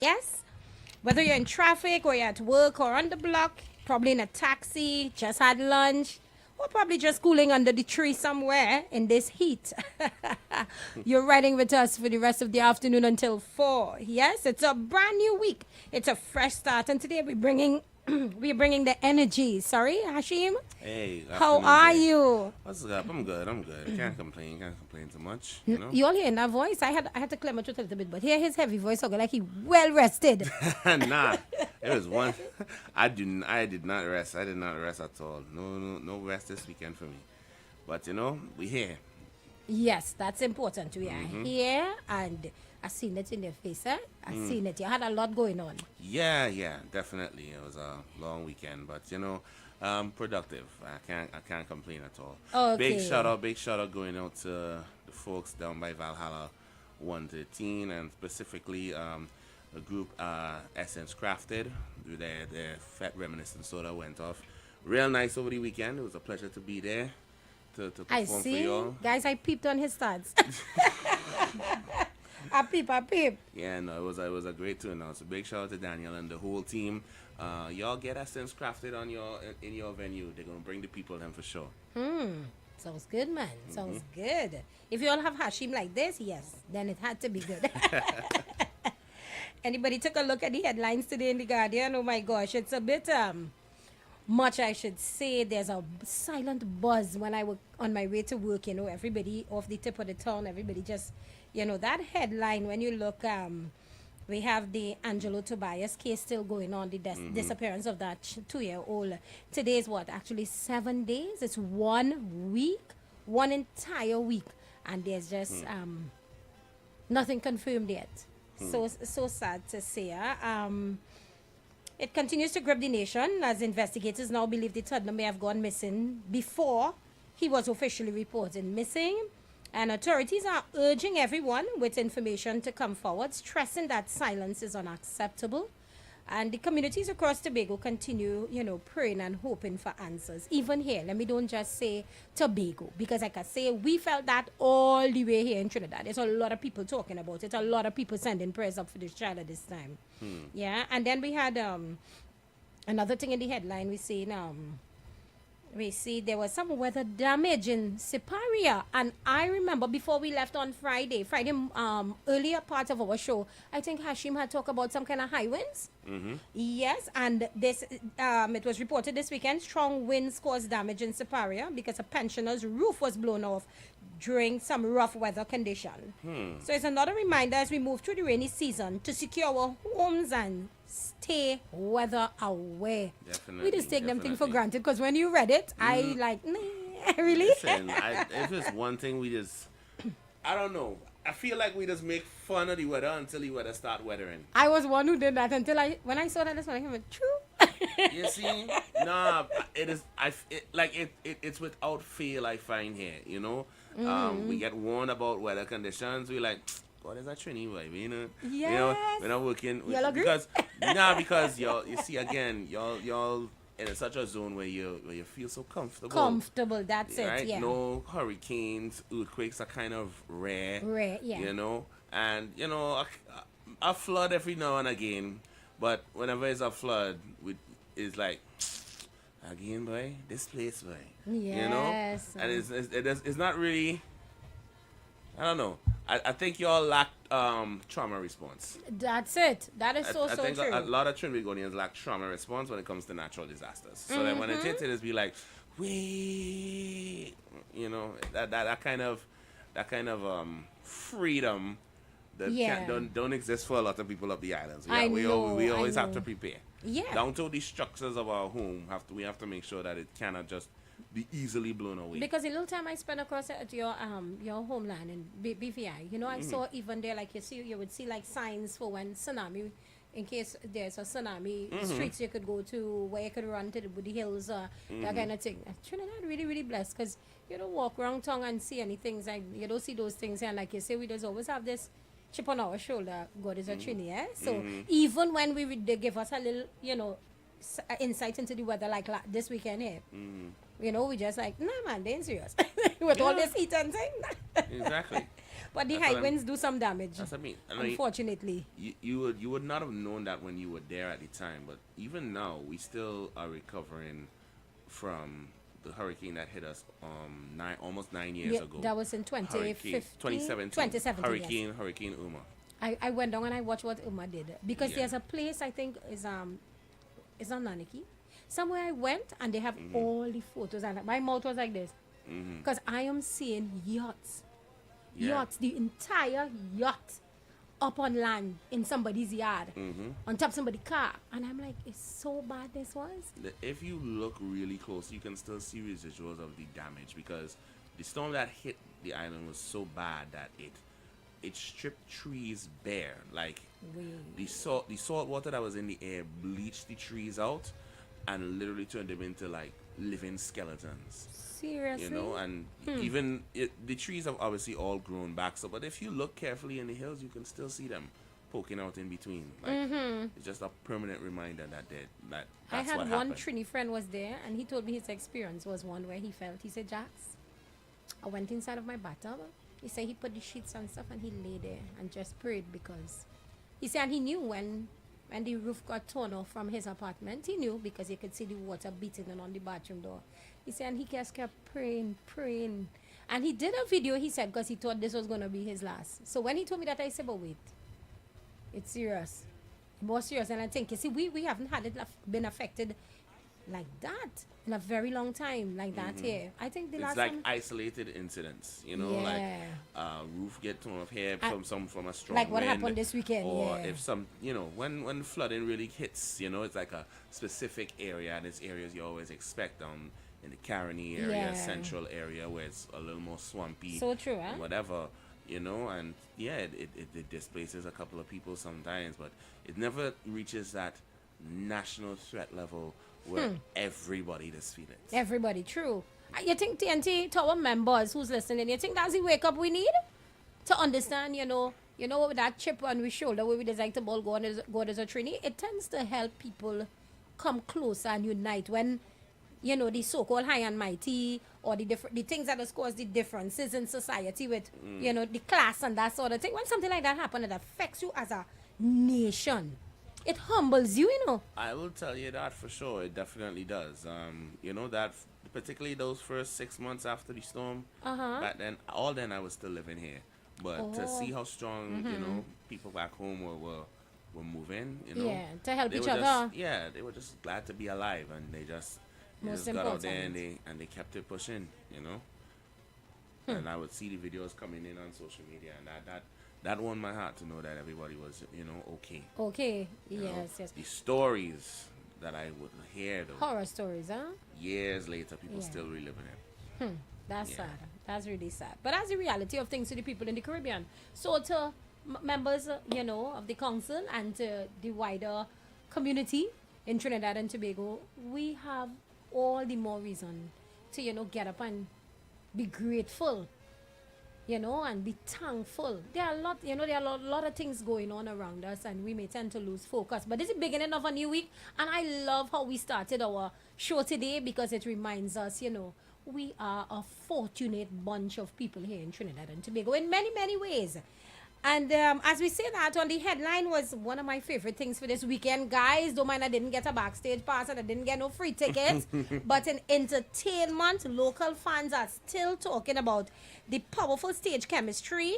Yes? Whether you're in traffic or you're at work or on the block, probably in a taxi, just had lunch, or probably just cooling under the tree somewhere in this heat. You're riding with us for the rest of the afternoon until 4. Yes, it's a brand new week. It's a fresh start, and today we're bringing we're bringing the energy. Sorry, Hashim. Hey, How afternoon, are Jay. you? What's up? I'm good. I'm good. Can't complain too much. You know. You all hearing that voice? I had to clear my throat a little bit, but hear his heavy voice, okay, like he well rested. Nah, it was one. I did not rest. I did not rest at all. No rest this weekend for me. But we here. Yes, that's important. We are here, and I seen it in your face, eh? I seen it. You had a lot going on. Yeah, definitely. It was a long weekend, but productive. I can't complain at all. Okay. Big shout out going out to the folks down by Valhalla 113, and specifically the group Essence Crafted. Their Fat Reminiscent Soda went off real nice over the weekend. It was a pleasure to be there to I perform for see. y'all. Guys, I peeped on his stats. I peep. Yeah, no, it was a great turnout. So big shout out to Daniel and the whole team. Y'all get Essence Crafted on in your venue. They're gonna bring the people them for sure. Sounds good, man. Sounds good. If you all have Hashim like this, yes, then it had to be good. Anybody took a look at the headlines today in the Guardian? Oh my gosh, it's a bit much, I should say. There's a silent buzz when I was on my way to work. Everybody off the tip of the tongue. Everybody just, that headline. When you look, we have the Angelo Tobias case still going on. The disappearance of that 2-year-old. Today is what? Actually, 7 days. It's 1 week, one entire week, and there's just nothing confirmed yet. So sad to say. It continues to grip the nation as investigators now believe the toddler may have gone missing before he was officially reported missing. And authorities are urging everyone with information to come forward, stressing that silence is unacceptable. And the communities across Tobago continue, praying and hoping for answers. Even here, let me don't just say Tobago, because like I say, we felt that all the way here in Trinidad. There's a lot of people talking about it. A lot of people sending prayers up for this child at this time. Yeah, and then we had another thing in the headline. We see there was some weather damage in Siparia, and I remember before we left on Friday, earlier part of our show, I think Hashim had talked about some kind of high winds. Yes, and this it was reported this weekend strong winds caused damage in Siparia because a pensioner's roof was blown off during some rough weather condition. So it's another reminder as we move through the rainy season to secure our homes and stay weather aware. Definitely. We just take them things for definitely. granted because when you read it, I like, nah, really? Listen, if it's one thing we just, I don't know. I feel like we just make fun of the weather until the weather start weathering. I was one who did that until when I saw that this morning, I went, true. You see, nah, it is. It's without fail. I find here, we get warned about weather conditions. We like, God, is that Trini vibe, Yes. we're not working Y'all agree? because y'all, you see again, y'all in such a zone where you feel so comfortable. Comfortable, that's Right? it, yeah. No hurricanes, earthquakes are kind of rare. Rare, yeah. And a flood every now and again, but whenever it's a flood, it's like again, boy, this place, boy. Yes. And it's not really. I don't know. I think y'all lack trauma response. That's it. That is I so think true. a lot of Trinbagonians lack trauma response when it comes to natural disasters. So then when it hits it, it's be like, wait, that kind of freedom that Yeah. don't exist for a lot of people up the islands. I know, We I always have know. to prepare. Yeah. Down to the structures of our home, we have to make sure that it cannot just be easily blown away. Because the little time I spent across at your homeland in BVI, I saw even there, like you would see like signs for when tsunami, in case there's a tsunami, streets you could go to, where you could run to the hills, that kind of thing. Trinidad really, really blessed because you don't walk around town and see any things like you don't see those things, and like you say, we just always have this chip on our shoulder. God is a Trini, eh? So even when they give us a little, insight into the weather like this weekend here. We just like, nah, man, they ain't serious. With all Yeah. this heat and thing. Exactly. But the That's high what I'm- winds do some damage, That's what I mean. unfortunately. You would not have known that when you were there at the time, but even now we still are recovering from the hurricane that hit us almost 9 years Yeah, ago. that was in 2015, 2017. 2017, yes. Hurricane Uma. I went down and I watched what Uma did because Yeah. there's a place I think is it's on Naniki. Somewhere I went and they have all the photos and my mouth was like this because I am seeing yachts, Yeah. yachts, the entire yacht up on land in somebody's yard, on top of somebody's car, and I'm like, it's so bad this was. If you look really close, you can still see residuals of the damage because the storm that hit the island was so bad that it stripped trees bare. Like the salt water that was in the air bleached the trees out and literally turned them into like living skeletons. Seriously, You know, and even the trees have obviously all grown back. So, but if you look carefully in the hills, you can still see them poking out in between. Like it's just a permanent reminder that I that's had what one happened. Trini friend was there and he told me his experience was one where he felt, he said, Jax, I went inside of my bathtub. He said he put the sheets and stuff and he lay there and just prayed because he said, and he knew when the roof got torn off from his apartment, he knew because he could see the water beating in on the bathroom door. He said, and he just kept praying. And he did a video, he said, because he thought this was going to be his last. So when he told me that, I said, but wait, it's serious. More serious. And I think, you see, we haven't had it been affected like that in a very long time, like that here. I think the It's last like time, isolated incidents, you know, Yeah. like roof get torn off here from a strong like what wind, happened this weekend, or yeah. if some, you know, when flooding really hits, you know, it's like a specific area, and it's areas you always expect in the Caroni area, Yeah. central area where it's a little more swampy, So true, huh? whatever, you know, and yeah, it displaces a couple of people sometimes, but it never reaches that national threat level where everybody just feel it. Everybody, true. You think TNT, to our members who's listening, you think that's the wake up we need to understand, you know, with that chip on we shoulder where we decide to ball God as a Trini, it tends to help people come closer and unite when, you know, the so-called high and mighty or the things that has caused the differences in society with, you know, the class and that sort of thing. When something like that happens, it affects you as a nation. It humbles you, you know. I will tell you that for sure. It definitely does. You know that particularly those first 6 months after the storm. Back then, I was still living here. But to see how strong, you know, people back home were moving, you know. Yeah, to help they each were other. Just, yeah, they were just glad to be alive, and they just Most got out there and important. they kept it pushing, you know. And I would see the videos coming in on social media, and that warmed my heart to know that everybody was, you know, okay. Okay, You know, yes. The stories that I would hear, though, Horror stories, huh? years later, people Yeah. still reliving it. That's Yeah. sad. That's really sad. But that's the reality of things to the people in the Caribbean. So to members, you know, of the council and to the wider community in Trinidad and Tobago, we have all the more reason to, you know, get up and be grateful, you know, and be thankful. There are a lot, you know, there are a lot of things going on around us and we may tend to lose focus. But this is the beginning of a new week and I love how we started our show today because it reminds us, you know, we are a fortunate bunch of people here in Trinidad and Tobago in many, many ways. And as we say that, on the headline was one of my favorite things for this weekend. Guys, don't mind I didn't get a backstage pass and I didn't get no free tickets. But in entertainment, local fans are still talking about the powerful stage chemistry,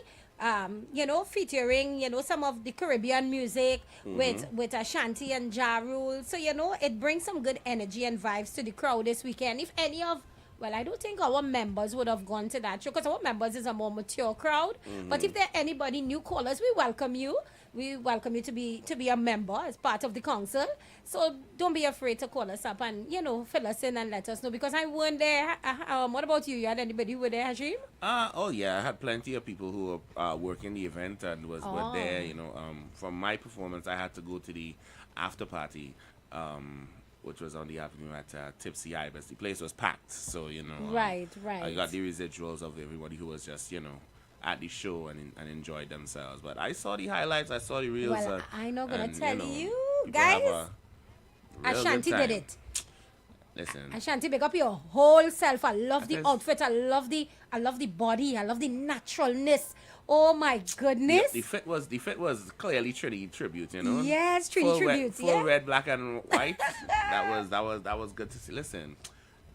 you know, featuring, you know, some of the Caribbean music with Ashanti and Ja Rule. So, you know, it brings some good energy and vibes to the crowd this weekend. If any of well, I don't think our members would have gone to that show because our members is a more mature crowd. But if there are anybody new callers, we welcome you. We welcome you to be a member as part of the council. So don't be afraid to call us up and, you know, fill us in and let us know because I weren't there. What about you? You had anybody who were there, Hashim? Oh yeah, I had plenty of people who were working the event and were there. You know, from my performance, I had to go to the after party, which was on the avenue at Tipsy Ibis. The place was packed, so you know. Right. I got the residuals of everybody who was just, you know, at the show and enjoyed themselves. But I saw the highlights. I saw the reels. Well, I'm not gonna tell you, people have guys. a real good Ashanti did time. it. Listen, Ashanti, big up your whole self. I love the that is, outfit. I love the body. I love the naturalness. Oh my the goodness. fit was clearly Trinity tribute, you know. Yes, Trini tribute. Full Yeah. red, black, and white. That was good to see. Listen,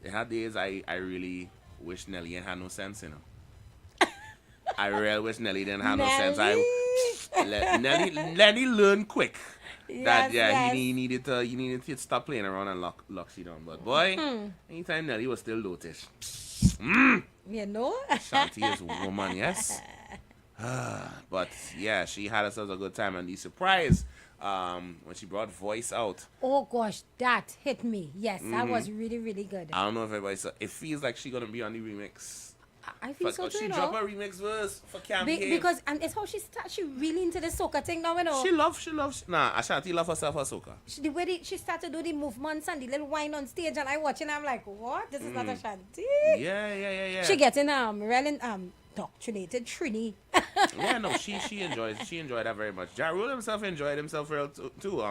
there had days I really wish Nelly ain't had no sense, you know. I really wish Nelly didn't have no sense. Nelly. Nelly learned quick that Yes, yeah yes. he needed to stop playing around and lock she down. But boy, anytime Nelly was still lotish. You know? Shanti is woman, yes. But yeah, she had herself a good time and the surprise when she brought voice out. Oh gosh, that hit me. Yes, that was really, really good. I don't know if everybody saw. It feels like she gonna be on the remix. I feel But so too, she you dropped know. a remix verse for Can't Behave. Because and it's how she starts. She really into the soca thing now, you know. She loves. Nah, Ashanti love herself her soca. The way she started to do the movements and the little wine on stage, and I watching, I'm like, what? This is not Ashanti. Yeah. She getting really indoctrinated Trini. Yeah, no, she enjoyed that very much. Ja Rule himself enjoyed himself real too.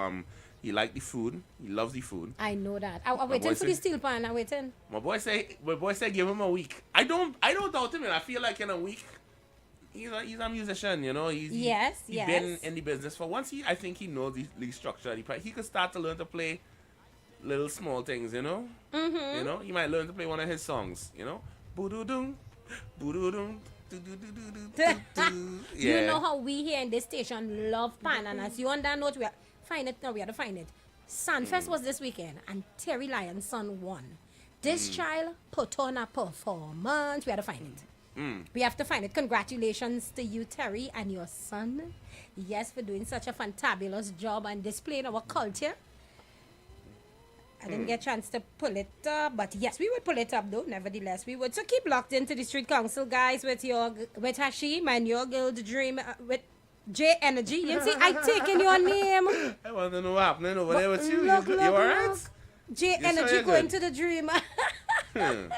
He liked the food. He loves the food. I know that. I'm waiting for the steel pan. I'm waiting. My boy say give him a week. I don't doubt him. And I feel like in a week, he's a musician. You know, he's been in the business for once. I think he knows the structure. He could start to learn to play little small things. You know, you know, he might learn to play one of his songs. You know, boo doo doo, boo doo doo. You know how we here in this station love pan, and as you on that note, we are to find it. Sunfest was this weekend, and Terry Lyon's son won. This child put on a performance. We have to find it. We have to find it. Congratulations to you, Terry, and your son. Yes, for doing such a fantabulous job and displaying our culture. I didn't get a chance to pull it up, but yes, we would pull it up though. Nevertheless, we would. So keep locked into the Street Council, guys, with Hashim and your girl, the Dream, with J Energy. You see, I taking your name. I want to know what happening over there with you. Look, You look, alright? look. J You Energy sure going you're to the Dream. Hmm.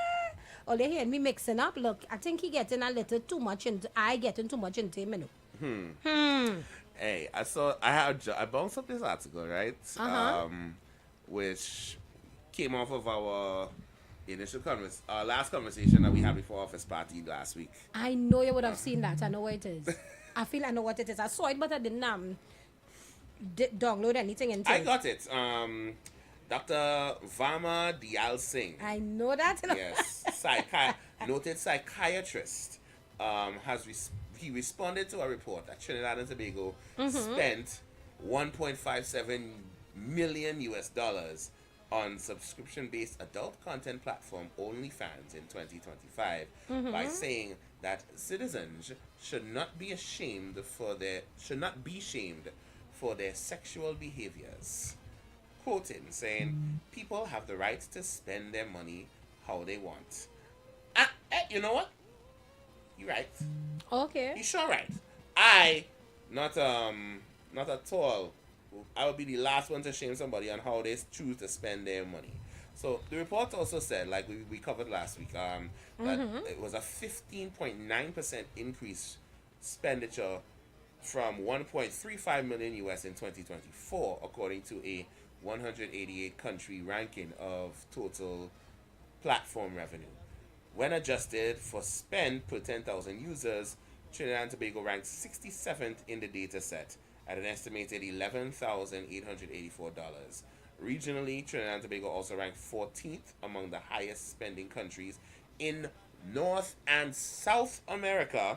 Oh, they hear me mixing up. Look, I think he getting a little too much into. I getting too much into him, you know. Hey, I bounced up this article, right? Which came off of our last conversation that we had before office party last week. I know you would have seen that. I know what it is. I feel I know what it is. I saw it, but I didn't download anything into I it. got it. Dr. Varma Dial Singh. I know that. Yes, noted psychiatrist, he responded to a report that Trinidad and Tobago spent 1.57 million US dollars on subscription-based adult content platform OnlyFans in 2025 by saying that citizens should not be shamed for their sexual behaviors. Quoting, saying, people have the right to spend their money how they want. You know what? You're right. Okay. You're sure right. Not at all. I would be the last one to shame somebody on how they choose to spend their money. So the report also said, like we covered last week, that it was a 15.9% increase expenditure from 1.35 million US in 2024, according to a 188 country ranking of total platform revenue. When adjusted for spend per 10,000 users, Trinidad and Tobago ranked 67th in the data set at an estimated $11,884. Regionally, Trinidad and Tobago also ranked 14th among the highest spending countries in North and South America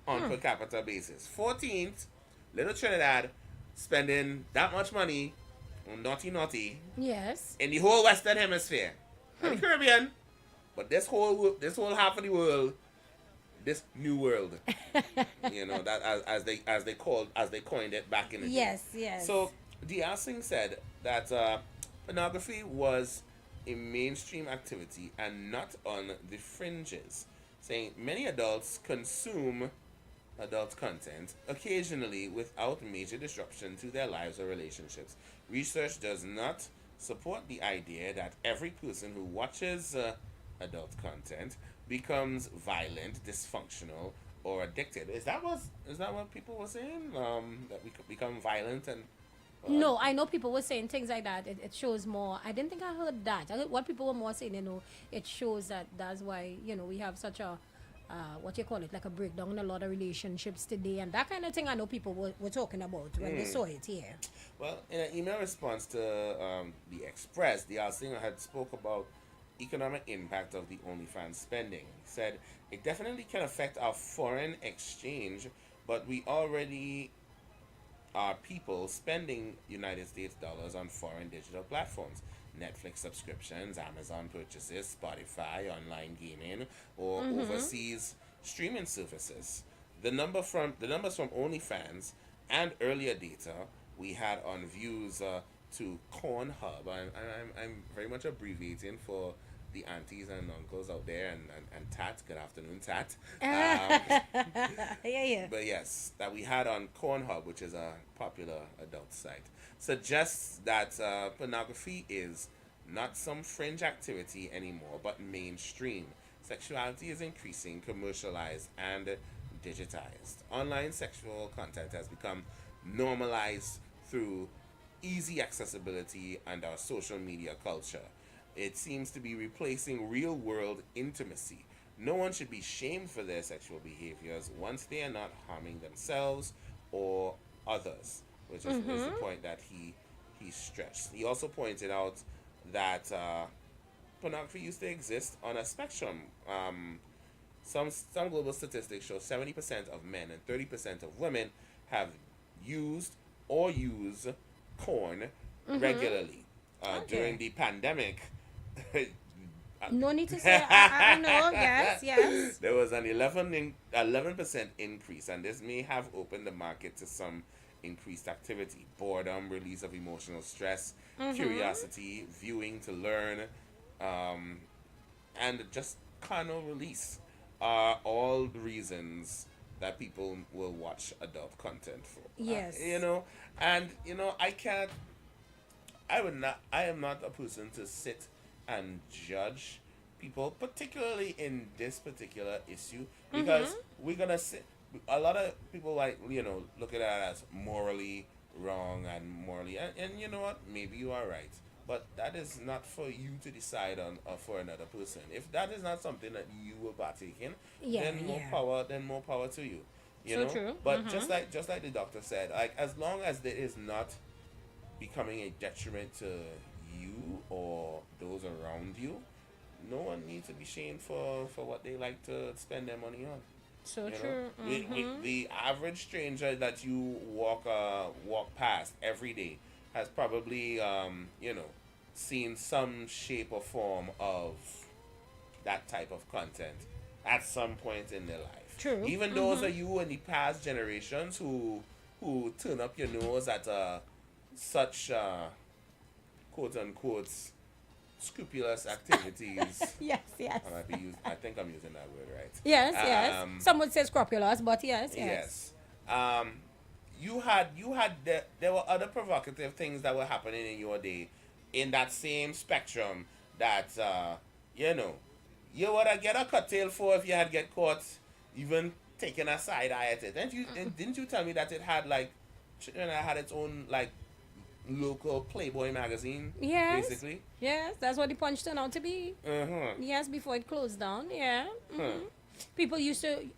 on per capita basis. 14th, little Trinidad spending that much money on naughty Yes. in the whole Western Hemisphere and the Caribbean, but this whole half of the world, this new world, you know, that as they coined it back in the day. Yes. So D.R. Singh said that pornography was a mainstream activity and not on the fringes, saying many adults consume adult content occasionally without major disruption to their lives or relationships. Research does not support the idea that every person who watches adult content becomes violent, dysfunctional, or addicted. Is that what people were saying? That we could become violent and No, I know people were saying things like that. It shows more. I didn't think I heard that. I heard what people were more saying, it shows that that's why, we have such a, what you call it, like a breakdown in a lot of relationships today. And that kind of thing I know people were talking about when they saw it here. Well, in an email response to the Express, the singer had spoke about economic impact of the OnlyFans spending. He said it definitely can affect our foreign exchange, but we already are people spending United States dollars on foreign digital platforms. Netflix subscriptions, Amazon purchases, Spotify, online gaming, or overseas streaming services. The numbers from OnlyFans and earlier data we had on views to Cornhub. I'm very much abbreviating for the aunties and uncles out there, and Tat. Good afternoon, Tat. Yeah. But yes, that we had on Cornhub, which is a popular adult site, suggests that pornography is not some fringe activity anymore, but mainstream. Sexuality is increasing, commercialized, and digitized. Online sexual content has become normalized through easy accessibility and our social media culture. It seems to be replacing real world intimacy. No one should be shamed for their sexual behaviors once they are not harming themselves or others, which is the point that he stressed. He also pointed out that pornography used to exist on a spectrum. Some global statistics show 70% of men and 30% of women have used or use porn regularly. During the pandemic, No need to say, I know, yes. there was an 11% increase, and this may have opened the market to some increased activity, boredom, release of emotional stress, curiosity, viewing to learn, and just carnal release are all the reasons that people will watch adult content for. Yes. I am not a person to sit and judge people, particularly in this particular issue, because we're gonna sit. A lot of people look at that as morally wrong and morally, and you know what? Maybe you are right, but that is not for you to decide on or for another person. If that is not something that you will partake in, then more power to you. You So know. true. But just like the doctor said, like as long as there is not becoming a detriment to you or those around you, no one needs to be shamed for what they like to spend their money on. So You true. know, the average stranger that you walk past every day has probably seen some shape or form of that type of content at some point in their life. True. Even those of you in the past generations who turn up your nose at such quote unquote scrupulous activities. Yes. I think I'm using that word right. Yes. Some would say scrupulous, but yes. Yes. There were other provocative things that were happening in your day in that same spectrum that you would have get a curtail for if you had get caught even taking a side eye at it. Didn't you tell me that it had had its own local Playboy magazine? Yes. Basically. Yes, that's what the punch turned out to be. Yes, before it closed down. Yeah. People used to,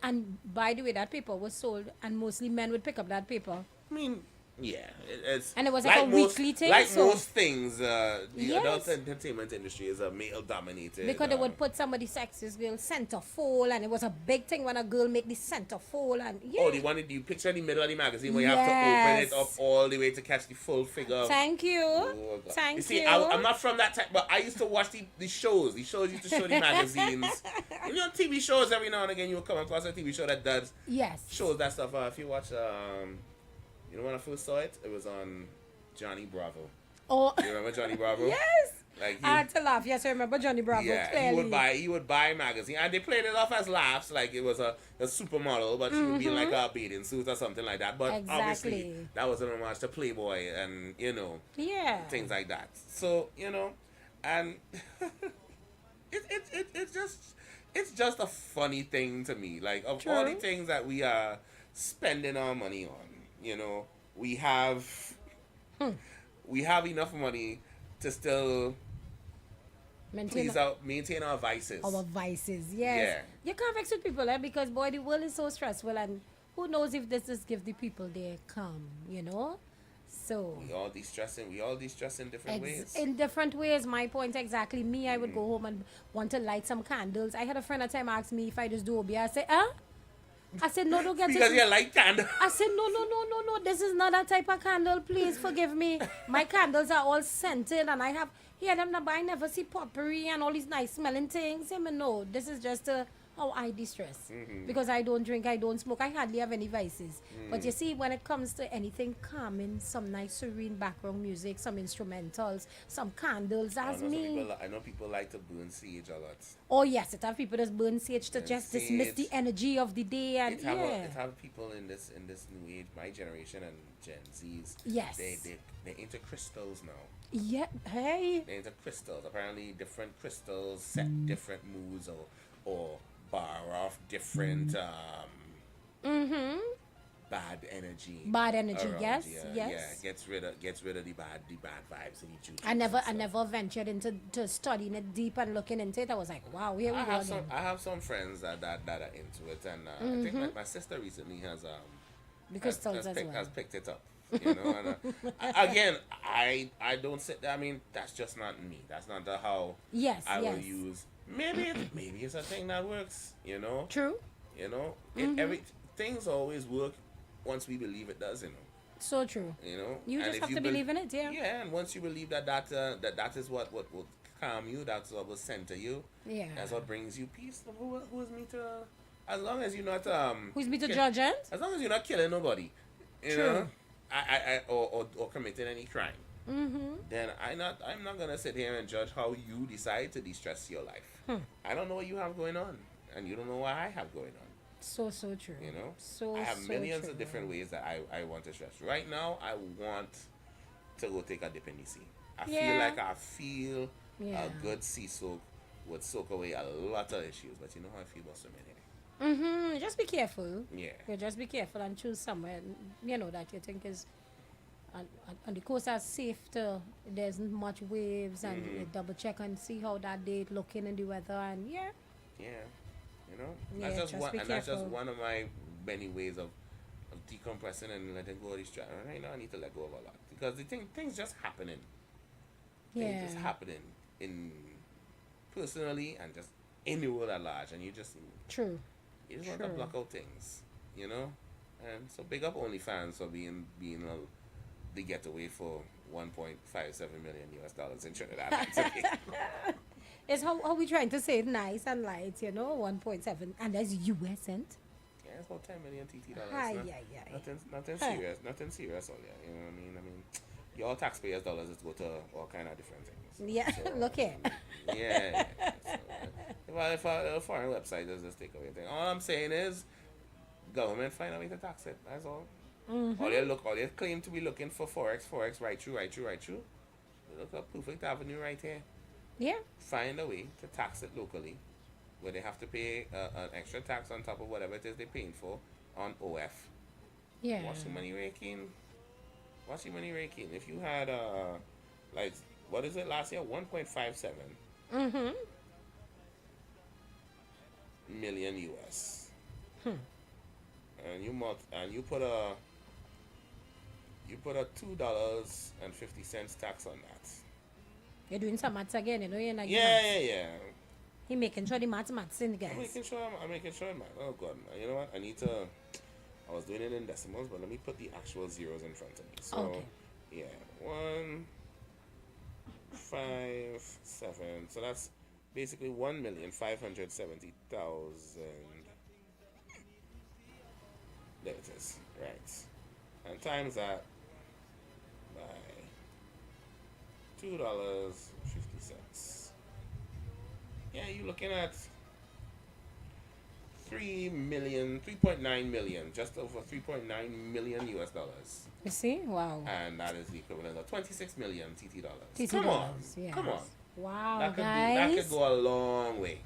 and by the way, that paper was sold, and mostly men would pick up that paper. I mean, yeah, it's And it was like a weekly thing, Like so- most things, the Yes. adult entertainment industry is a male dominated. Because they would put somebody sexist girl centerfold, and it was a big thing when a girl make the centerfold, and yeah. Oh, they wanted you picture the middle of the magazine where you have to open it up Yes. all the way to catch the full figure. Thank you. Oh, God. Thank You see, you. I'm not from that type, but I used to watch the shows. The shows used to show the magazines. TV shows every now and again you will come across a TV show that does Yes. shows that stuff. If you watch, when I first saw it, it was on Johnny Bravo. Oh. You remember Johnny Bravo? Yes. Like I had to laugh. Yes, I remember Johnny Bravo clearly. he would buy a magazine, and they played it off as laughs, like it was a supermodel, but she would be in like a bathing suit or something like that. But obviously, Exactly. that was an homage to Playboy and Yeah. things like that. So and it's just a funny thing to me. Like of all the True. things that we are spending our money on, we have We have enough money to still Maintain maintain our vices. our vices. Yes. Yeah. You can't vex with people, because boy, the world is so stressful, and who knows if this just give the people their calm, So We all de-stress in different ways. in different ways. My point exactly. Me, I would go home and want to light some candles. I had a friend at the time ask me if I just do OB. I said, huh? I said, no, don't get Because it. you like candle. I said, no, no, no, no, no. This is not that type of candle. Please forgive me. My candles are all scented, and I have here them. But I never see potpourri and all these nice smelling things. I mean, no, this is just how I de-stress, because I don't drink, I don't smoke, I hardly have any vices. But you see, when it comes to anything calming, some nice serene background music, some instrumentals, some candles, that's me. I know people like to burn sage a lot. Oh yes, it have people that burn sage to just dismiss the energy of the day, and It have people in this new age, my generation and Gen Zs. Yes. They're into crystals now. Yeah, hey. They're into crystals. Apparently, different crystals set different moods or bar off different bad energy. Bad energy, around yes, you. yes. Yeah, gets rid of the bad vibes and the juju. I never ventured into to studying it deep and looking into it. I was like, wow, here we go again. I have some friends that are into it, and I think my sister recently has The crystals as well. has picked it up. And again, I don't sit there. I mean, that's just not me. That's not how Yes, I yes. will use. Maybe it's a thing that works. True. Things always work once we believe it does. So true. You And just if have you to believe in it, yeah. Yeah, and once you believe that is what will calm you, that's what will center you. Yeah. That's what brings you peace. Who is me to? As long as you're not Who's me to judge it? As long as you're not killing nobody, True. or committing any crime, then I'm not gonna sit here and judge how you decide to de-stress your life. I don't know what you have going on, and you don't know what I have going on. So true. I have so millions true. of different ways that I want to stress. Right now, I want to go take a dip in the sea. I feel Yeah. a good sea soak would soak away a lot of issues. But you know how I feel about swimming here. Just be careful. Yeah. Just be careful and choose somewhere that you think is on the coast are safe to. There's not much waves, and you double check and see how that day looking in the weather, and Yeah. Yeah, That's just be that's just careful. one of my many ways of decompressing and letting go of these stress. Right now, I need to let go of a lot because things just happening. yeah. Things just happening in personally and just in the world at large, and you just True. want to block out things, And so big up OnlyFans for being the getaway for $1.57 million in Trinidad and Tobago. It's how we trying to say it nice and light, 1.7, and that's US cent. Yeah, it's about 10 million TT dollars. Hi, no? yeah. Nothing serious. Nothing serious all there. You know what I mean? I mean, your taxpayers' dollars is go to all kind of different things. Yeah, So, look here. Yeah. So, if a foreign website does this takeaway thing, all I'm saying is, government find a way to tax it. That's all. All they claim to be looking for forex, right through. Look at Perfect Avenue right here. Yeah. Find a way to tax it locally, where they have to pay an extra tax on top of whatever it is they're paying for on OF. Yeah. What's your money raking? If you had what is it last year? 1.57 million US. And you put a $2.50 tax on that. You're doing some maths again, you're not Yeah. He making sure the maths in, I'm guys. making sure, man. Oh God, man. You know what? I was doing it in decimals, but let me put the actual zeros in front of me. So, Okay. yeah, 157. So that's basically 1,570,000. There it is, right? And times that by $2.50. Yeah, you're looking at 3.9 million, just over 3.9 million US dollars. You see? Wow. And that is the equivalent of 26 million TT dollars. TT Come dollars, on. yes. Come on. Wow, That guys. could go a long way.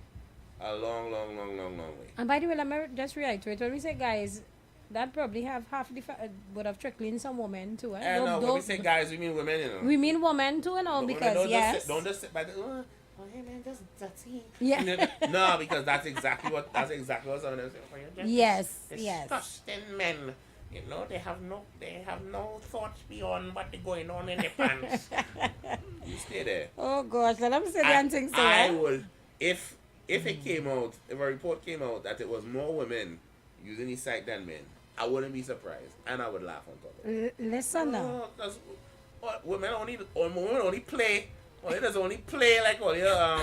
A long way. And by the way, let me just reiterate when we say, guys, that probably have half the would have trickled in some women too. Eh? And when we say guys, we mean women, we mean women too, Women because yes, don't just sit by the. Oh, hey man, that's he. yeah, No, because that's exactly what some of them say. yes, Disgusting men. You know, they have no thoughts beyond what they're going on in their pants. You stay there. Oh gosh, let them say the things. So I would, if it came out, if a report came out that it was more women using the site than men, I wouldn't be surprised, and I would laugh on top of it. Listen now. Women only play. Well, it does only play like all your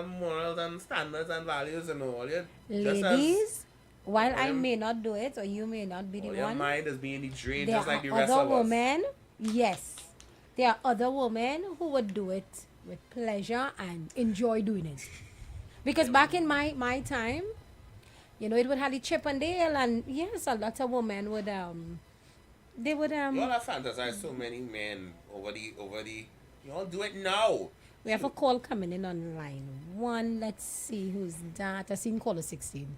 morals and standards and values and all your ladies. While I may not do it, or you may not be the your one, mind is being drained there just like are the rest other of us. women. Yes, there are other women who would do it with pleasure and enjoy doing it. Because back in my time, you know, it would have the Chip and Dale, and yes, a lot of women would they would You all have fantasized so many men over the. You all do it now. We have a call coming in on line one. Let's see who's that. I seen caller 16.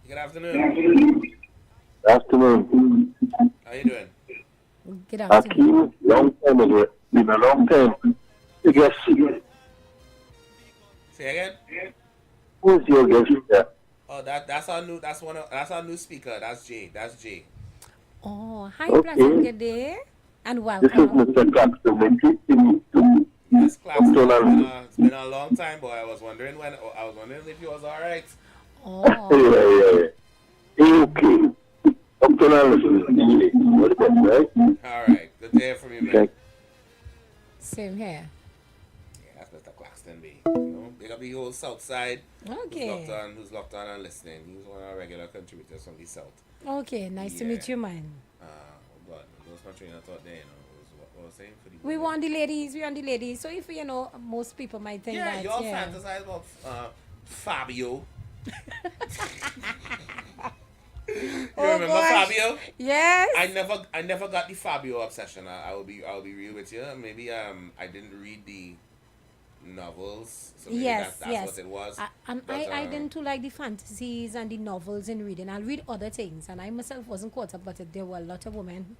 Good afternoon. Afternoon. How you doing? Good afternoon. Hakeem, long time ago. Been a long time. You guess Say again. who's your guest there? Oh, that's our new speaker. That's Jay. Oh, hi, Okay. pleasant good day, and This is welcome. Mr. Claxton. When you see me too. Yes, Claxton. Upton It's been a long time, boy. I was wondering if you was all right. Oh, Yeah. Okay. Upton and what is that, right? All right. Good to hear from you, man. Okay. same here. Yeah, that's Mr. Claxton, B. You know, big up the whole South Side. Okay. Who's locked on and listening. He's one of our regular contributors from the South. Okay, nice to meet you, man. Oh God, those my train of thought there, you know, was what I was saying for the We want the ladies. So if you know, most people might think Yeah, that. you all yeah. fantasize about Fabio. You remember gosh. Fabio? Yes. I never got the Fabio obsession. I'll be real with you. Maybe I didn't read the novels. So maybe Yes, that's yes. what it was. I didn't too like the fantasies and the novels in reading. I'll read other things, and I myself wasn't caught up, but there were a lot of women.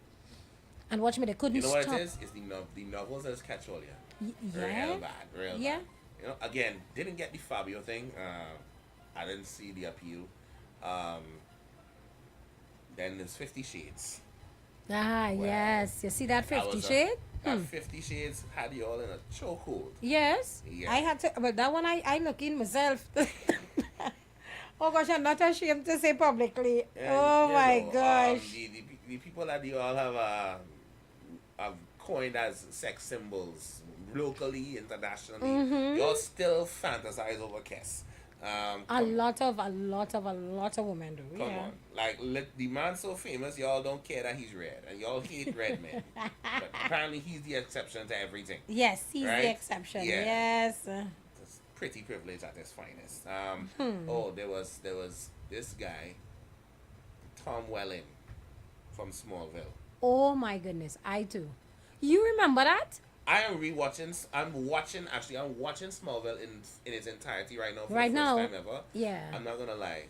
And watch me, they couldn't You know what stop. it is? It's the novels that catch all you. Yeah. Real bad, real Yeah. bad. You know, again, didn't get the Fabio thing. I didn't see the appeal. Then there's 50 Shades. Ah, Well, yes. You see that 50 shade? That 50 Shades had you all in a chokehold. Yes. Yeah. I had to, but that one I look in myself. Oh gosh, I'm not ashamed to say publicly. And, Oh you my know, gosh. The people that you all have coined as sex symbols locally, internationally, Mm-hmm. you all still fantasize over Kiss. A lot of women do. Come Yeah. on. Like, the man's so famous, y'all don't care that he's red. And y'all hate red men. But apparently he's the exception to everything. Yes, he's Right? the exception. Yeah. Yes. It's pretty privilege at its finest. Oh, there was this guy, Tom Welling, from Smallville. Oh my goodness, I too. You remember that? I'm watching Smallville in its entirety right now for Right the first now? time ever. Yeah. I'm not gonna lie.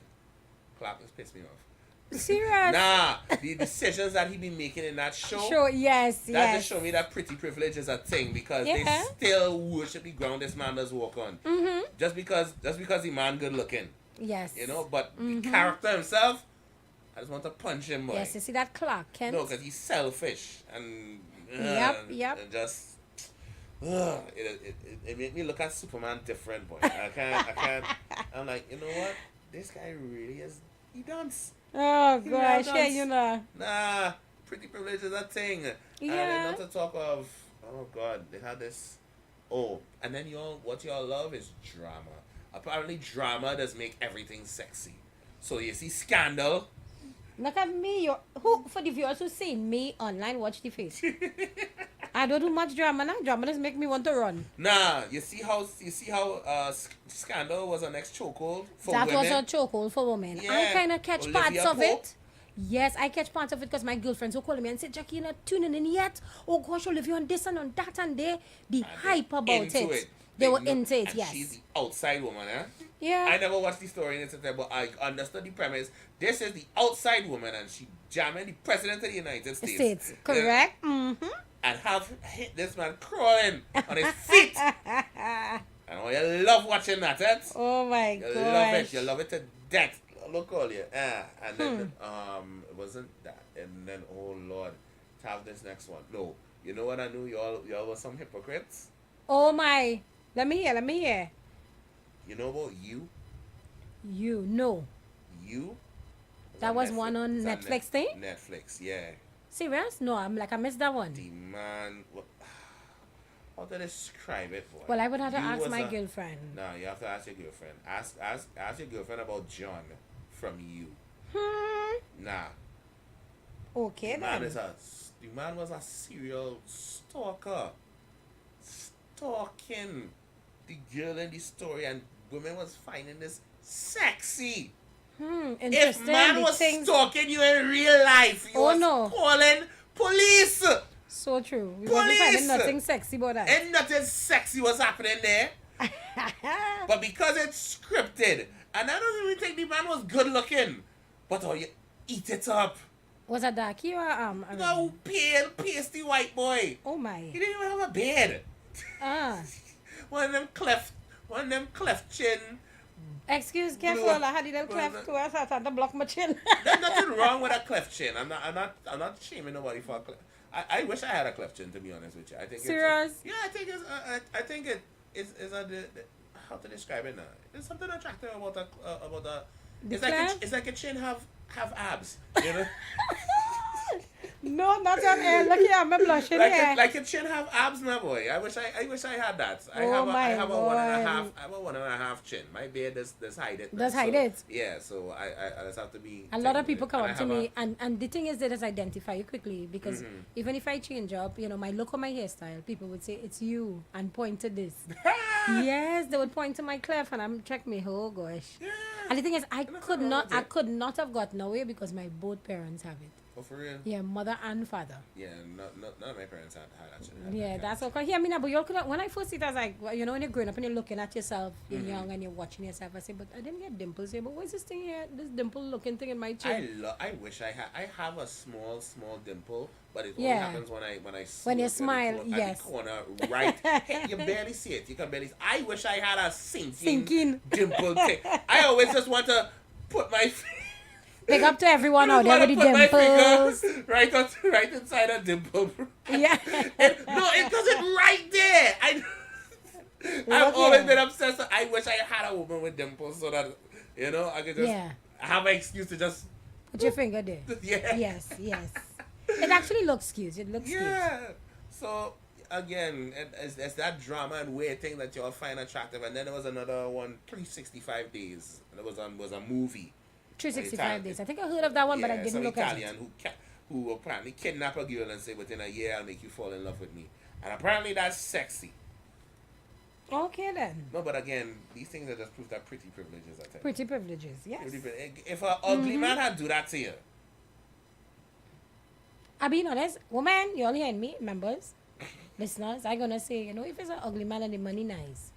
Clark has pissed me off. Serious? Nah, the decisions that he be making in that show. Sure, yes, That yes. just show me that pretty privilege is a thing because Yeah. they still worship the ground this man does walk on. Mm-hmm. Just because the man good looking, Yes. you know. But the character himself, I just want to punch him, boy. Yes, you see that Clark Kent? No, because he's selfish and Yep. and just it made me look at Superman different, boy. I can't. I'm like, you know what? This guy really is. He dance. Oh He gosh, really yeah, does. you know. Nah, pretty privilege is a thing. Yeah. And then not to talk of, oh God, they had this. Oh, and then what y'all love is drama. Apparently, drama does make everything sexy. So you see Scandal. Look at me. Who for the viewers who see me online, watch the face. I don't do much drama now. Drama just make me want to run. Nah, you see how Scandal was an ex chokehold for That women. was a chokehold for women. I Yeah. kind of catch Olivia parts of Pope. it. Yes, I catch parts of it because my girlfriends will call me and say, Jackie, you're not tuning in yet. Oh gosh, Olivia on this and on that and there. The hype about into it. They were know- into it, and yes. she's the outside woman, eh? Yeah. I never watched the story in its entirety, but I understood the premise. This is the outside woman, and she jamming the president of the United States. States. Correct. Mm-hmm. And have hit this man crawling on his feet. And oh, you love watching that, eh? Oh my You gosh. love it. You love it to death. Look all you. And then it wasn't that. And then oh Lord, to have this next one. No, you know what I knew? Y'all were some hypocrites. Oh my. Let me hear. You know about you? You know. You? That was one on It's Netflix thing? Netflix, yeah. Serious? No, I missed that one. The man. How to describe it, boy? Well, I would have to You ask was my a- girlfriend. No, you have to ask your girlfriend. Ask your girlfriend about John from you. Nah. Okay The man then. the man was a serial stalker. Stalking the girl in the story, and women was finding this sexy. If Interesting. man The was things- stalking you in real life, you Oh, was no. calling police. So true. We wasn't Police! finding nothing sexy about that. And nothing sexy was happening there. But because it's scripted, and I don't even think the man was good looking. But you eat it up. Was that darky or No, pale, pasty white boy. Oh my. He didn't even have a beard. Ah. One of them cleft chin. Excuse, careful. Blue- I had a little cleft to us. I had to block my chin. There's nothing wrong with a cleft chin. I'm not shaming nobody for a cleft. I wish I had a cleft chin, to be honest with you. I think Serious? I think it is how to describe it now. There's something attractive about a The it's like cleft? it's like a chin have abs, you know. No, not on air. Look here, I'm blushing here. like a chin have abs, my boy. I wish I had that. I Oh my have a one and a God. half. I have a 1.5 chin. My beard does hide it. Does so, hide it? Yeah, so I just have to be. A lot of taken people with it. come And up I to have me, and the thing is, they just identify you quickly because even if I change up, my look or my hairstyle, people would say it's you and point to this. Yes, they would point to my cleft, and I'm check me. Oh gosh! Yeah. And the thing is, I Nothing could wrong not, with I it. could not have gotten away because my both parents have it. Oh, for real? Yeah, mother and father. Yeah, none of my parents had actually. Yeah, that's all. Cause yeah, I mean, but you could when I first see it, I was like, well, when you're growing up and you're looking at yourself, you're young and you're watching yourself. I say, but I didn't get dimples here. But what's this thing here? This dimple-looking thing in my chin. I wish I had. I have a small dimple, but it only Yeah. happens when I When you smirk smile, at the yes. corner, right. You barely see it. You can barely. I wish I had a Sinking. dimple thing. I always just want to put my. Big up to everyone I out there just with the wanna put my dimples. finger right inside a dimple. Yeah. It does it right there. I've Look always here. been obsessed. I wish I had a woman with dimples so that I could just Yeah. have an excuse to just Put your finger there. yeah. Yes, yes. It actually looks cute. It looks cute. Yeah. So again, it's that drama and weird thing that y'all find attractive. And then there was another one, 365 Days. And it was a movie. 365 days. I think I heard of that one, but I didn't some look Italian at it. who apparently kidnap a girl and say within a year I'll make you fall in love with me. And apparently that's sexy. Okay then. No, but again, these things are just proof that pretty privileges, I think. Pretty privileges, yes. If an ugly man had do that to you, I'll be honest, woman, you all hearing me, members, listeners, I gonna say, if it's an ugly man and the money nice,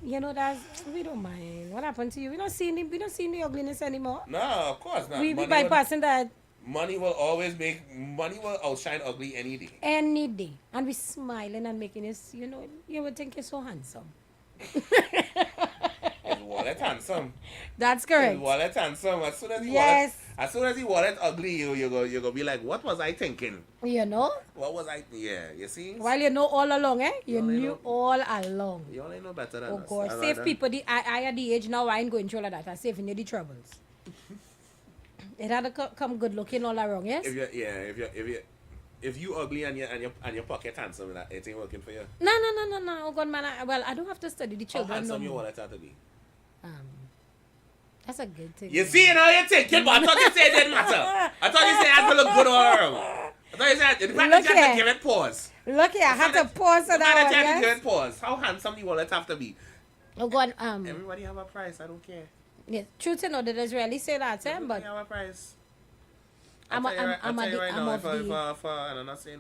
that's we don't mind. What happened to you? We don't see the ugliness anymore. no, of course not. We Money bypassing that money will outshine ugly any day. any day, and we smiling and making this. You would think you're so handsome. His wallet handsome. That's His correct. wallet handsome. Yes. As soon as the wallet ugly, you go be like, what was I thinking? What was I? Yeah, you see. While you know all along, You only knew know- all along. You only know better than Oh us. God, I save rather- people. I at the age now, I ain't going through all of that. I saving you the troubles. It had to come good looking all around, yes? If you ugly and your pocket handsome, that it ain't working for you. No. Oh God, man. I don't have to study the How children no handsome your more. wallet have to be? That's a good thing. You see, you're thinking, but I thought you said it didn't matter. I thought you said it had to look good all around. I thought you said the fact that you have to give it pause. Look here, I had to pause The on fact that that you have to give one, it pause. How handsome the wallet have to be? Oh God, Everybody have a price. I don't care. yes. Truth to know, they just really say that, Everybody but have a price. I'll tell you right, I'll tell you right now, of the. and I'm not saying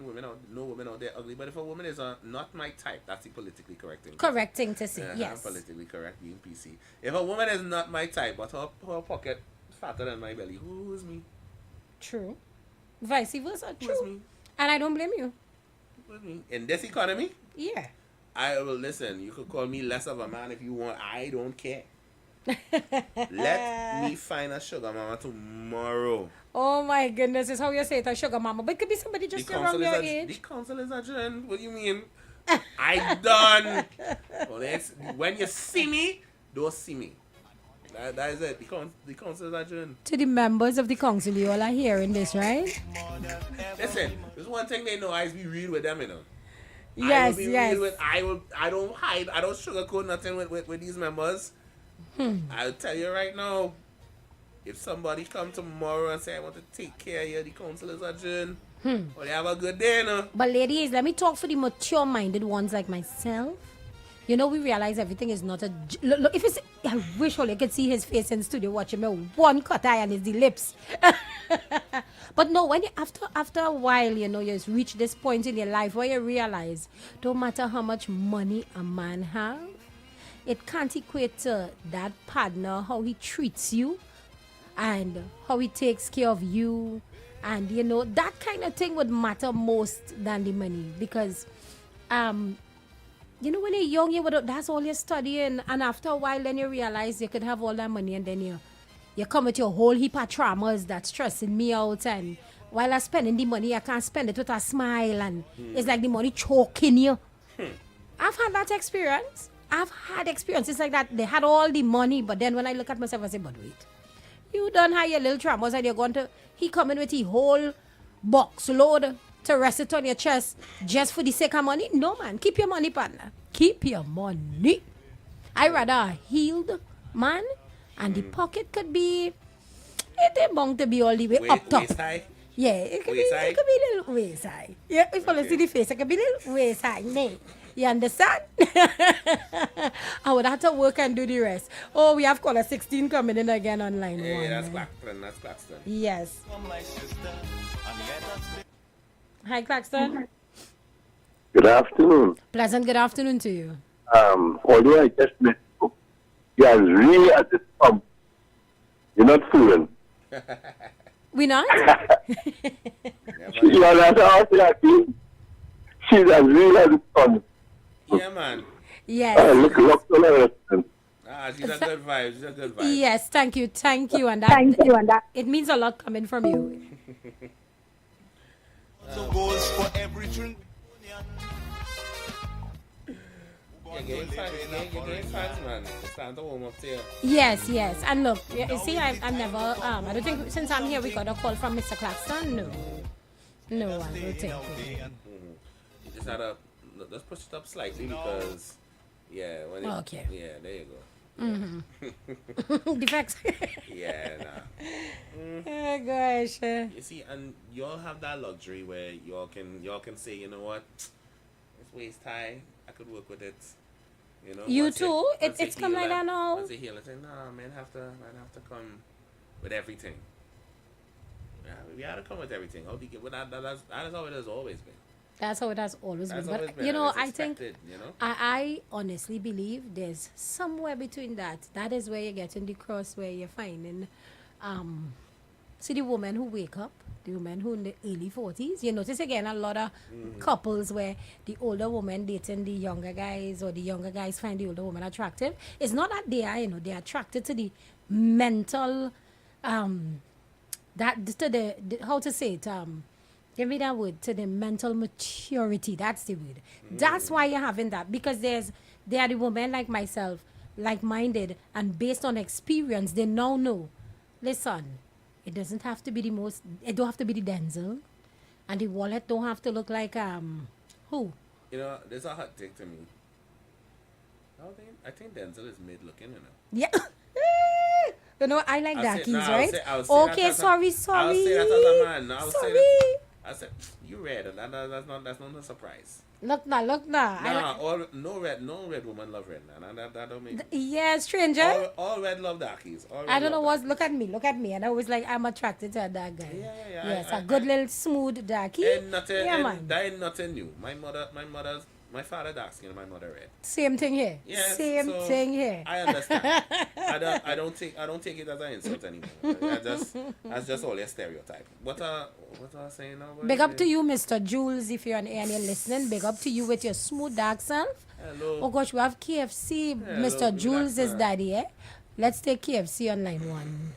no women out there ugly, but if a woman is not my type, that's the politically correct thing. Correct thing to say, I'm yes. politically correct, being PC. If a woman is not my type, but her pocket fatter than my belly, who's me? True. Vice versa, Who's true. me? And I don't blame you. Who's me? In this economy, Yeah. I will listen. You could call me less of a man if you want. I don't care. Let me find a sugar mama tomorrow. Oh my goodness, is how you say it, a sugar mama. But it could be somebody just around your The age. council is adjourned. What do you mean? I done. Well, when you see me, don't see me. That is it. The council is adjourned. To the members of the council, you all are hearing this, right? Listen, there's one thing they know. I be real with them, you know. Yes, I will be yes. real with. I don't hide. I don't sugarcoat nothing with these members. I'll tell you right now. If somebody come tomorrow and say I want to take care of you, the council is adjourned. Well, you have a good day, no? But ladies, let me talk for the mature-minded ones like myself. You know, we realize everything is not a... Look, if it's... I wish all you could see his face in the studio watching me. One cut eye and it's the lips. But no, when you, after a while, you know, you reach this point in your life where you realize, don't matter how much money a man have, it can't equate to that partner, how he treats you and how he takes care of you. And, you know, that kind of thing would matter most than the money. Because, you know, when you're young, that's all you're studying. And after a while, then you realize you could have all that money. And then you come with your whole heap of traumas that's stressing me out. And while I'm spending the money, I can't spend it with a smile. And it's like the money choking you. I've had that experience. I've had experiences like that. They had all the money. But then when I look at myself, I say, but wait. You done have your little traumas and you're going to... He coming with the whole box load to rest it on your chest just for the sake of money? No, man. Keep your money, partner. Keep your money. I rather a healed man and the pocket could be... It ain't bound to be all the way up top. Waist high? Yeah, it could be a little waist high. Yeah, if you see the face, it could be a little waist high. Nee. You understand? I would have to work and do the rest. Oh, we have caller 16 coming in again on line Yeah, one. that's Claxton. That's Claxton. Yes. Hi, Claxton. Good afternoon. Pleasant good afternoon to you. Although I just met you, you are really at the pump. You're not fooling. We not? You are not out there. She's as real as the sun. Yeah, man. Yes. Look to her. She's a good vibe. She's a good vibe. Yes, thank you. And that it means a lot coming from you. Goals for every drink. You're getting fans, man. It's time to warm up to you. Yes. And look, you see, I've never I don't think since I'm here we got a call from Mr. Claxton. No, I don't think. You just had let's push it up slightly because, yeah. Okay. Yeah, there you go. Defects. Yeah, nah. Oh gosh. You see, and y'all have that luxury where y'all can say, you know what, it's waist high. I could work with it. You know. You once too. once It's you come heal like that now. Once you heal, I say, nah, man, have to come with everything. Yeah, we had to come with everything. That's how it has always been. That's how it has always been. That's But always been. you know, It's I think expected, you know? I honestly believe there's somewhere between that. That is where you're getting the cross where you're finding see the women who wake up, the women who in the early 40s. You notice again a lot of couples where the older woman dating the younger guys or the younger guys find the older woman attractive. It's not that they are, they're attracted to the mental that to the how to say it, give me that word, to the mental maturity. That's the word. That's why you're having that, because there are the women like myself, like-minded, and based on experience, they now know, listen, it doesn't have to be it don't have to be the Denzel, and the wallet don't have to look like, who? You know, there's a hot take to me. I think Denzel is mid-looking, you know. Yeah. You know, I like I'll darkies, say- no, I'll right? say- I'll say that Okay, as a- sorry. I'll say that as a man. No, I'll say Sorry. that I said, you red, and that's not a surprise. Look now, look now. Nah, no red woman love red, man. And that don't make Yeah, stranger. all red love darkies. All red I don't know love what. darkies. Look at me, and I was like, I'm attracted to that guy. Yeah. Yes, a good little smooth darky. Yeah, man. That ain't nothing new. My father dark skin, my mother red. Same thing here. Yes, Same so thing here. I understand. I don't take it as an insult anymore. That's just all a stereotype. What I saying now? Big up to you, Mr. Jules, if you're on air and you're listening. Big up to you with your smooth dark self. Hello. Oh gosh, we have KFC. Hello, Mr. Jules relax, is daddy, eh? Let's take KFC on line 1.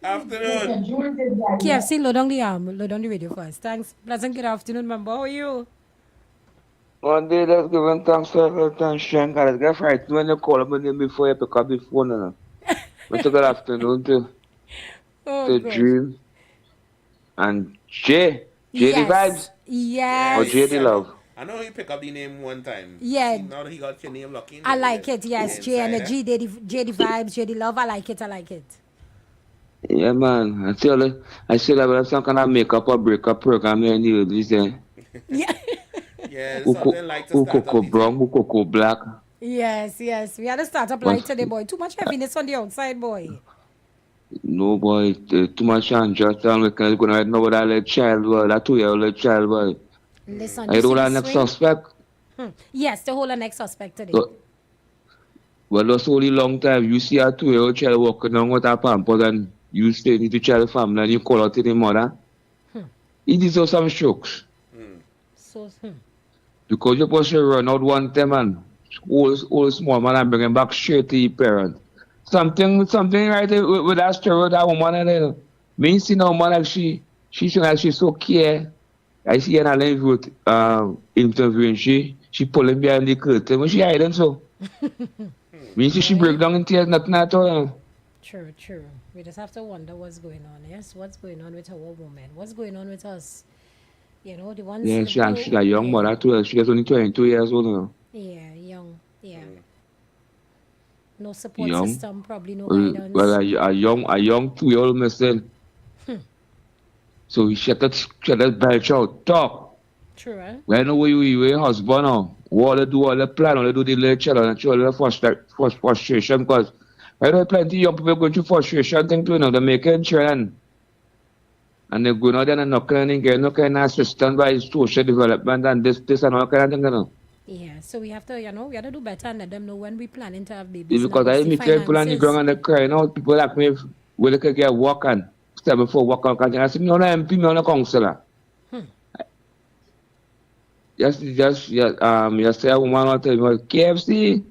Afternoon. KFC, load on the radio first. Thanks. Pleasant good afternoon, Mamba. How are you? One day, let's give him thanks for attention. Guys, get right when you call my name before you pick up the phone. But good afternoon Oh to gosh. Dream and J. JD Vibes or Yes. JD Love. I know you pick up the name one time. Yeah. See, now that he got your name lucky. I like it. Yes, J Inside, Energy, JD Vibes, JD Love. I like it. Yeah, man. I still have some kind of makeup or breakup program here in the this Yeah. Yeah, something like to Who start up cocoa the brown, who cocoa black. Yes. We had to start up light today, boy. Too much heaviness on the outside, boy. No boy, too much and just we can go right now with that little child boy, that 2-year-old child boy. Listen, I you see don't the have next swing? suspect. Yes, the whole next suspect today. So, well, that's only long time. You see a 2-year-old child walking on with a pamper and you stay in the child family and you call out to the mother. He deserves some strokes. So, Because you're supposed to run out one time and all small man and bring him back straight to the parent. Something right with that story with that woman and then me see no woman like she's like she's so care. I see her live with interviewing she pulling behind the curtain when she hiding so. Me see she break down in tears nothing at all. true. We just have to wonder what's going on. Yes, what's going on with our woman? What's going on with us? You know, the ones. Yeah, she's a young mother too. She's only 22 years old now. Yeah, young. Yeah. No support Young. system, probably no guidance. Well, a young 2-year-old missing. So he shut that belch out. Talk. True, eh? When we husband now. What they do all the plan, all they do the little child and show a little frustration because I know plenty young people going through frustration thing too, you know, they're making children. And they're going out there and knocking and getting no kind of assistance by social development and this and all kind of thing, you know. Yeah, so we have to do better and let them know when we planning to have babies. Because I meet people on the ground and they're crying out, people like me, will they could get work and step before work on country. I said, no, MP, me on a councillor. Yesterday, a woman was telling me, KFC,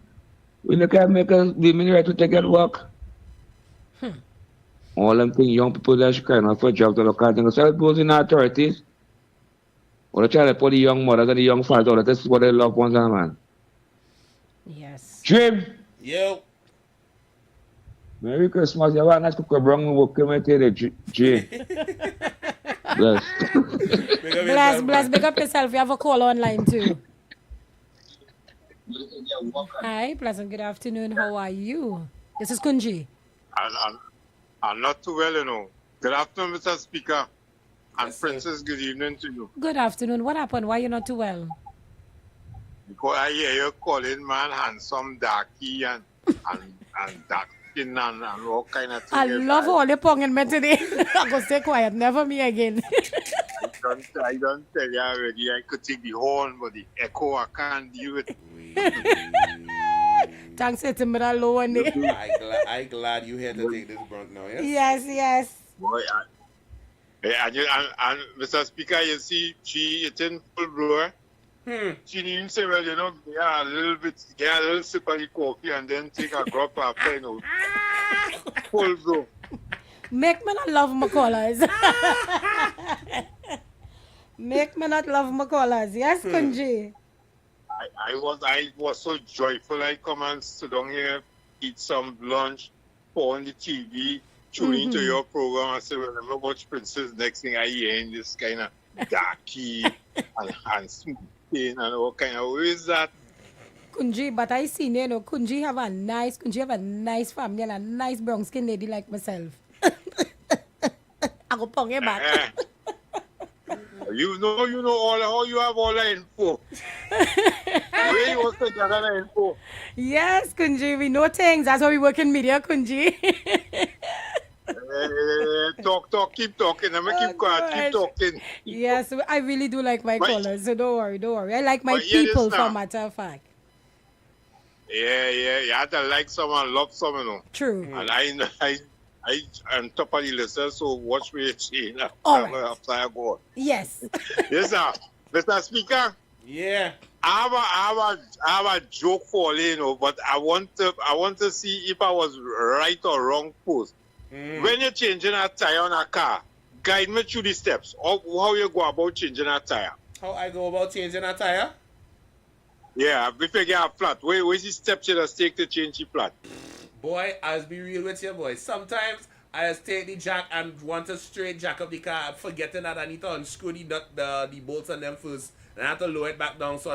we look at make us women right to take it work. All them things, young people that should crying out for jobs to look at things. So those in authorities, or the child put the young mothers and the young fathers, that's what they love ones are, man. Yes. Dream! Yo. Merry Christmas, you have a nice cook brown work with the J. Bless. Bless, big up yourself. You have a call online too. Hi, pleasant good afternoon. How are you? This is Kunji. I'm not too well, you know. Good afternoon, Mr. Speaker. And Yes, sir. Princess, good evening to you. Good afternoon. What happened? Why you not too well? Because I hear you calling man handsome, darky, and dark skin and all kind of things. I love all the pong in me today. I go stay quiet. Never me again. I don't tell you already. I could take the horn, but the echo, I can't deal with it. Thanks, it's a low one day. I glad you here to take this brunt now, yes? Yes. Boy, and Mr. Speaker, you see, it's in full blower. She didn't say, well, you know, a little sip of the coffee and then take a drop after, you know. Full blow. Make me not love my callers. Make me not love my callers. Yes, Kunji. I was so joyful. I come and sit down here, eat some lunch, put on the TV, tune into your program. I said, well, I'm not watch Princess. Next thing I hear in this kind of darky and smooth and all kind of, where is that? Kunji, but I seen, you know, Kunji have a nice family and a nice brown skin lady like myself. I go pong it back. You know how you have all the info. Where you want to gather the info? Yes, Kunji, we know things. That's why we work in media, Kunji. Talk, keep talking. I'm gonna keep quiet, keep gosh. talking. Yes, I really do like my But- callers, so don't worry. I like my but hear this people, for now. matter of fact. Yeah. You have to like someone, love someone, you know. True. And I on top of the listen, so watch me saying All right. after I go. Yes. Yes, sir. Mr. Speaker, Yeah. I have a joke for you, you know, but I want to see if I was right or wrong first. When you're changing a tire on a car, guide me through the steps. How you go about changing a tire? How I go about changing a tire? Yeah, if you get a flat, where's the steps you just take to change the flat? Boy, I'll be real with you, boy. Sometimes I just take the jack and want to straight jack up the car, forgetting that I need to unscrew the bolts on them first. And I have to lower it back down so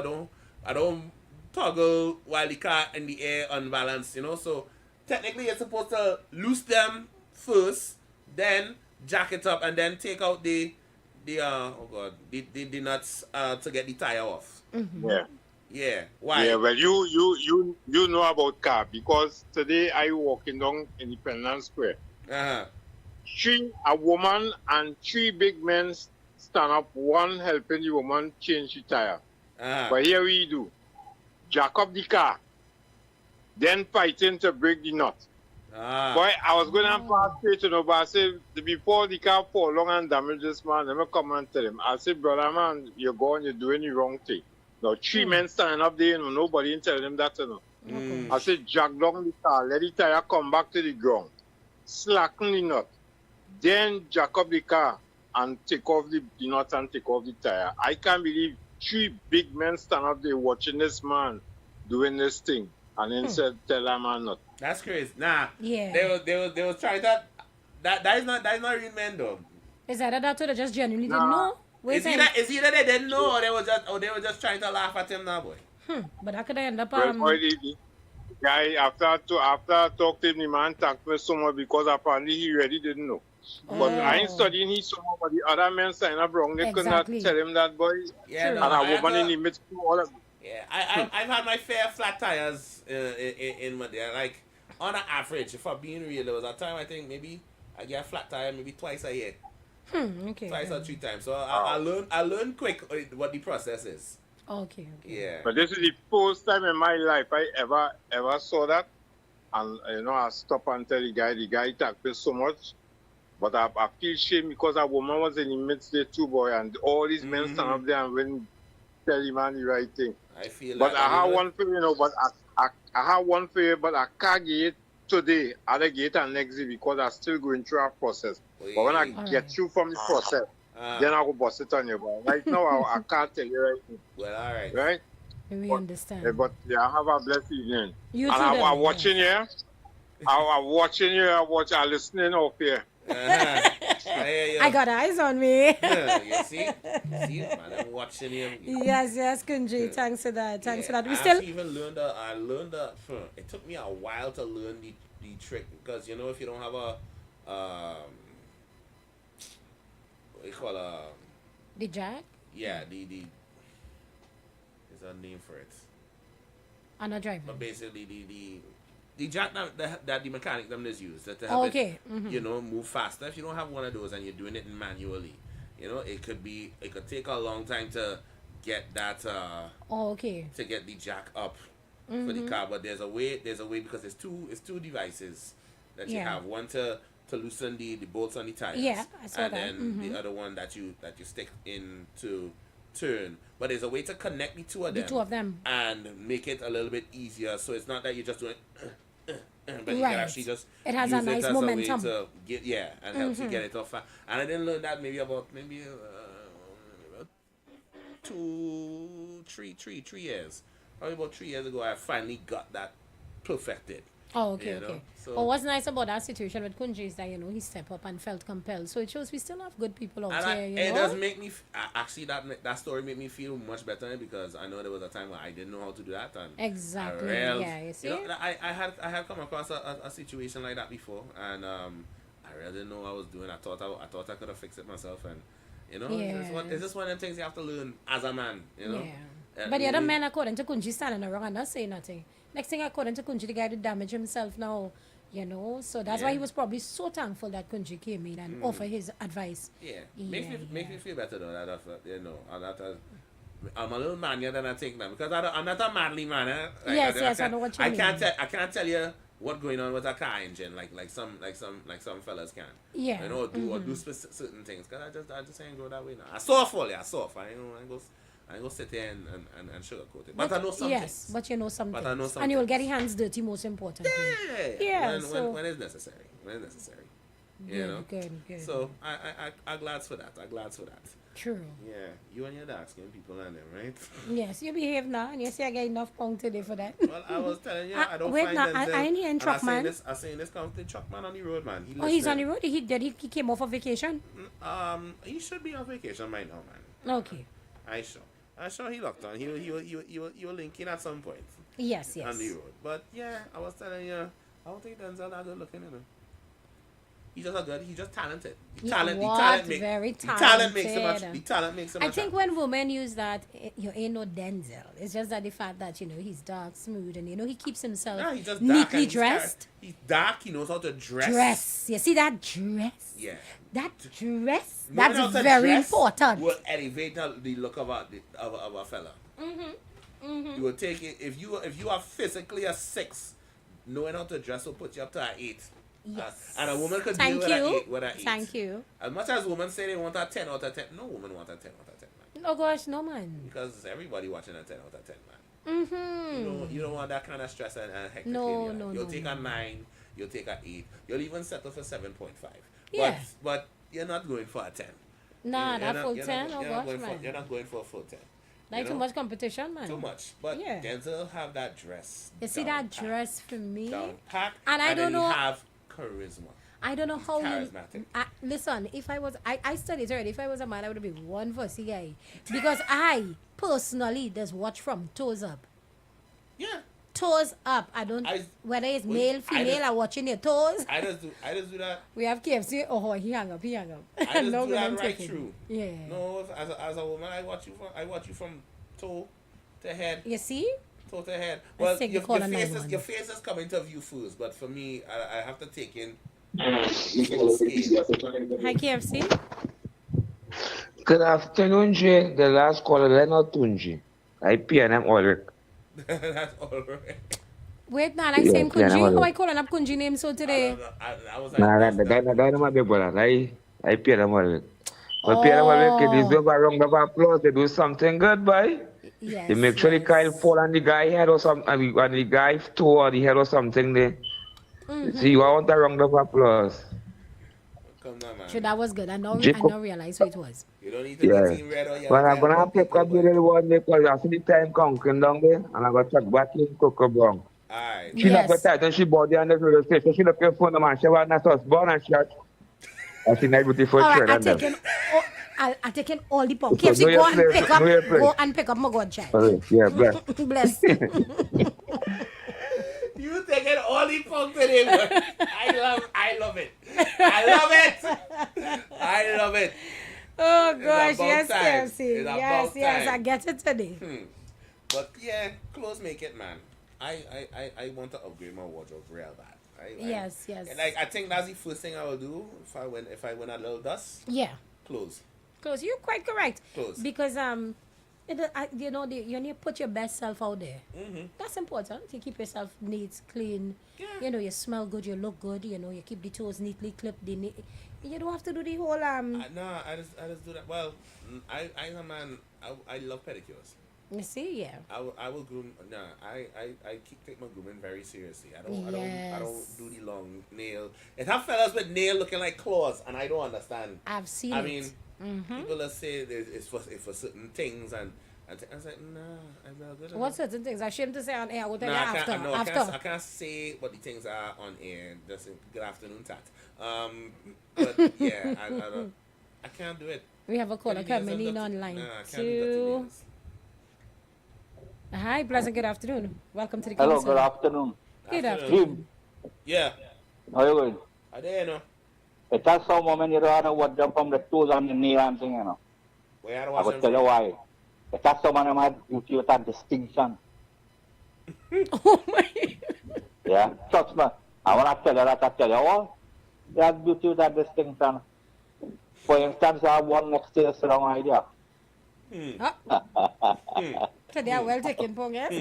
I don't toggle while the car in the air unbalanced, you know. So technically you're supposed to loose them first, then jack it up and then take out the nuts to get the tire off. Yeah. Yeah. Why? Yeah, well, you know about car because today I walking down Independence Square. Uh-huh. A woman and 3 big men stand up, one helping the woman change the tire. Uh-huh. But here we do. Jack up the car, then fighting to break the nut. Boy, I was going to pass straight to know, but I said, before the car fall long and damage this man, let me come and tell him. I said, brother man, you're doing the wrong thing. Now, 3 men standing up there, you know, nobody ain't telling them that, you know. I said, jack down the car, let the tire come back to the ground, slacken the nut, then jack up the car and take off the nut and take off the tire. I can't believe 3 big men stand up there watching this man doing this thing, and then said, tell that man not. That's crazy. Nah. Yeah. They was trying that is not real men though. Is that what they just genuinely didn't Nah. know? Wait It's either they didn't know or they were just trying to laugh at him now, boy. But how could I end up Well, boy, the guy, after I talked to him, the man thanked me so much because apparently he really didn't know. But I ain't studying his so much, but the other men sign up wrong. They could not Exactly. tell him that, boy. Yeah, True. no, And I a have woman to- in the midst of all of Yeah, I've had my fair flat tires in my day. Like on an average, if I'm being real, there was a time I think maybe I get a flat tire maybe twice a year, Okay. twice or 3 times. So I learn quick what the process is. Okay. Yeah. But this is the first time in my life I ever saw that. And, you know, I stop and tell the guy thanked me so much. But I feel shame because a woman was in the midst there too, boy, and all these men stand up there and when tell the man the right thing. I feel But that. I have one for you, know, but I have one for you, but I can't get it today. I'll get it next day because I'm still going through a process. But when I Alright. get through from the process, then I will bust it on you. But right now, I can't tell you right now. Well, all right. Right? We understand. But yeah, have a blessed evening. You And too, I'm then, watching you. I'm watching you. I'm listening up here. I hear you. I got eyes on me. You see, man, I'm watching him. yes, Kunji. Thanks for that. Thanks for that. We I still. actually even learned it took me a while to learn the trick because you know if you don't have a what do you call The jack? yeah the there's a name for it, I'm not driving. but basically the jack that the mechanic them just use to help Okay. it, you know, move faster. If you don't have one of those and you're doing it manually, you know, it could take a long time to get that Okay. to get the jack up for the car. But there's a way because it's two devices that you Yeah. have. One to loosen the bolts on the tires. Yeah, I saw and that. then the other one that you stick in to turn. But there's a way to connect the two of The them. two of them. And make it a little bit easier. So it's not that you're just doing but you Right. can actually just It has a use nice as momentum. a way to get and helps you get it off. And I didn't learn that maybe about 3 years. Probably about 3 years ago I finally got that perfected. Oh, okay, You know, okay. so- But what's nice about that situation with Kunji is that, he stepped up and felt compelled. So it shows we still have good people out And here, it does make me actually that story made me feel much better because I know there was a time where I didn't know how to do that and Exactly. I Yeah, you see? I had come across a situation like that before and I really didn't know what I was doing. I thought I could have fixed it myself, and Yes. it's just one of them things you have to learn as a man, Yeah. And But the other really- men, according to Kunji, standing around and not saying nothing. Next thing, according to Kunji, the guy did damage himself now, So that's why Yeah. he was probably so thankful that Kunji came in and offered his advice. Yeah, Yeah, makes me feel better though. That I'm a little manlier than I think now because I'm not a manly man. Yes, I know what you mean. I can't tell you what's going on with a car engine like some fellas can. Yeah. Do certain things because I just ain't go that way now. I soft for you. I soft. I ain't go sit there and sugarcoat it. But I know some Yes, things. but you know something. But I know some And you will things. get your hands dirty, most importantly. Yeah, When it's necessary. Good. So I'm glad for that. True. Yeah, you and your dark skin people and them, right? Yes, you behave now, and you say I get enough pound today for that. Well, I was telling you, I don't wait, find now, Denzel. I ain't hearing And truck man. I saying this comes the truck man on the road, man. Oh, he's on the road? He came off of vacation? He should be on vacation right now, man. Okay. I sure he locked on. You were linking at some point Yes. on the road. But yeah, I was telling you, I don't think Denzel that good looking, He's just talented. The talent makes him I think when women use that, you ain't no Denzel. It's just that the fact that, he's dark, smooth, and, he keeps himself he's just dark neatly and dressed. He's dark. He knows how to dress. Dress. You see that dress? Yeah. That dress? Knowing how That's to very dress important. Will elevate the look of a fella. You will take it if you are physically a 6, knowing how to dress will put you up to an 8. Yes. And a woman could Thank deal you. with an 8. Thank you. As much as women say they want a 10 out of 10, no woman wants a 10 out of 10, man. Oh gosh, no man. Because everybody watching a 10 out of 10, man. You don't want that kind of stress and hectic. No, in your life. no, You'll no, take no. a 9, you'll take a 8. You'll even settle for 7.5. Yeah. But you're not going for a 10. Nah, You're that not- full you're 10? not- Oh you're not gosh, going man. You're not going for a full 10. Like too much competition, man. Too much. But Yeah. Denzel have that dress. You see down that pat, dress for me? down pat, And I don't then know- he have charisma. I don't know how charismatic. listen, if I was I studied already. If I was a man, I would be one fussy guy. Because I personally just watch from toes up. Yeah. Toes up. Whether it's male, female, I'm watching your toes. I just do that. We have KFC. Oh, he hung up. I just No do that women right taking. through. Yeah. No, as a woman, I watch you from toe to head. You see? Toe to head. Let's Well, take your the call on face 911. your face is coming to view first, but for me, I have to take in. Hi, KFC. Good afternoon, Jay. The last caller, Leonard Tunji. I PNM Ulrich. That's all right. Wait, now, like Yeah, same yeah, Kunji. I'm How all I calling up Kunji name so today? I was like, Nah, that's my big brother. I PNM Ulrich. But PNM Ulrich, they deserve a round of applause. They do something good, boy. Yes. They make sure the Kyle yes. fall on the guy head or something, on the guy toe or the head or something there. See, you want a round of applause. come on, man. Sure, that was good. I now Jacob. realize who it was. You don't need to Yeah. be team red or yellow. But I'm Yellow gonna pick people, up the but- little one because I see the time conking down there, and I'm gonna check back in Coco Brown. Alright. She not Yes. got tight and she body on the radio station. She look at phone man. She was not us born and she had. I see that beautiful All right, shirt I on them. I taken all the pound. So KFC, know your go and place, pick up. know your place. Go and pick up my God child. Sorry, yeah, bless. Bless. You taking all the fun today, man. I love it. I love it. Oh It's gosh, about yes, time. KFC. It's Yes, about yes, time. I get it today. But yeah, clothes make it, man. I want to upgrade my wardrobe real bad. Yes, yes. Like I think that's the first thing I will do if I win a little dust. Yeah, Clothes. because you're quite correct. Clothes. Because you need to put your best self out there. That's important. You keep yourself neat, clean. Yeah. You smell good, you look good. You keep the toes neatly clipped. You don't have to do the whole No, I just do that. Well, I as a man, I love pedicures. You see, yeah. I will groom. Nah, I take my grooming very seriously. I don't Yes. do the long nail. It have fellas with nail looking like claws, and I don't understand. I've seen I it. mean, people that say it's for certain things, and I was like, nah, I'm not good. What certain things? I shame to say on air. I will tell No, you I after. can't. No, after. I can't say what the things are on air. Just good afternoon, tat. But yeah, I can't do it. We have a caller Dirty nails coming and in dirty- online. Nah, I can't do dirty nails. Hi, pleasant good afternoon. Welcome to the Hello, council. good afternoon. Good Afternoon. afternoon. Jim, Yeah, how you going? I there, no. It has some moment you don't know what jump from the toes and the nail and thing, you know. We had to I watch will them tell you from- why. It has some of them had beauty with that distinction. Oh my. Yeah, trust me. I want to tell you that, I tell you all. They have beauty with that distinction. For instance, I have one next to the strong idea. So they are well taken, Pong, yes?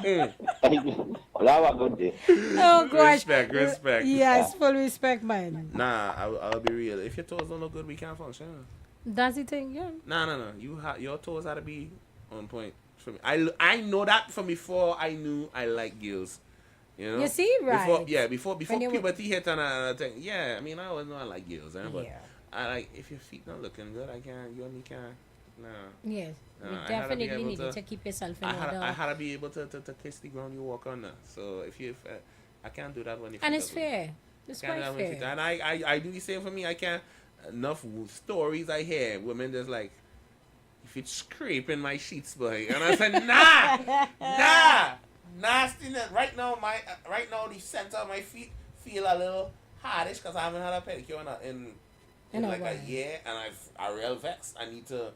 Well, have a good day. Oh gosh. Respect. Yes, full respect, man. Nah, I'll be real. If your toes don't look good, we can't function. That's the thing, yeah. No. Your toes had to be on point for me. I know that from before I knew I like girls. You know? You see, right? Before When you- puberty hit and I think, yeah, I mean, I always know I like girls, but Yeah. I like, if your feet not looking good, you and me can't, no. Yes. No, You I had to be definitely able needed to- to keep yourself in I order. had to be able to kiss the ground you walk on. So I can't do that when you And it's fair. It's quite fair. And I do the same for me. I can't. Enough stories I hear, women just like, if it's scraping my sheets, boy, and I said, nah, nastiness. Right now, the center of my feet feel a little hardish because I haven't had a pedicure in like a year, and I real vexed. I need to,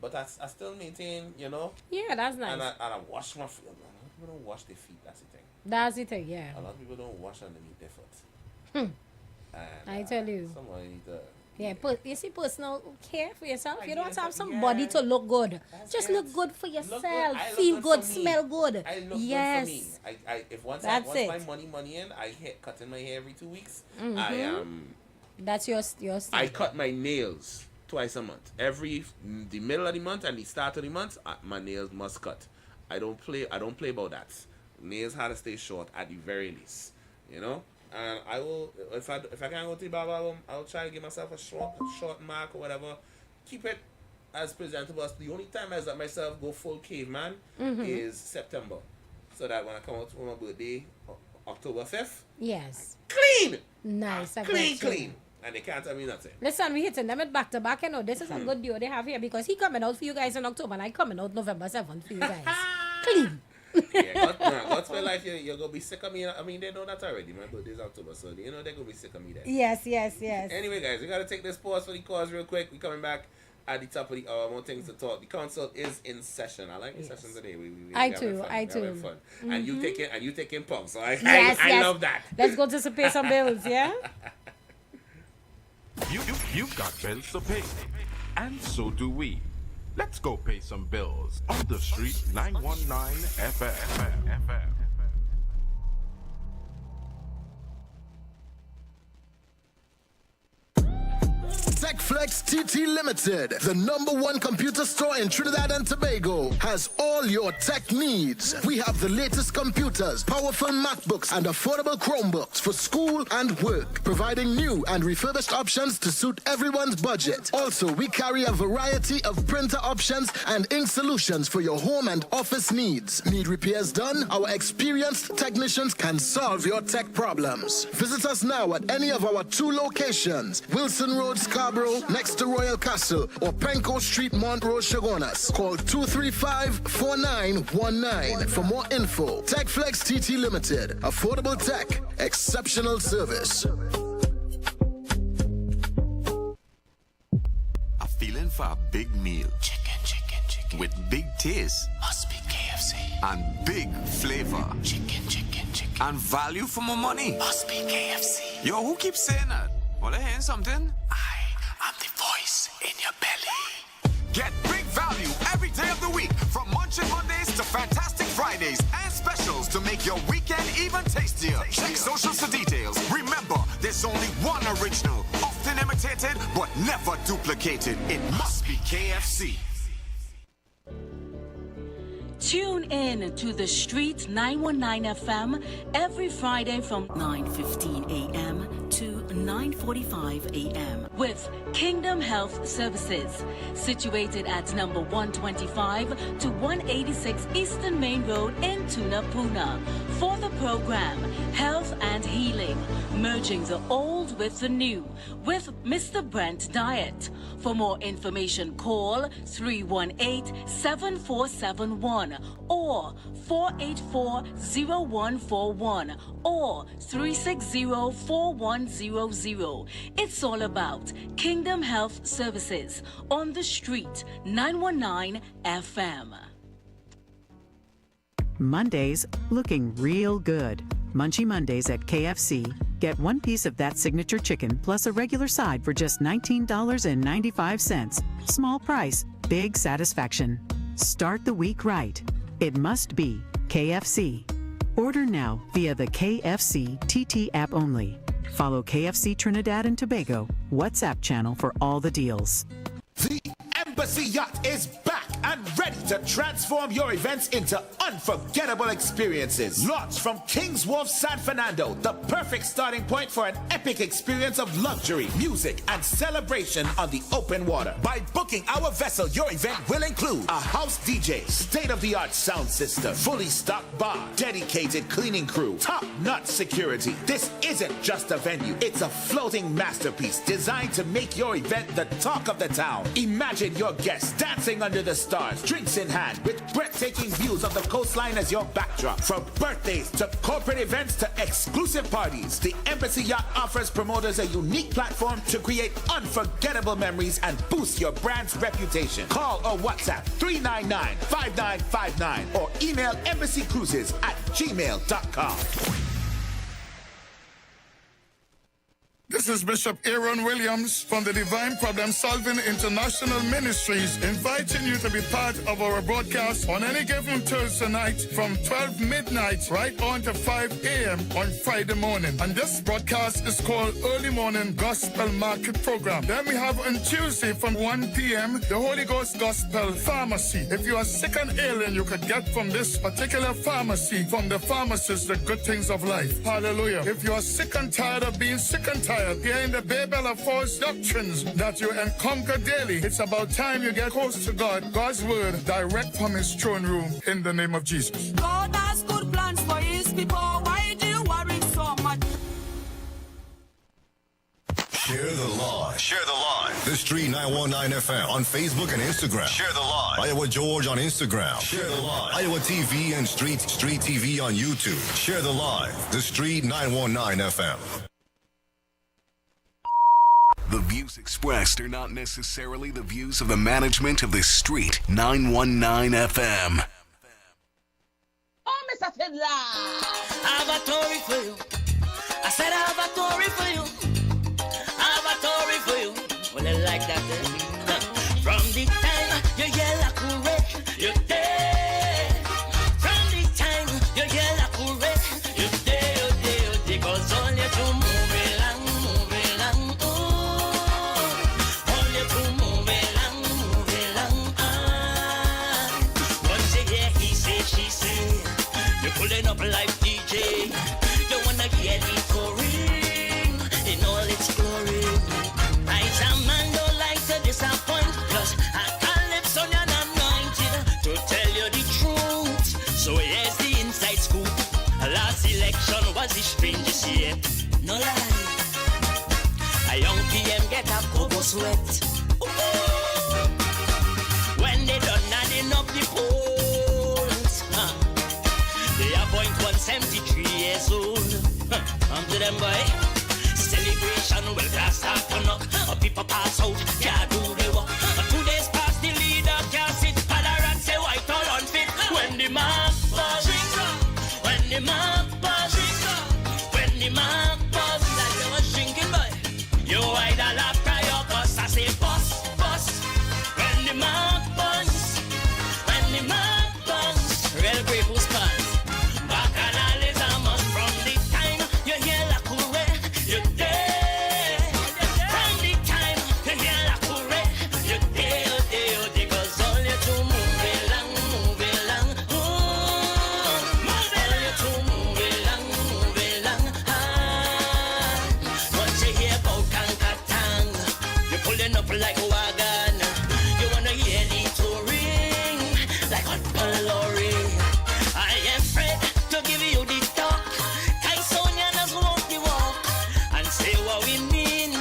but I still maintain, you know. Yeah, that's nice. And I wash my feet. A lot of people don't wash their feet. That's the thing. That's the thing, yeah. A lot of people don't wash underneath their foot. And, I tell you. Somebody need to. Yeah, you see, personal care for yourself. You don't have to have Yeah. somebody to look good. That's Just it. look good for Look yourself. I look Feel good, for me. smell good. I look Yes. good for me. I if once That's it. my money in, I hit cutting my hair every 2 weeks. Mm-hmm. That's your I style. cut my nails twice a month. Every the middle of the month and the start of the month, my nails must cut. I don't play about that. Nails had to stay short at the very least. You know? And I will, if I can't go to the barber, I'll try to give myself a short mark or whatever. Keep it as presentable as. The only time I let myself go full caveman is September, so that when I come out for my birthday, October 5th, Yes. clean, Nice. I got you. clean, and they can't tell me nothing. Listen, we hitting them at back to back. You know, this is a good deal they have here because he coming out for you guys in October and I coming out November 7th for you guys. Clean. Yeah, God's my life, you're gonna be sick of me. I mean, they know that already. My birthday's October, so you know they're gonna be sick of me then. Yes. Anyway, guys, we gotta take this pause for the cause real quick. We're coming back at the top of the hour. More things to talk. The council is in session. I like the session today. I we're having too, fun. I We're having too. fun. And you taking pump. So I Yes. love that. Let's go to pay some bills, yeah? You've got bills to pay. And so do we. Let's go pay some bills on the street 919 FM. TechFlex TT Limited, the #1 computer store in Trinidad and Tobago, has all your tech needs. We have the latest computers, powerful MacBooks, and affordable Chromebooks for school and work, providing new and refurbished options to suit everyone's budget. Also, we carry a variety of printer options and ink solutions for your home and office needs. Need repairs done? Our experienced technicians can solve your tech problems. Visit us now at any of our 2 locations, Wilson Road, Scarborough, next to Royal Castle, or Penco Street, Montrose, Chagonas. Call 235-4919 for more info. TechFlex TT Limited. Affordable tech. Exceptional service. A feeling for a big meal. Chicken. With big taste. Must be KFC. And big flavor. Chicken. And value for my money. Must be KFC. Yo, who keeps saying that? Well, I hear something. I'm the voice in your belly. Get big value every day of the week, from Munchin Mondays to Fantastic Fridays and specials to make your weekend even tastier. Check socials for details. Remember, there's only one original, often imitated but never duplicated. It must be KFC. Tune in to the Street 919 FM every Friday from 9:15 a.m. to 9:45 a.m. with Kingdom Health Services, situated at number 125 to 186 Eastern Main Road in Tunapuna. For the program, Health and Healing, merging the old with the new, with Mr. Brent Diet. For more information, call 318-7471 or 484-0141 or 360-4100. It's all about Kingdom Health Services on the street, 919 FM. Mondays looking real good. Munchie Mondays at KFC. Get one piece of that signature chicken plus a regular side for just $19.95. Small price, big satisfaction. Start the week right. It must be KFC. Order now via the KFC TT app only. Follow KFC Trinidad and Tobago WhatsApp channel for all the deals. The Embassy Yacht is back and ready to transform your events into unforgettable experiences. Launched from King's Wharf, San Fernando, the perfect starting point for an epic experience of luxury, music, and celebration on the open water. By booking our vessel, your event will include a house DJ, state-of-the-art sound system, fully stocked bar, dedicated cleaning crew, top-notch security. This isn't just a venue, it's a floating masterpiece designed to make your event the talk of the town. Imagine your guests dancing under the stars, drinks in hand, with breathtaking views of the coastline as your backdrop. From birthdays to corporate events to exclusive parties, the Embassy Yacht offers promoters a unique platform to create unforgettable memories and boost your brand's reputation. Call or WhatsApp 399-5959 or email embassycruises@gmail.com. This is Bishop Aaron Williams from the Divine Problem Solving International Ministries, inviting you to be part of our broadcast on any given Thursday night from 12 midnight right on to 5 a.m. on Friday morning. And this broadcast is called Early Morning Gospel Market Program. Then we have on Tuesday from 1 p.m. the Holy Ghost Gospel Pharmacy. If you are sick and ailing, you could get from this particular pharmacy, from the pharmacist, the good things of life. Hallelujah. If you are sick and tired of being sick and tired, hearing the babel of false doctrines that you encounter daily, it's about time you get close to God, God's word, direct from his throne room, in the name of Jesus. God has good plans for his people. Why do you worry so much? Share the live. Share the live. The Street 919 FM on Facebook and Instagram. Share the live. Iowa George on Instagram. Share the live. Iowa TV and Street TV on YouTube. Share the live. The Street 919 FM. The views expressed are not necessarily the views of the management of the Street 919 FM. Oh, Mr. Fiddler, I have a story for you. I said I have a story for you. I have a story for you. Well, I like that. From the time you yell accurate, you're dead. From the time you yell accurate, you're dead, because all you do move along. Pulling up like DJ, you wanna get it pouring in all its glory. I's a man don't like to disappoint, plus I got lips on and anointed to tell you the truth. So here's the inside scoop. Last election was the strangest year. No lie, a young PM get a cocoa sweat. Ooh. When they done adding up the polls, they appoint 173 years old. I'm to them boy. Celebration will class start to knock. People pass out, can't do the work. 2 days past the leader can't sit. Father and say white or unfit. When the mark buzz, when the mark buzz, when the mark buzz, like they was drinking boy. You either laugh, cry or cuss. I say bust. When the mark buzz, when the mark buzz, real brave who's pass. Like a wagon, you wanna hear the touring like hot glory. I am afraid to give you the talk. Sonia does walk the walk and say what we mean.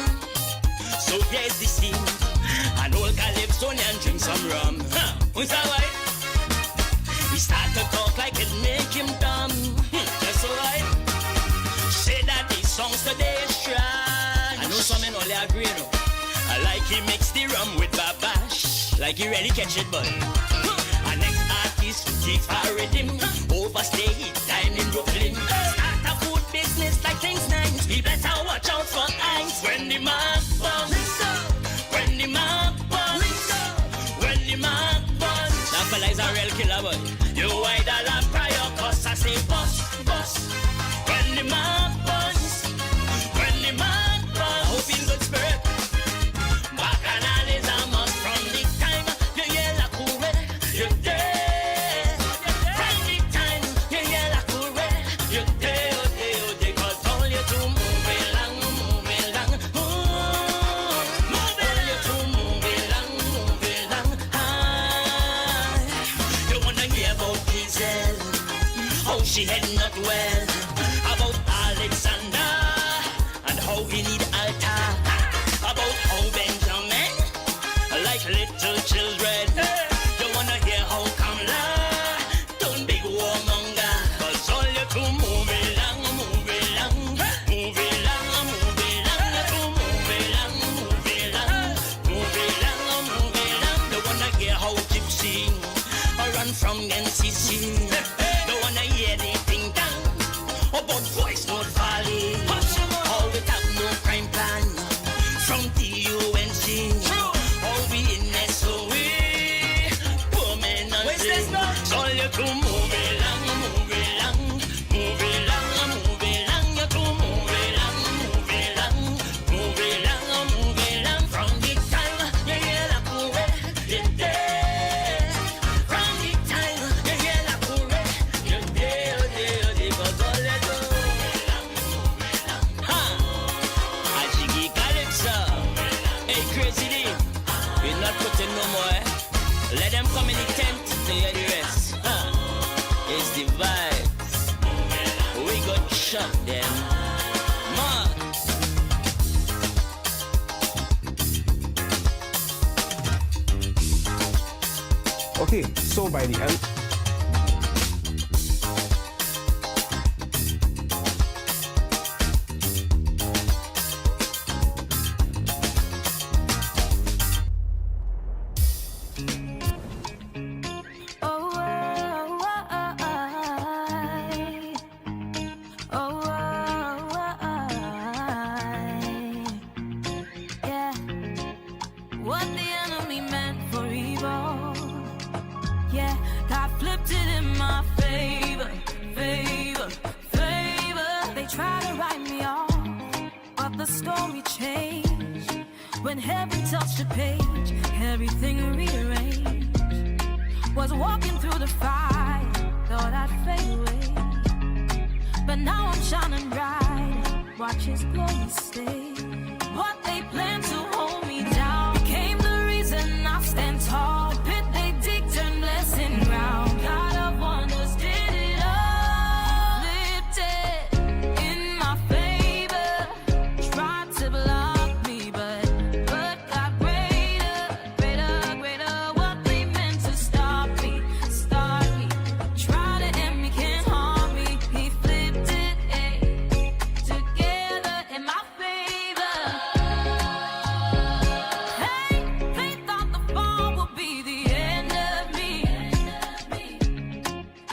So here's the scene. An old Calypsonian drink some rum. Who's that right? He start to talk like it make him dumb. That's alright. Say that these songs today is try. totally agree, you know. I like he mix the rum with babash, like he really catch it, boy. Our next artist takes our rhythm, overstay his time in Brooklyn. Start a food business like things nice. We better watch out for ice when the mark bumps. When the mark bumps. When the mark bumps. That fella is a real killer, boy. You either love prior, cause I say bust, bust. When the mark bumps. When the mark bumps. I hope in good spirit. Bacchanal is a must from the time you hear la courée, you're dead. From the time you hear la courée, you're dead, oh dead, oh dead. Cause all you do move along, move along, move along. You do move along, high. You wanna hear about Giselle, how she head not well, about Alexander and how he need altar, about how Benjamin like little children. You wanna hear how Kamala turn big warmonger, cause all you do move along, move along, move along, move along. You do move along, move along, move along, move along. You wanna hear how Gypsy run from NCC. You wanna hear anything down about voice note valley, how we have no crime plan from TUNC, how we in SOE permanently. So you to move along, move along, move along, move along. You to move along, move along, move along, move along. From the time you hear la courée, you're dead. From the time you hear la courée, you're dead, oh dead, oh dead. Cause all you do a jiggy calypso. Hey, Crazy D, we're not putting no more. Let them come in the tent to hear the rest. It's the vibes. We got shot them. Man. Okay, so by the end. Yeah. What the enemy meant for evil, yeah, God flipped it in my favor, favor, favor. They try to write me off, but the story changed when heaven touched the page. Everything rearranged. Was walking through the fire, thought I'd fade away, but now I'm shining bright. Watch His glory stay. What they planned to hold me down became the reason I stand tall. The pit they dig turned blessing ground. God of wonders did it all. Flipped it in my favor. Tried to block me, but got greater, greater, greater. What they meant to stop me, try to end me, can't harm me. He flipped it together in my favor. Hey, they thought the fall would be the end of me,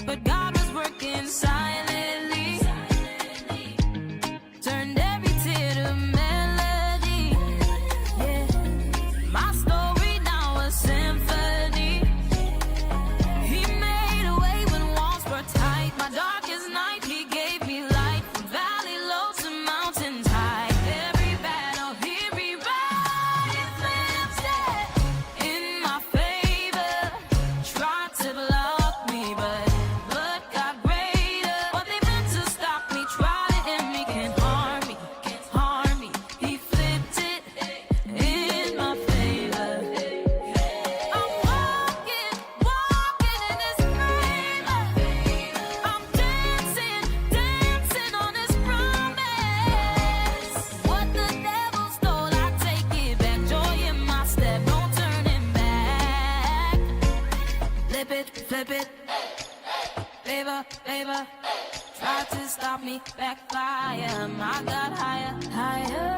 but God was working silently, turned every tear to melody. Yeah, my story now a symphony. He made a way when walls were tight. My darkest night, He gave me light. From valley low to mountains high. Every battle He rewrote. He flipped it in my favor. Tried to block me, but got greater. What they meant to stop me, try to end me, can't harm me, can't harm me. He flipped it in my favor. I'm walking in His favor. I'm dancing, dancing on His promise. What the devil stole, I take it back. Joy in my step, no turning back. Flip it, favor, favor. Try to stop me, backfire. My God, higher, higher.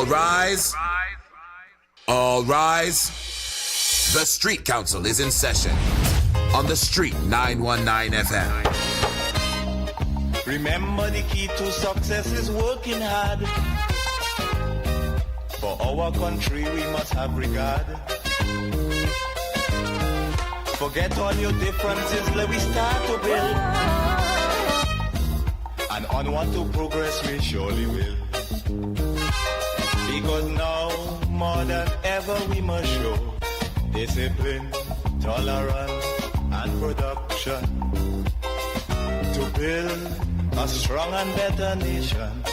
All rise. All rise. The Street Council is in session on the Street 919 FM. Remember, the key to success is working hard. For our country we must have regard. Forget all your differences, let we start to build. And onward to progress we surely will. Because now, more than ever, we must show discipline, tolerance, and production to build a strong and better nation.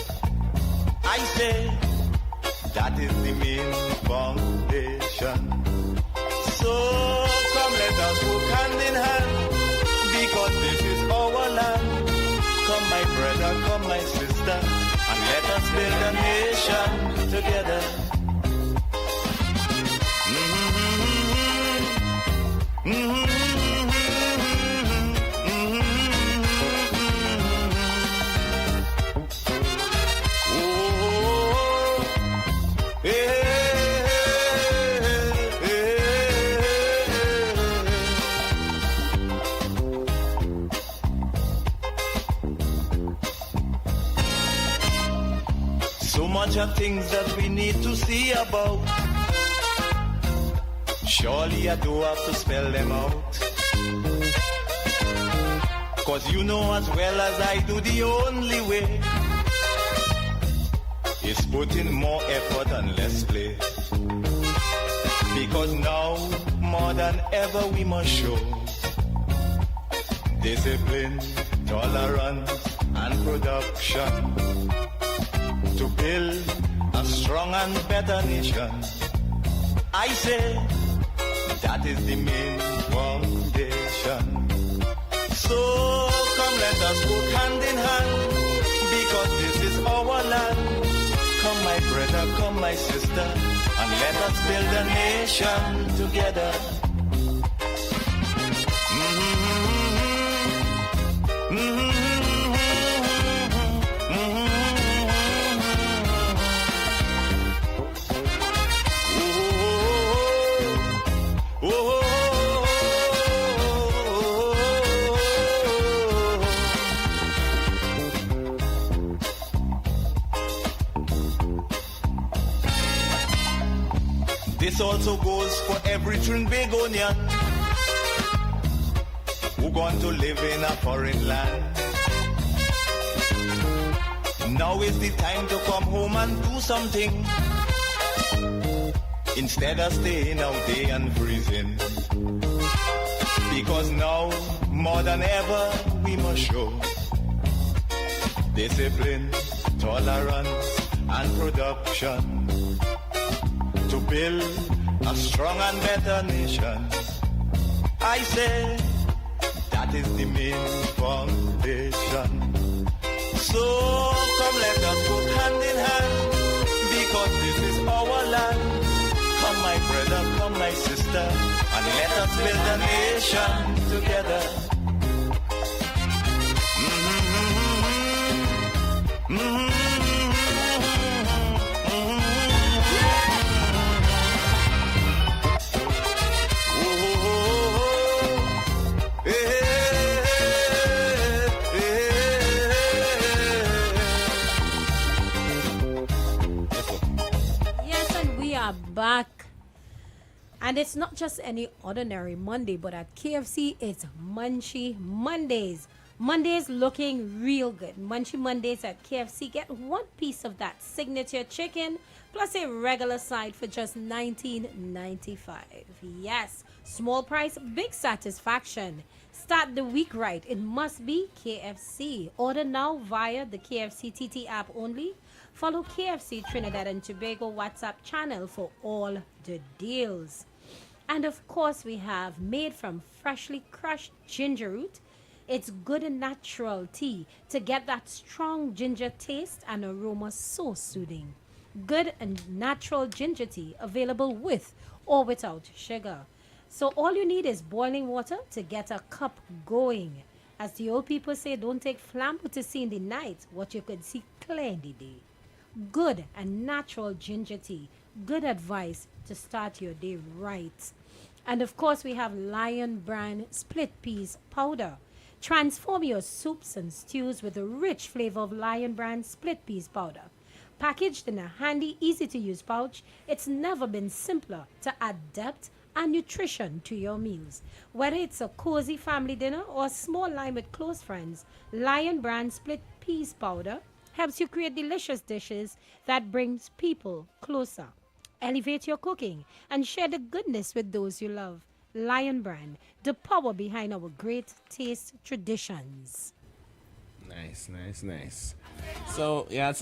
I say that is the main foundation. So come let us work hand in hand, because this is our land. Come my brother, come my sister, and let us build a nation together. So much of things that we need to see about. Surely I do have to spell them out. Cause you know as well as I do, the only way is put in more effort and less play. Because now, more than ever, we must show discipline, tolerance, and production to build a strong and better nation. I say that is the main foundation. So come let us work hand in hand, because this is our land. Come my brother, come my sister, and let us build a nation together. This also goes for every Trinbagonian who going to live in a foreign land. Now is the time to come home and do something, instead of staying out there and freezing. Because now, more than ever, we must show discipline, tolerance, and production to build a strong and better nation. I say that is the main foundation. So come let us work hand in hand, because this is our land. Come my brother, come my sister, and let us build a nation together. Back, and it's not just any ordinary Monday, but at KFC it's Munchy Mondays. Mondays looking real good. Munchy Mondays at KFC. Get one piece of that signature chicken plus a regular side for just $19.95. Yes, small price, big satisfaction. Start the week right. It must be KFC. Order now via the KFC TT app only. Follow KFC Trinidad and Tobago WhatsApp channel for all the deals. And of course, we have made from freshly crushed ginger root. It's good and natural tea to get that strong ginger taste and aroma so soothing. Good and natural ginger tea available with or without sugar. So all you need is boiling water to get a cup going. As the old people say, don't take flambeau to see in the night what you could see clear in the day. good and natural ginger tea. Good advice to start your day right. And of course, we have Lion Brand Split Peas Powder. Transform your soups and stews with the rich flavor of Lion Brand Split Peas Powder. Packaged in a handy, easy to use pouch, it's never been simpler to add depth and nutrition to your meals. Whether it's a cozy family dinner or a small line with close friends, Lion Brand Split Peas Powder helps you create delicious dishes that brings people closer. Elevate your cooking and share the goodness with those you love. Lion Brand, the power behind our great taste traditions. Nice. So you had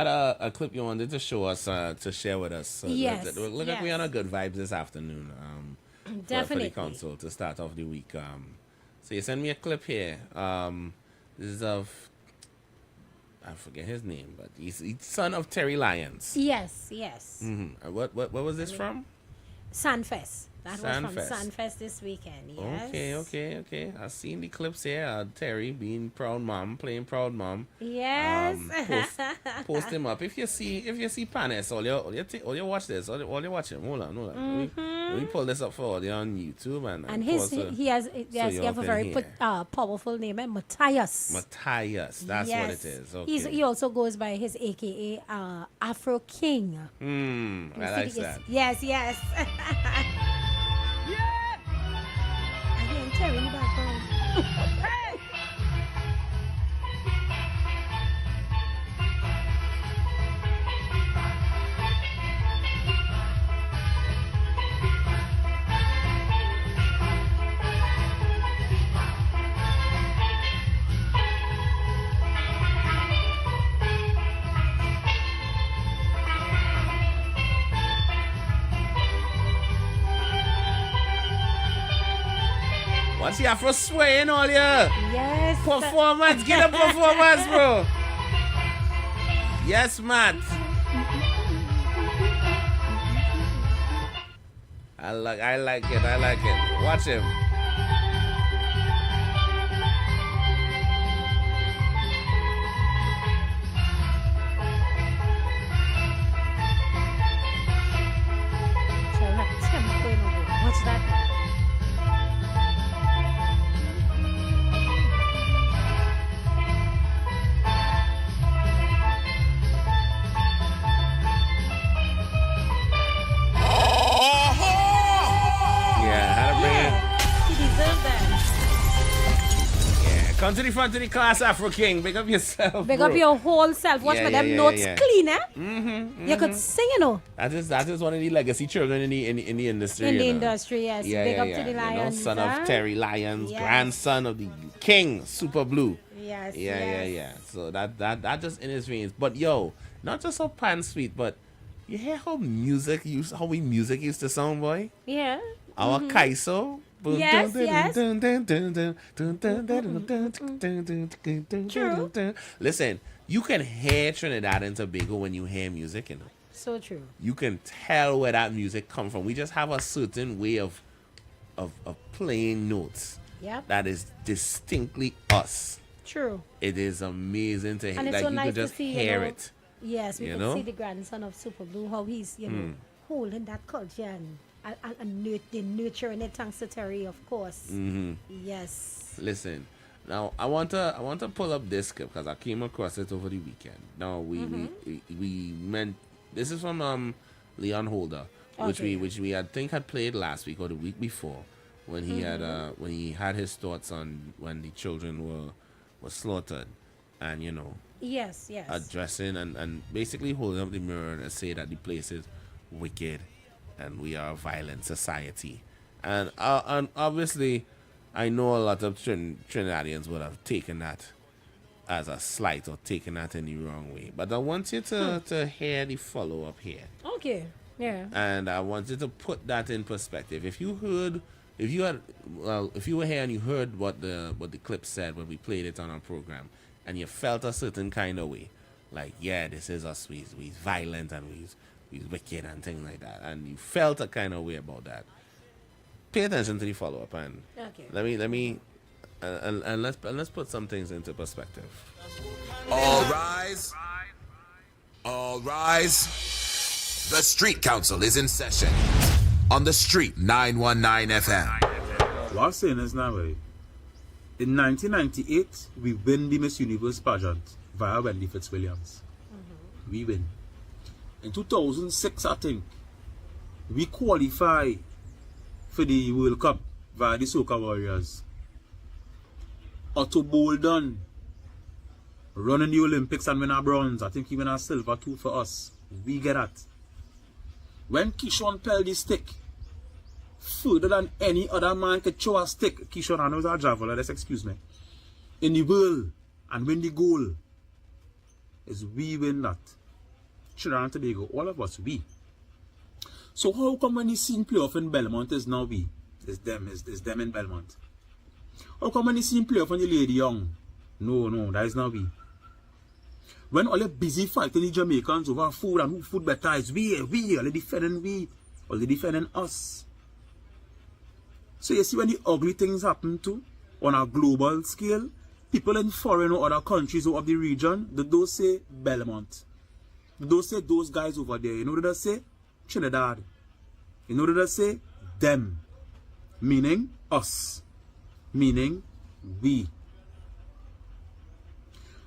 a clip you wanted to show us, to share with us. So Yes, look like we're on a good vibes this afternoon. For Definitely. the council to start off the week. So you sent me a clip here. This is of, I forget his name, but he's son of Terry Lyons. Yes. Mm-hmm. What was this from? Sunfest. That was from Sunfest. Sunfest this weekend. Yes. Okay. I've seen the clips here. Terry being proud mom, playing proud mom. Yes. Post him up. If you see Panis, all you watch this. All you watch him. Hold on. Let me pull this up for all you on YouTube And pause he has you a can very hear. powerful name, Matthias. Matthias. That's what it is. Okay. He also goes by his AKA Afro King. I like that. Yes. I hear Terry in the background. What's the Afro swaying all year? Yes. Performance. Get a performance, bro. Yes, Matt. I like it. Watch him. What's that? Come to the front of the class, Afro King. Big up yourself. Big bro. up your whole self. Watch for them notes clean, eh? You could sing, you know. That is one of the legacy children in the industry. In the industry, yes. Big up to the Lions. Son of Terry Lyons, grandson of the King, Super Blue. Yes. Yeah. So that just in his veins. But yo, not just so pan sweet, but you hear how we music used to sound, boy? Yeah. Our Kaiso. Yes. True. Listen, you can hear Trinidad and Tobago when you hear music, you know. So true. You can tell where that music come from. We just have a certain way of playing notes. Yep. That is distinctly us. True. It is amazing to hear. And it's Like so you nice can just to see, hear you know, it. Yes, we you can know? see the grandson of Super Blue, how he's, holding that culture and the nurturing it thanks to Terry, of course. Mm-hmm. Yes. Listen, now I want to pull up this clip because I came across it over the weekend. Now we meant this is from Leon Holder, which we had played last week or the week before when he had his thoughts on when the children were slaughtered, and Yes. addressing and basically holding up the mirror and say that the place is wicked and we are a violent society. And obviously, I know a lot of Trinidadians would have taken that as a slight or taken that in the wrong way. But I want you to hear the follow-up here. Okay. Yeah. And I want you to put that in perspective. If you were here and you heard what the clip said when we played it on our program, and you felt a certain kind of way, like, yeah, this is us, we violent and we wicked and things like that, and you felt a kind of way about that, pay attention to the follow-up and let me and let's put some things into perspective. All rise. All rise. The Street Council is in session on the Street 919 FM. What I'm saying is now, in 1998, we win the Miss Universe pageant via Wendy Fitzwilliams. We win. In 2006, I think, we qualify for the World Cup via the Soca Warriors. Otto Bolden running the Olympics and win a bronze. I think he win a silver too for us. We get that. When Kishon pelled the stick, further than any other man could throw a stick, Kishon, I know it's a javelin, let's excuse me, in the world and win the goal, is we win that. Trinidad and Tobago, all of us, we. So how come when the scene play off in Belmont is now we? It's them in Belmont. How come when the scene play off in the Lady Young? No, that is not we. When all the busy fighting the Jamaicans over food and who food better is we, all the defending all the defending us. So you see when the ugly things happen too, on a global scale, people in foreign or other countries or of the region, they don't say Belmont. They don't say those guys over there. You know what they say? Trinidad. You know what they say? Them. Meaning us. Meaning we.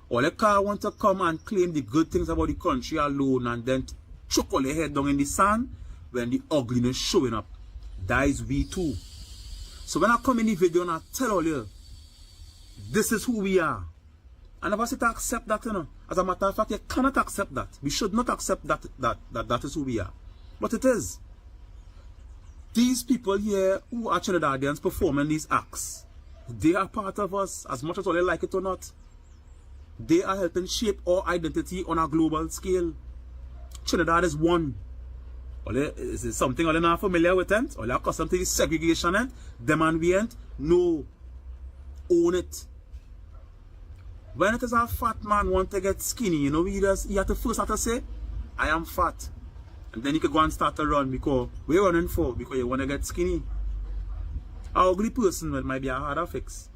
All the car want to come and claim the good things about the country alone and then chuck all their head down in the sand when the ugliness showing up. That is we too. So when I come in the video and I tell all you, this is who we are. I never say to accept that, you know. As a matter of fact, you cannot accept that. We should not accept that is who we are. But it is. These people here who are Trinidadians performing these acts, they are part of us as much as all they like it or not. They are helping shape our identity on a global scale. Trinidad is one. Is it something they're not familiar with it? Or they're accustomed to the segregation it? Them and we ain't? No. Own it. When it is a fat man want to get skinny, you know, he have to first have to say, I am fat. And then he can go and start to run because what you running for? Because you want to get skinny. An ugly person might be a harder fix.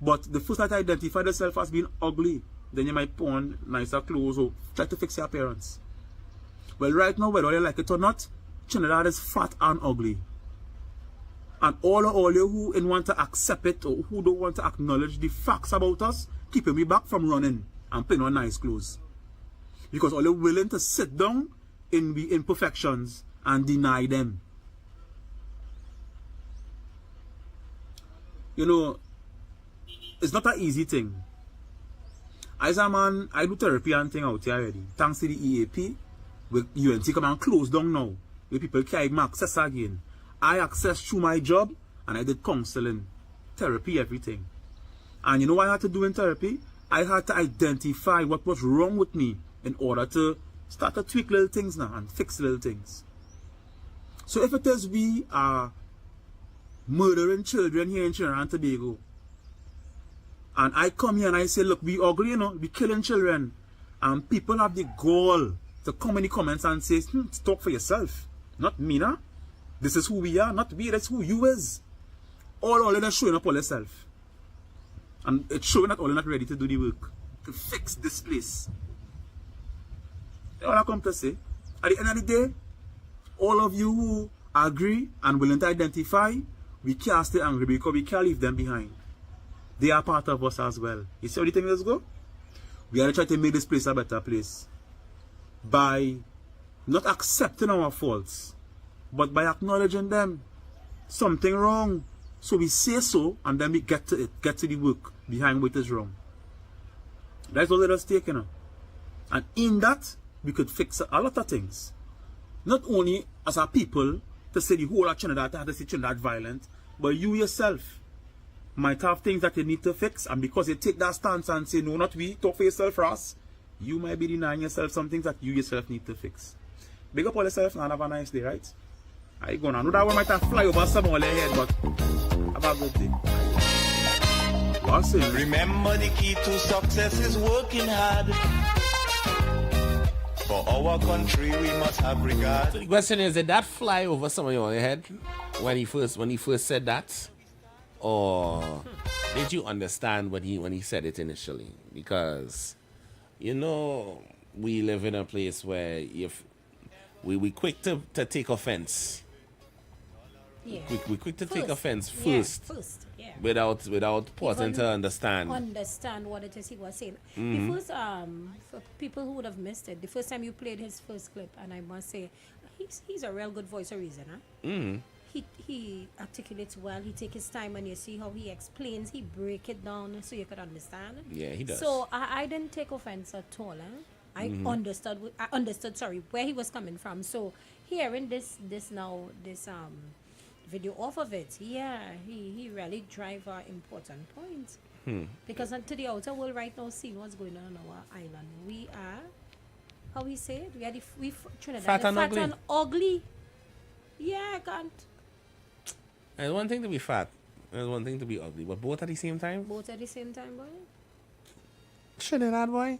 But the first that I identify yourself as being ugly, then you might put on nicer clothes or try to fix your appearance. Well, right now, whether you like it or not, Trinidad is fat and ugly. And all you who want to accept it or who don't want to acknowledge the facts about us, keeping me back from running and putting on nice clothes. Because all you're willing to sit down in the imperfections and deny them. You know, it's not an easy thing. As a man, I do therapy and thing out here already. Thanks to the EAP, with UNT come and close down now. Where people can't access again. I access through my job and I did counseling, therapy, everything. And you know what I had to do in therapy? I had to identify what was wrong with me in order to start to tweak little things now and fix little things. So if it is we are murdering children here in Trinidad and Tobago, and I come here and I say, look, we ugly, you know, we killing children, and people have the gall to come in the comments and say, talk for yourself, not me, nah. This is who we are, not we, that's who you is. All of them showing up all yourself. And it's showing that all are not ready to do the work, to fix this place. All I come to say, at the end of the day, all of you who agree and willing to identify, we can't stay angry because we can't leave them behind. They are part of us as well. You see how the thing is go? We are trying to make this place a better place by not accepting our faults, but by acknowledging them. Something wrong. So we say so, and then we get to it, get to the work behind what is wrong. That's all let us take, you know. And in that, we could fix a lot of things. Not only as a people, to say the whole of Trinidad, to say Trinidad violent, but you yourself might have things that you need to fix, and because you take that stance and say, no, not we, talk for yourself, Ross, you might be denying yourself some things that you yourself need to fix. Big up all yourself and have a nice day, right? I go on. I know that one might have fly over some of their head, but have a good day. What's it? Remember the key to success is working hard. For our country we must have regard. So the question is, did that fly over some of your head when he first said that? Or did you understand when he said it initially? Because, you know, we live in a place where if we quick to take offense. Yeah. We quick to take First. offense Yeah, first. first, yeah. Without pausing Even to understand. Understand what it is he was saying. Mhm. The first, for people who would have missed it, the first time you played his first clip, and I must say, he's a real good voice of reason, huh? Mhm. He articulates well. He take his time, and you see how he explains. He break it down so you could understand. Yeah, he does. So I didn't take offense at all. I Mhm. understood. Sorry, where he was coming from. So hearing this video off of it, yeah, he really drive important points. Because to the outer world right now, seeing what's going on our island, we are, how we say it, we are Trinidad, Fat the and ugly. and ugly. Yeah, I can't. There's one thing to be fat. There's one thing to be ugly. But both at the same time? Both at the same time, boy. Trinidad, boy.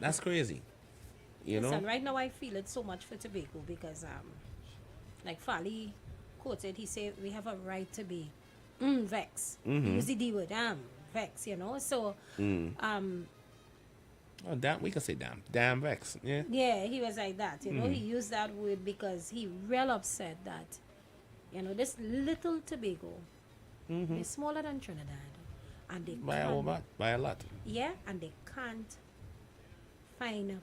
That's crazy. You Listen, know? right now I feel it so much for Tobago because like Fali quoted, he said we have a right to be vex. Mhm. Use the D word, vex, you know. So Oh, damn. We can say damn. Damn vex. Yeah. yeah, he was like that, you know. Mhm. He used that word because he real upset that, you know, this little Tobago is smaller than Trinidad, and they By a can't- whole lot. By a lot. yeah, and they can't find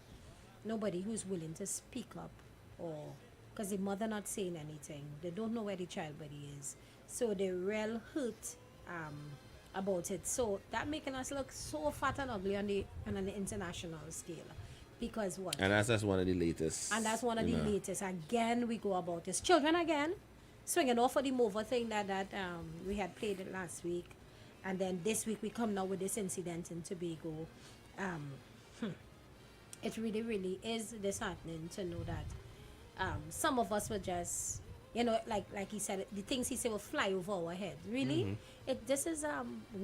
nobody who's willing to speak up, or because the mother not saying anything, they don't know where the child body is, so they real hurt about it. So that making us look so fat and ugly on the international scale, because what? And that's one of the latest. And that's one of you the know. latest. Again, we go about this. Children again, swinging off of the mover thing that we had played it last week. And then this week we come now with this incident in Tobago. It really, really is disheartening to know that some of us were just, you know, like he said, the things he said will fly over our head. Really? This is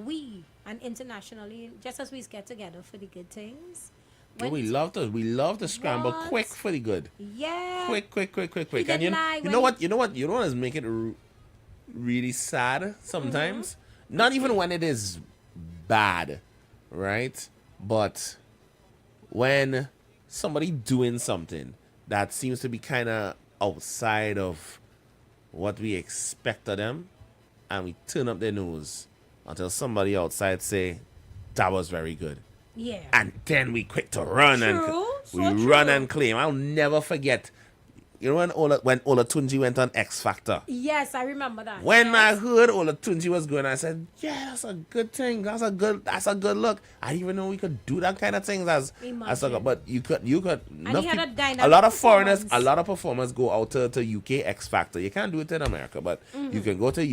we, and internationally, just as we get together for the good things. Well, we love to scramble What? quick for the good. Yeah. Quick. He And didn't lie you when know he- what? You know what is make it really sad sometimes? Not even when it is bad, right? But when somebody doing something that seems to be kind of outside of what we expect of them, and we turn up their nose until somebody outside say, that was very good. Yeah. And then we quick to run True, so we run true. and claim. I'll never forget. You know when Olatunji went on X Factor? Yes, I remember that. When Yes. I heard Olatunji was going, I said, yeah, that's a good thing. That's a good look. I didn't even know we could do that kind of things as Imagine. but you could And he had a dynamic lot of foreigners, performance. a lot of performers go out to UK X Factor. You can't do it in America, but you can go to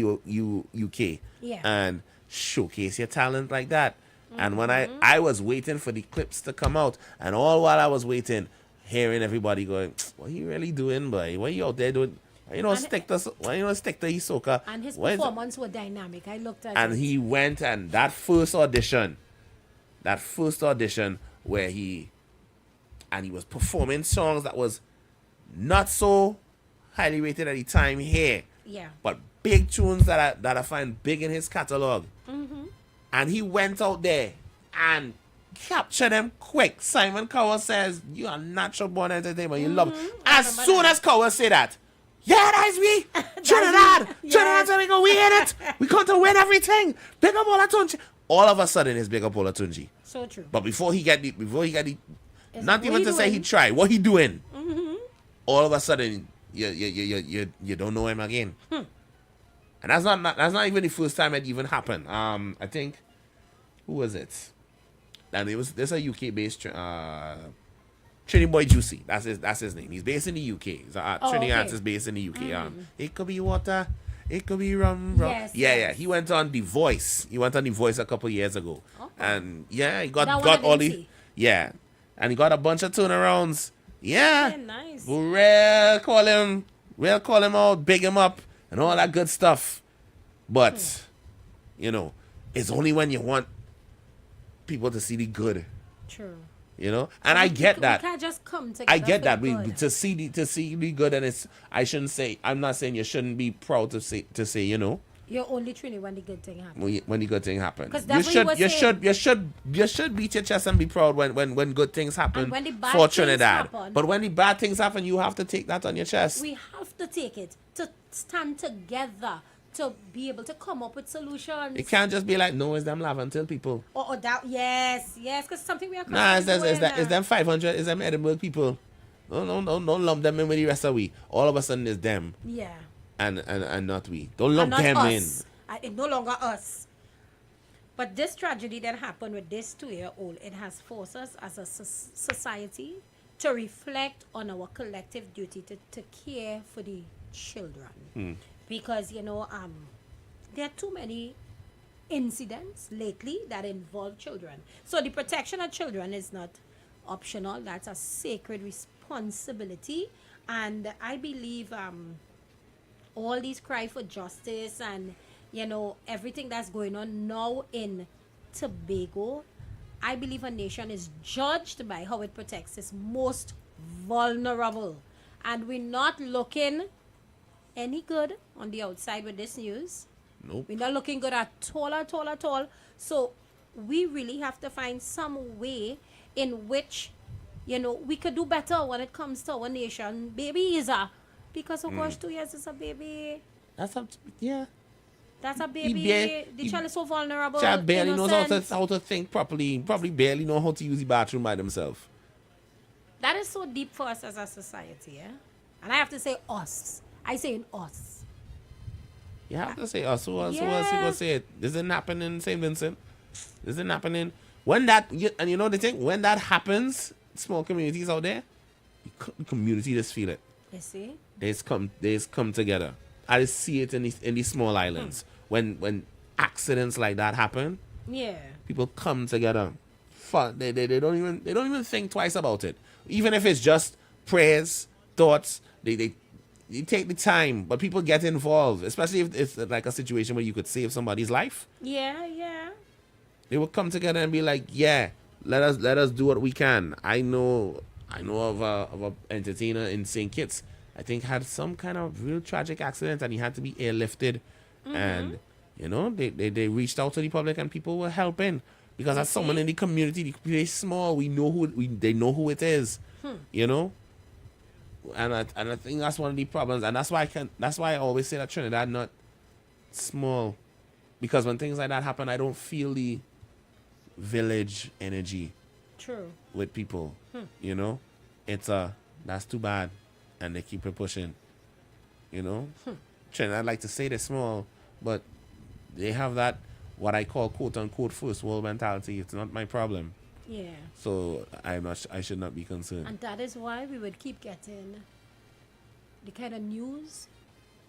UK Yeah. and showcase your talent like that. And when I was waiting for the clips to come out, and all while I was waiting, hearing everybody going, what you really doing, boy? What you out there doing? Why you don't stick to Hisoka? And his Why is it- performance were dynamic. I looked at and it. he went, and that first audition where he was performing songs that was not so highly rated at the time here, Yeah. but big tunes that I find big in his catalog. Mm-hmm. And he went out there and captured them quick. Simon Cowell says, you are natural born entertainer. You love. As soon as Cowell say that, yeah, that's we. Trinidad. Yes. Tobago, we in it. We come to win everything. Big up Olatunji. All of a sudden, it's big up Olatunji. So true. But before he get the, It's not what even he to say he doing. tried, what he doing? Mm-hmm. All of a sudden, you don't know him again. And that's not even the first time it even happened. I think, who was it? And there's a UK based Trini Boy Juicy. That's his name. He's based in the UK. Trini Ants is based in the UK. It could be water. It could be rum. Yes, Yeah. yes. He went on The Voice. He went on The Voice a couple years ago. And yeah, he got That one I all didn't the see. yeah, and he got a bunch of turnarounds. Yeah, nice. Real call him out, big him up, and all that good stuff. But you know, it's only when you want people to see the good. True. You know, and I get We that. can't just come together. I get for that. the We good. to see the good, and it's. I shouldn't say. I'm not saying you shouldn't be proud to say. You know. You're only training when the good thing happens. When the good thing happens. 'Cause that's what you were saying. You should beat your chest and be proud when good things happen And when the bad for things Trinidad. happen, But when the bad things happen, you have to take that on your chest. we have to take it to stand together to be able to come up with solutions. It can't just be like, no, it's them Lavantil people. Or that, yes, because something we are. Nah, it's them 500, it's them Edinburgh people. Don't lump them in with the rest of we. All of a sudden, it's them. Yeah. And not we. Don't lump them in. It's no longer us. But this tragedy that happened with this 2-year-old, it has forced us as a society to reflect on our collective duty to care for the children. Because, there are too many incidents lately that involve children. So the protection of children is not optional. That's a sacred responsibility. And I believe all these cry for justice and everything that's going on now in Tobago, I believe a nation is judged by how it protects its most vulnerable, and we're not looking any good on the outside with this news. Nope. We're not looking good at all. So we really have to find some way in which we could do better when it comes to our nation. Baby is because of course 2 years is a baby. That's a baby. The child is so vulnerable. Child barely knows innocent. how to think properly. Probably barely know how to use the bathroom by themselves. That is so deep for us as a society, yeah? And I have to say us. I say in us. You have to say us. Who else will say it? This isn't happening in St. Vincent. This isn't happening. When that, and you know the thing, when that happens, small communities out there, the community just feel it. You see? They just come together. I just see it in these small islands. When accidents like that happen, people come together. They don't even think twice about it. Even if it's just prayers, thoughts, they take the time, but people get involved, especially if it's like a situation where you could save somebody's life. Yeah. They will come together and be like, yeah, let us do what we can. I know of a entertainer in St. Kitts, I think had some kind of real tragic accident and he had to be airlifted. And they reached out to the public and people were helping because as someone in the community, they're small, they know who it is. And I think that's one of the problems, and that's why I always say that Trinidad not small, because when things like that happen, I don't feel the village energy. True. With people, it's that's too bad, and they keep it pushing. Trinidad like to say they're small, but they have that what I call quote unquote first world mentality. It's not my problem. Yeah. So I should not be concerned. And that is why we would keep getting the kind of news,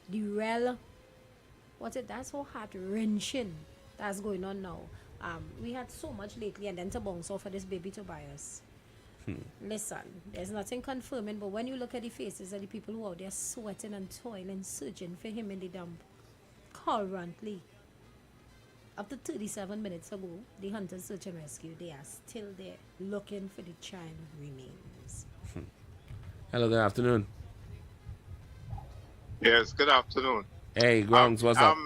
the real, that's so heart-wrenching that's going on now. We had so much lately, and then to bounce off for this baby Tobias. Listen, there's nothing confirming, but when you look at the faces of the people who are out there sweating and toiling, searching for him in the dump, currently, up to 37 minutes ago, the Hunters Search and Rescue, they are still there looking for the child remains. Hello, good afternoon. Yes, good afternoon. Hey, Grungs, what's up?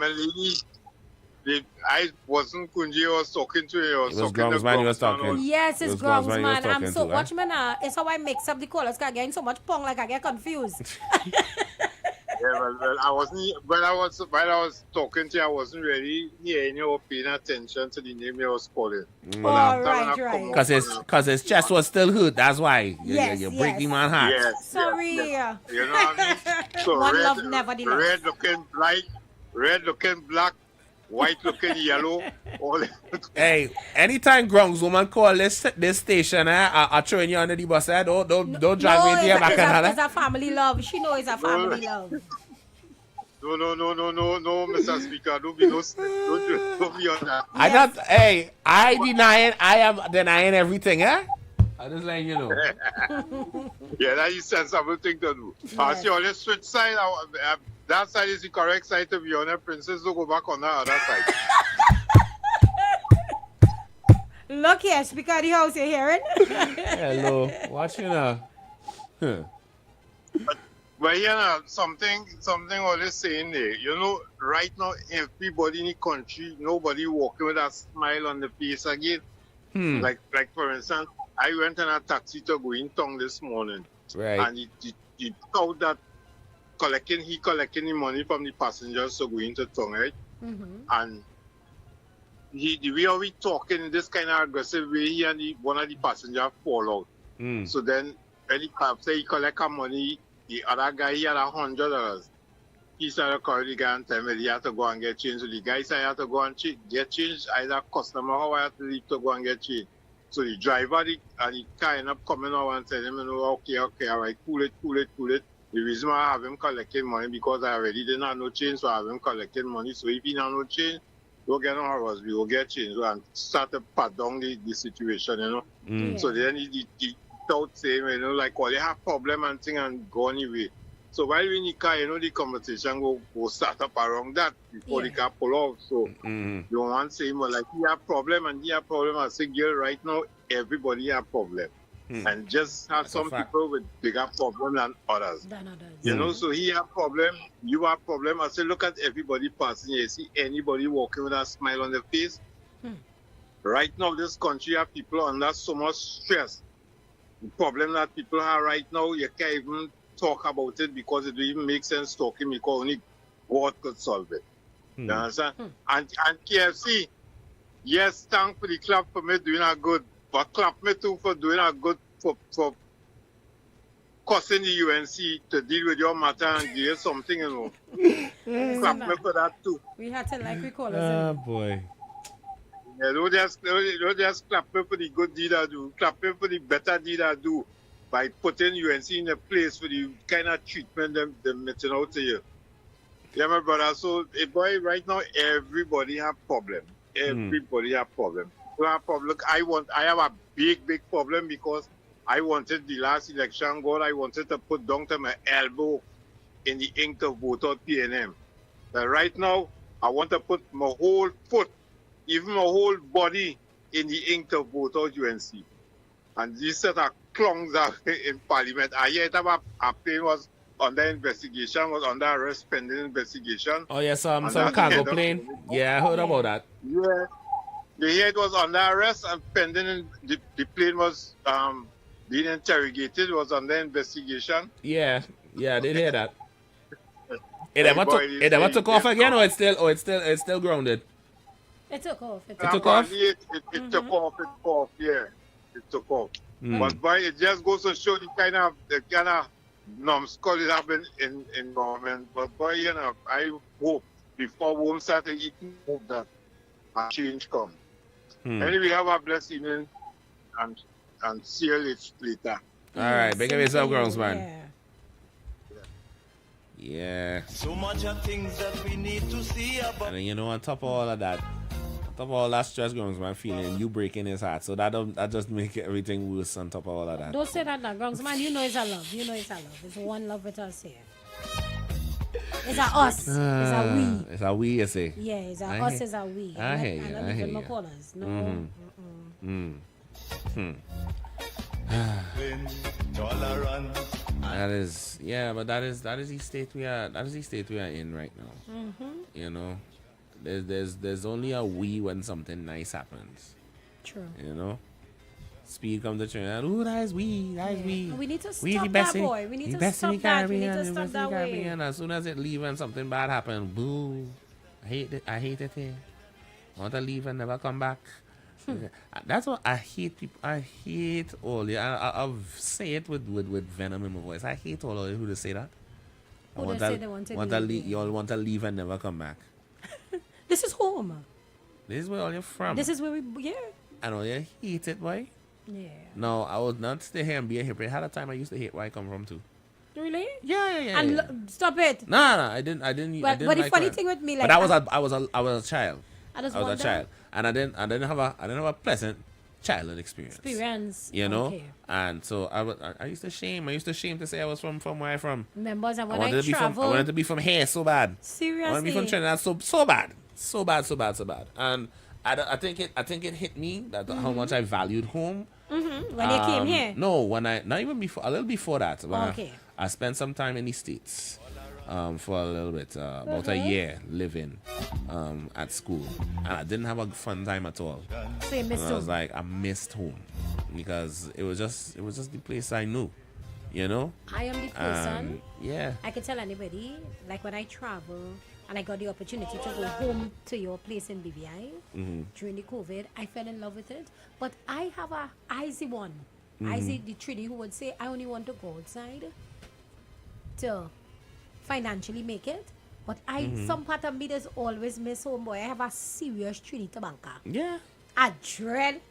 I wasn't Kunji, I was talking to you. It was Grungs, man, you was talking. Yes, it's Grungs, man. I'm so, watch me now. It's how I mix up the callers, because I get so much pong, like I get confused. Well, I wasn't. While I was talking to you, I wasn't really hearing you or paying attention to the name you was calling. Right. Because his chest was still hurt. That's why you break the man's heart. Yes, sorry. Yes. You know what I mean? So One love nevertheless. Red looking black, white looking yellow. Hey, anytime Grungs woman call this station, I throwing you under the bus. Don't drag me into your back and it's a family love. She knows it's a family love. No, Mr. Speaker, don't be on that. I am denying everything, I'm just letting you know. Yeah, that is sensible thing to do. As you always switch side, that side is the correct side to be on it. Princess, don't go back on that other side. Look here, Speaker of the House, you hearing? Hello, watch you now. But But something always saying there. You know, right now everybody in the country, nobody walking with a smile on the face again. Like for instance, I went in a taxi to go in town this morning. Right. And it thought that he collecting the money from the passengers to go into town, right? And the way how we talking in this kind of aggressive way, he and one of the passengers fall out. So then when the cop say he collect her money, the other guy, he had $100. He started calling the guy and tell me he had to go and get change. So the guy said I had to go and get change. Either customer or I had to leave to go and get change. So the driver and the car ended up coming out and telling him, okay, all right, cool it. The reason why I have him collecting money because I already didn't have no change, so I have him collecting money. So if he don't have no change, we'll get on hours, we will get change and start to pat down the situation, you know. So then he out saying, like, well, they have problem and thing and go anyway. So while we in the car, the conversation go start up around that before the car pull off. So you want to say, well, like, he have problem and he have problem. I say, girl, right now, everybody have problem. And just have some people with bigger problem than others. You know, so he have problem, you have problem. I say, look at everybody passing here. See anybody walking with a smile on their face? Right now, this country have people under so much stress. The problem that people have right now, you can't even talk about it because it don't even make sense talking because only God could solve it. You understand? And KFC, yes, thank for the clap for me doing a good, but clap me too for doing a good for causing the UNC to deal with your matter and give you something, Clap me for that too. We had to like recall us. Oh boy. Yeah, don't just clap me for the good deed I do. Clap me for the better deed I do by putting UNC in a place for the kind of treatment they're meting out to you. Yeah, my brother. So, boy, right now, everybody have problem. Everybody have problem. You have problem. Look, I have a big problem because I wanted the last election, I wanted to put down to my elbow in the ink to vote out PNM. But right now, I want to put my whole foot, even my whole body in the ink to vote out UNC. And this set of clowns are in Parliament. I heard that a plane was under investigation, was under arrest pending investigation. Oh, yeah, some cargo plane. Yeah, I heard about that. Yeah. The head was under arrest and pending, the plane was being interrogated, was under investigation. Yeah, I did hear that. It never took off again, or it's still grounded? It took off. It took off? It took off, yeah. It took off. But boy, it just goes to show the kind of numbskull it happened in government. But boy, I hope before we start eating, hope that a change come. Anyway, have a blessed evening and see you later. All right, big up yourself, girls, man. Yeah. So much of things that we need to see about. And then, on top of all of that, stress grounds, man, feeling you breaking his heart. So that just make everything worse on top of all of that. Don't say that now, grounds, man. You know it's a love. It's one love with us here. It's a us. It's a we. It's a we, you say. Yeah, it's a us. It's a we. I hear you. I hear you. No. That is, yeah, but that is the state we are. That is the state we are in right now. You know, there's only a we when something nice happens. True. You know, speed comes to Trinidad. Ooh, that is we. We need to stop that, boy. We need to stop that. We need to stop that way. And as soon as it leave and something bad happens, boo. I hate it here. I want to leave and never come back. That's what I hate. People, I hate all. I'll say it with venom in my voice. I hate all of you who say that. They want to leave. You all want to leave and never come back. This is home. This is where all you're from. This is where yeah. And all you hate it, boy. Yeah. No, I would not stay here and be a hypocrite. I had a time I used to hate where I come from too. Really? Yeah. And stop it. No, I didn't. But the funny thing with me, like, but I was a child. I was a child, and I didn't have a pleasant childhood experience. You know, okay. And so I used to shame. I used to shame to say I was from where I'm from. Members, and when I wanted to be from here so bad. Seriously. I wanted to be from Trinidad so bad. And I think it hit me that how much I valued home. When you came here. No, not even before. A little before that. I spent some time in the States for a little bit, about a year living at school. And I didn't have a fun time at all. So you missed I was home. like, I missed home because it was just the place I knew, you know. I am the person. Yeah. I can tell anybody, like when I travel and I got the opportunity to go home to your place in BVI during the COVID, I fell in love with it. But I have a easy one. I see the Trini who would say, I only want to go outside to financially make it. But some part of me does always miss home, boy. I have a serious Trini to banker. Yeah. I dread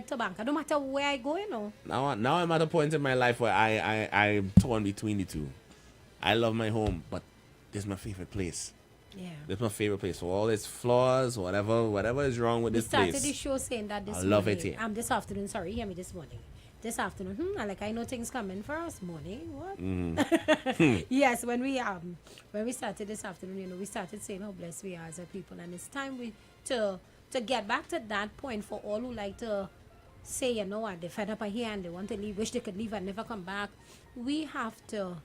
to banker. No matter where I go, you know. Now I'm at a point in my life where I'm torn between the two. I love my home, but this is my favorite place. Yeah. This is my favorite place. For all its flaws, whatever is wrong with We this started place. the show saying that this I morning. love it here. This afternoon, sorry, hear me this morning. This afternoon, I know things coming for us. Morning, what? Yes, when we started this afternoon, you know, we started saying how blessed we are as a people, and it's time to get back to that point for all who like to say, you know what, they're fed up here and they want to leave, wish they could leave and never come back. We have to.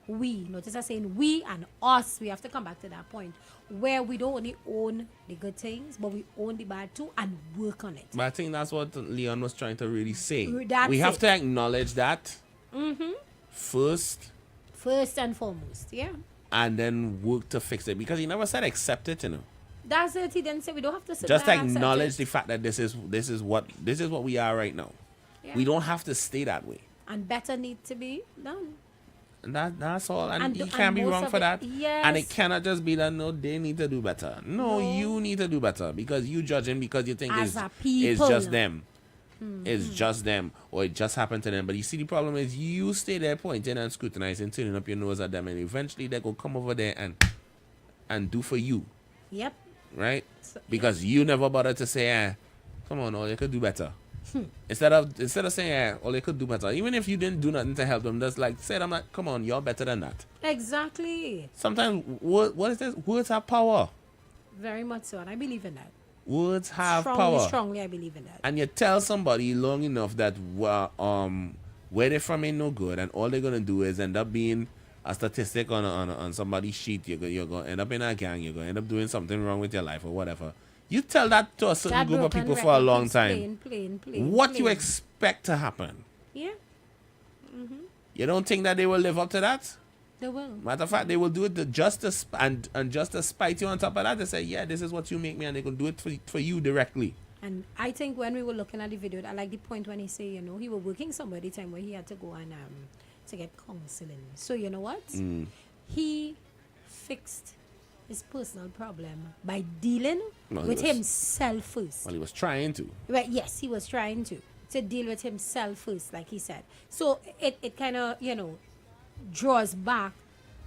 Notice I'm saying we and us, we have to come back to that point where we don't only own the good things, but we own the bad too and work on it. But I think that's what Leon was trying to really say. That's we have it. to acknowledge that first, and foremost, yeah. and then work to fix it. Because he never said accept it, you know. That's it. He didn't say we don't have to sit Just there and accept acknowledge it. the fact that this is what we are right now. Yeah. We don't have to stay that way. And better need to be done. And that's all. And And you the- can't and be most wrong of for it- that. yes. And it cannot just be that, no, they need to do better. No, you need to do better because you judging because you think As it's a people. just them. It's just them, or it just happened to them. But you see, the problem is you stay there pointing and scrutinizing, turning up your nose at them, and eventually they go come over there and do for you, Yep. right? Because you never bothered to say, come on, or they could do better. Instead of saying, oh, they could do better. Even if you didn't do nothing to help them, just like say them like, come on, you're better than that. Exactly. Sometimes what is this? Words have power. Very much so. And I believe in that. Words have power. Strongly, I believe in that. And you tell somebody long enough that where they're from ain't no good, and all they're gonna do is end up being a statistic on somebody's sheet. You're gonna end up in a gang. You're gonna end up doing something wrong with your life or whatever. You tell that to a certain That group of broken people for a record long keeps time. Plain, What you plain. expect to happen? Yeah. You don't think that they will live up to that? They will. Matter of fact, they will do it just to just to spite you on top of that. They say, yeah, this is what you make me, and they can do it for you directly. And I think when we were looking at the video, I like the point when he say, you know, he was working somewhere the time where he had to go and to get counseling. So you know what? He fixed his personal problem by dealing with himself first. Well, he was trying to. Right, yes, he was trying to deal with himself first, like he said. So it kind of, you know, draws back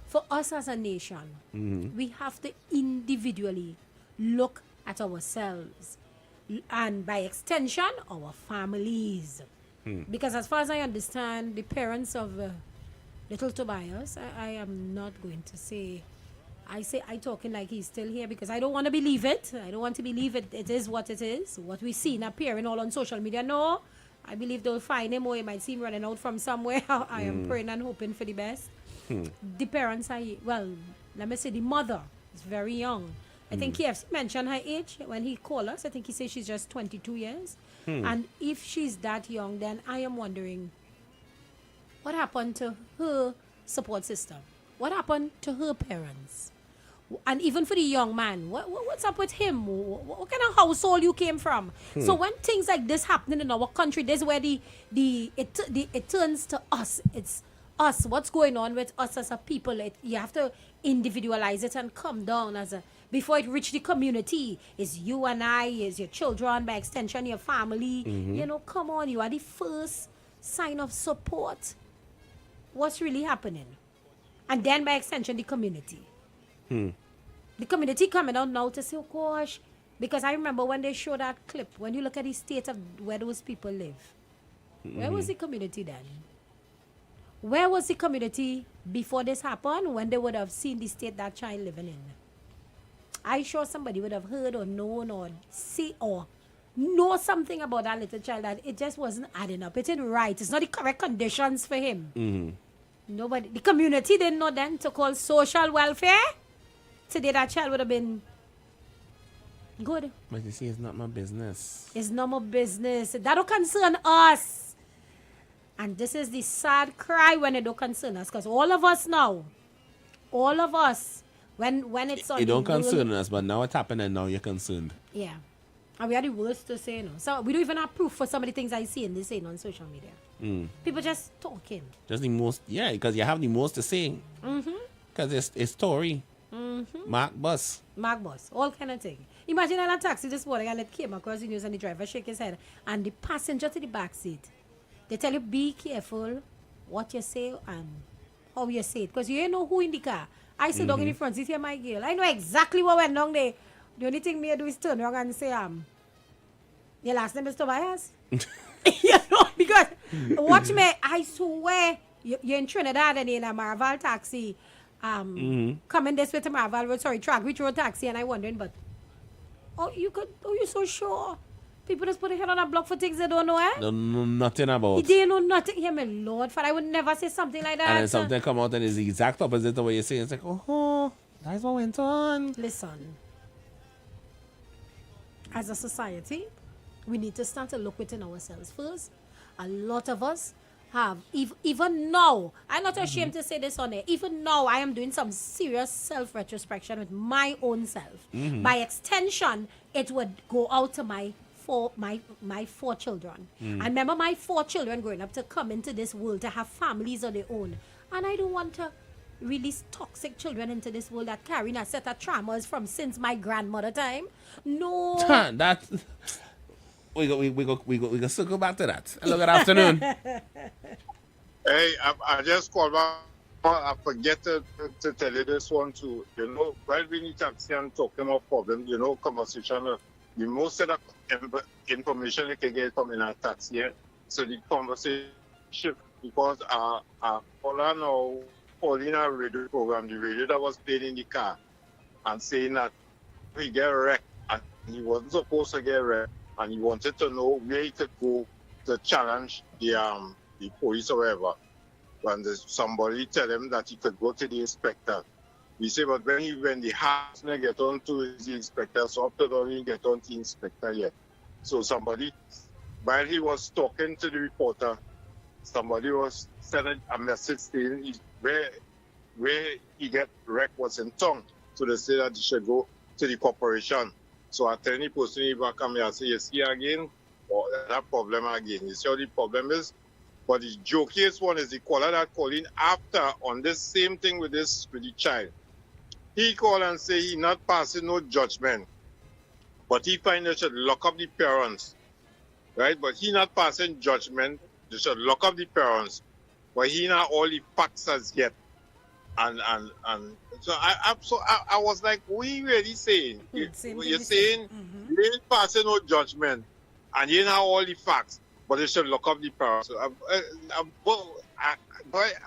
for us as a nation. We have to individually look at ourselves and by extension our families, because as far as I understand, the parents of little Tobias, I am not going to say I talking like he's still here because I don't want to believe it. I don't want to believe it. It is what it is. What we seen appearing all on social media. No, I believe they'll find him, or he might see him running out from somewhere. I am praying and hoping for the best. The parents are, well, let me say the mother is very young. I think KFC mentioned her age when he called us. I think he said she's just 22 years. And if she's that young, then I am wondering what happened to her support system? What happened to her parents? And even for the young man, what's up with him? What kind of household you came from? So when things like this happening in our country, this is where it turns to us. It's us. What's going on with us as a people? You have to individualize it and come down before it reach the community. It's you and I, it's your children, by extension your family. You know, come on, you are the first sign of support. What's really happening? And then by extension the community. The community coming out now to say, oh gosh, because I remember when they showed that clip, when you look at the state of where those people live, where was the community then? Where was the community before this happened, when they would have seen the state that child living in? I sure somebody would have heard or known or see or know something about that little child that it just wasn't adding up. It ain't right. It's not the correct conditions for him. Nobody, the community didn't know then to call social welfare. Today that child would have been good. But you see, it's not my business. It's not my business. That don't concern us. And this is the sad cry when it don't concern us. Because all of us now, all of us, when it's on It don't the world- concern us, but now it's happening and now you're concerned. Yeah. And we are the worst to say, So we don't even have proof for some of the things I see in this saying on social media. People just talking. Just the most, because you have the most to say. Because it's story. Mark bus. Mark bus. All kind of thing. Imagine in a taxi this morning and it came across the news and the driver shake his head and the passenger to the back seat. They tell you be careful what you say and how you say it. Because you ain't know who in the car. I sit down in the front seat here, my girl. I know exactly what went down there. The only thing me do is turn around and say, your last name is Tobias? You know, because watch me, I swear, you're in Trinidad and in a Marval taxi, coming this way to Marval Road, Tragwich Road taxi, and I wondering, but, you're so sure? People just put their head on a block for things they don't know, eh? Don't know nothing about. They know nothing. Yeah, my Lord, for I would never say something like that. And then something come out and it's the exact opposite of what you're saying. It's like, oh, that's what went on. Listen, as a society, we need to start to look within ourselves first. A lot of us have, even now, I'm not ashamed to say this on air, even now I am doing some serious self-retrospection with my own self. By extension, it would go out to my four children. I remember my 4 children growing up to come into this world, to have families of their own. And I don't want to release toxic children into this world that carrying a set of traumas from since my grandmother time. No. That we go circle back to that. Hello, good afternoon. Hey, I just called back. I forget to tell you this one too. You know, while we need taxi and talking about problems, conversation, the most of the information you can get from in a taxi. So the conversation, because calling a radio program, the radio that was played in the car, and saying that he get wrecked and he wasn't supposed to get wrecked, and he wanted to know where he could go to challenge the police or whatever. And somebody tell him that he could go to the inspector. We say, but when the house get on to the inspector, so after that he get on to the inspector yet. So somebody, while he was talking to the reporter, somebody was sending a message saying where he get wrecked was in town. So they say that he should go to the corporation. So I tell the person he back and I say, you see again, or that problem again. You see how the problem is? But the jokiest one is the caller that called in after on this same thing with the child. He called and say he not passing no judgment, but he find they should lock up the parents, right? But he not passing judgment. They should lock up the parents, but he not all the facts as yet. And so I was like, what are you really saying? You're saying you ain't passing no judgment, and you not all the facts, but they should lock up the parents. So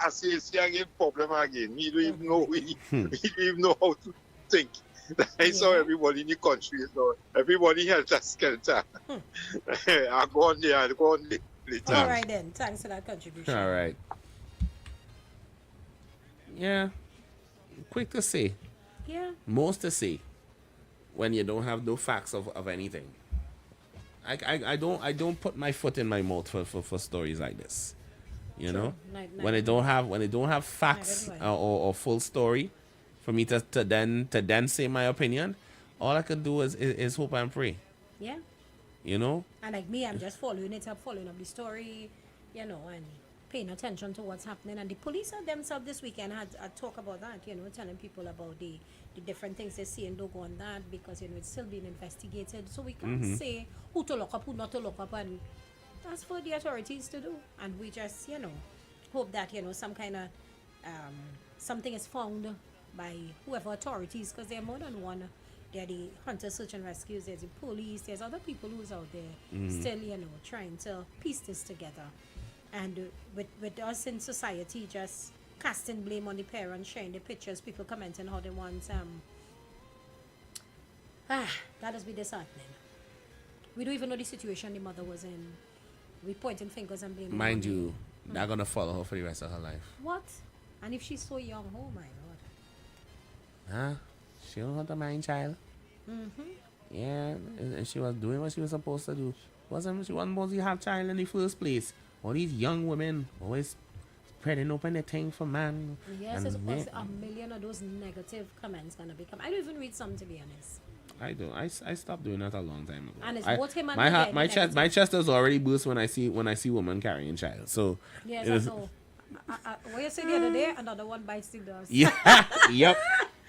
I see again problem again. He don't even know he don't even know how to think. I saw everybody in the country, so everybody has a skelter. I'll go on there later. All right then. Thanks for that contribution. All right. Yeah. Quick to say. Yeah. Most to say when you don't have no facts of anything. I don't put my foot in my mouth for stories like this. You know? When they don't have facts or full story for me to then say my opinion, all I can do is hope and pray. Yeah. You know? And like me, I'm just following up the story, and paying attention to what's happening. And the police themselves this weekend had a talk about that, telling people about the different things they see and don't go on that because, it's still being investigated. So we can't say who to lock up, who not to lock up. And that's for the authorities to do. And we just, hope that, some kind of, something is found by whoever authorities, because there are more than one. There are the Hunter Search and Rescues, there's the police, there's other people who's out there still, trying to piece this together. And with us in society just casting blame on the parents, sharing the pictures, people commenting how they want, that has been disheartening. We don't even know the situation the mother was in. We pointing fingers and blaming. Mind you, they're going to follow her for the rest of her life. What? And if she's so young, oh my lord. Huh? She don't have to mind child. Mm-hmm. Yeah, and she was doing what she was supposed to do. She wasn't supposed to have child in the first place. All these young women always spreading open their thing for man. Yes, and there's men. a million of those negative comments gonna become. I don't even read some, to be honest. I don't. I stopped doing that a long time ago. And it's both him and my me heart, getting my chest, negative. my chest is already burst when I see women carrying child. So Yes, it I is- know. What you said the other day, another one bites the dust. Yeah. Yep.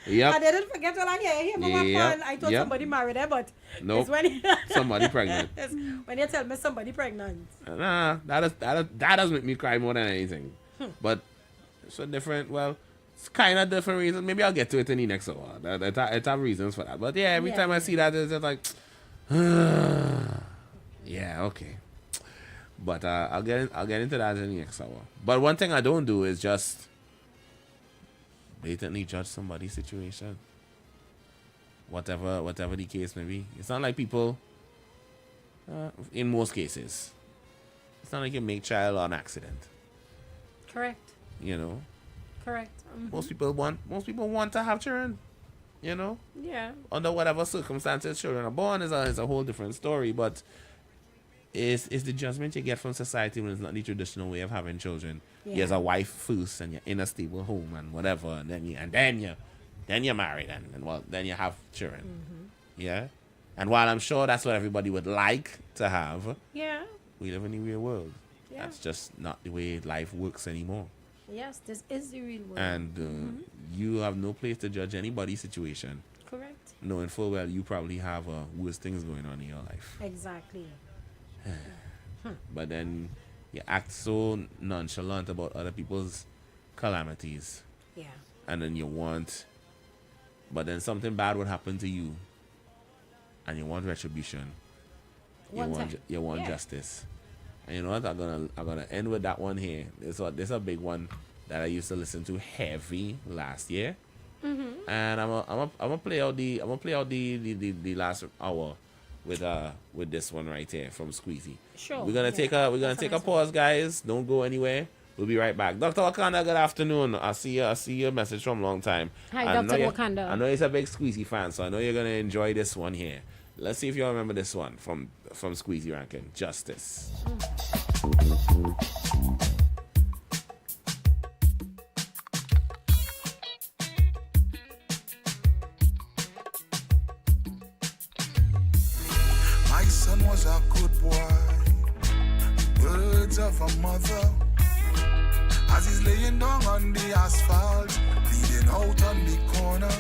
I didn't forget when I hear him. Yep. I thought Yep. somebody married her, but Nope. it's when Somebody pregnant. it's when you tell me somebody pregnant. Nah, that does make me cry more than anything. But it's a different. Well, it's kind of different reasons. Maybe I'll get to it in the next hour. It have reasons for that. But yeah, every time I see that, it's just like, yeah, okay. But I'll get into that in the next hour. But one thing I don't do is just blatantly judge somebody's situation. Whatever the case may be. It's not like people, in most cases, it's not like you make child on accident. Correct. You know, Correct. Mhm. most people want to have children. You know, Yeah. under whatever circumstances children are born is a whole different story. But it's the judgment you get from society when it's not the traditional way of having children. Yeah. You're a wife first, and you're in a stable home and whatever, and then you're married, and then you have children. Mm-hmm. Yeah, and while I'm sure that's what everybody would like to have, Yeah. we live in the real world. Yeah. That's just not the way life works anymore. Yes, this is the real world. And you have no place to judge anybody's situation, Correct. knowing full well you probably have worse things going on in your life. Exactly. But then you act so nonchalant about other people's calamities. Yeah. And then but then something bad would happen to you, and you want retribution. You want justice. And you know what? I'm gonna end with that one here. This is a big one that I used to listen to heavy last year. Mm-hmm. And I'm gonna play out the last hour with this one right here from Squeezy. Sure. We're gonna take a pause, guys. Don't go anywhere. We'll be right back. Dr. Wakanda, good afternoon. I see your message from a long time. Hi, I know Dr. Wakanda. I know he's a big Squeezy fan, so I know you're gonna enjoy this one here. Let's see if you remember this one from Squeezy Rankin. Justice. My son was a good boy, words of a mother. As he's laying down on the asphalt, bleeding out on the corner.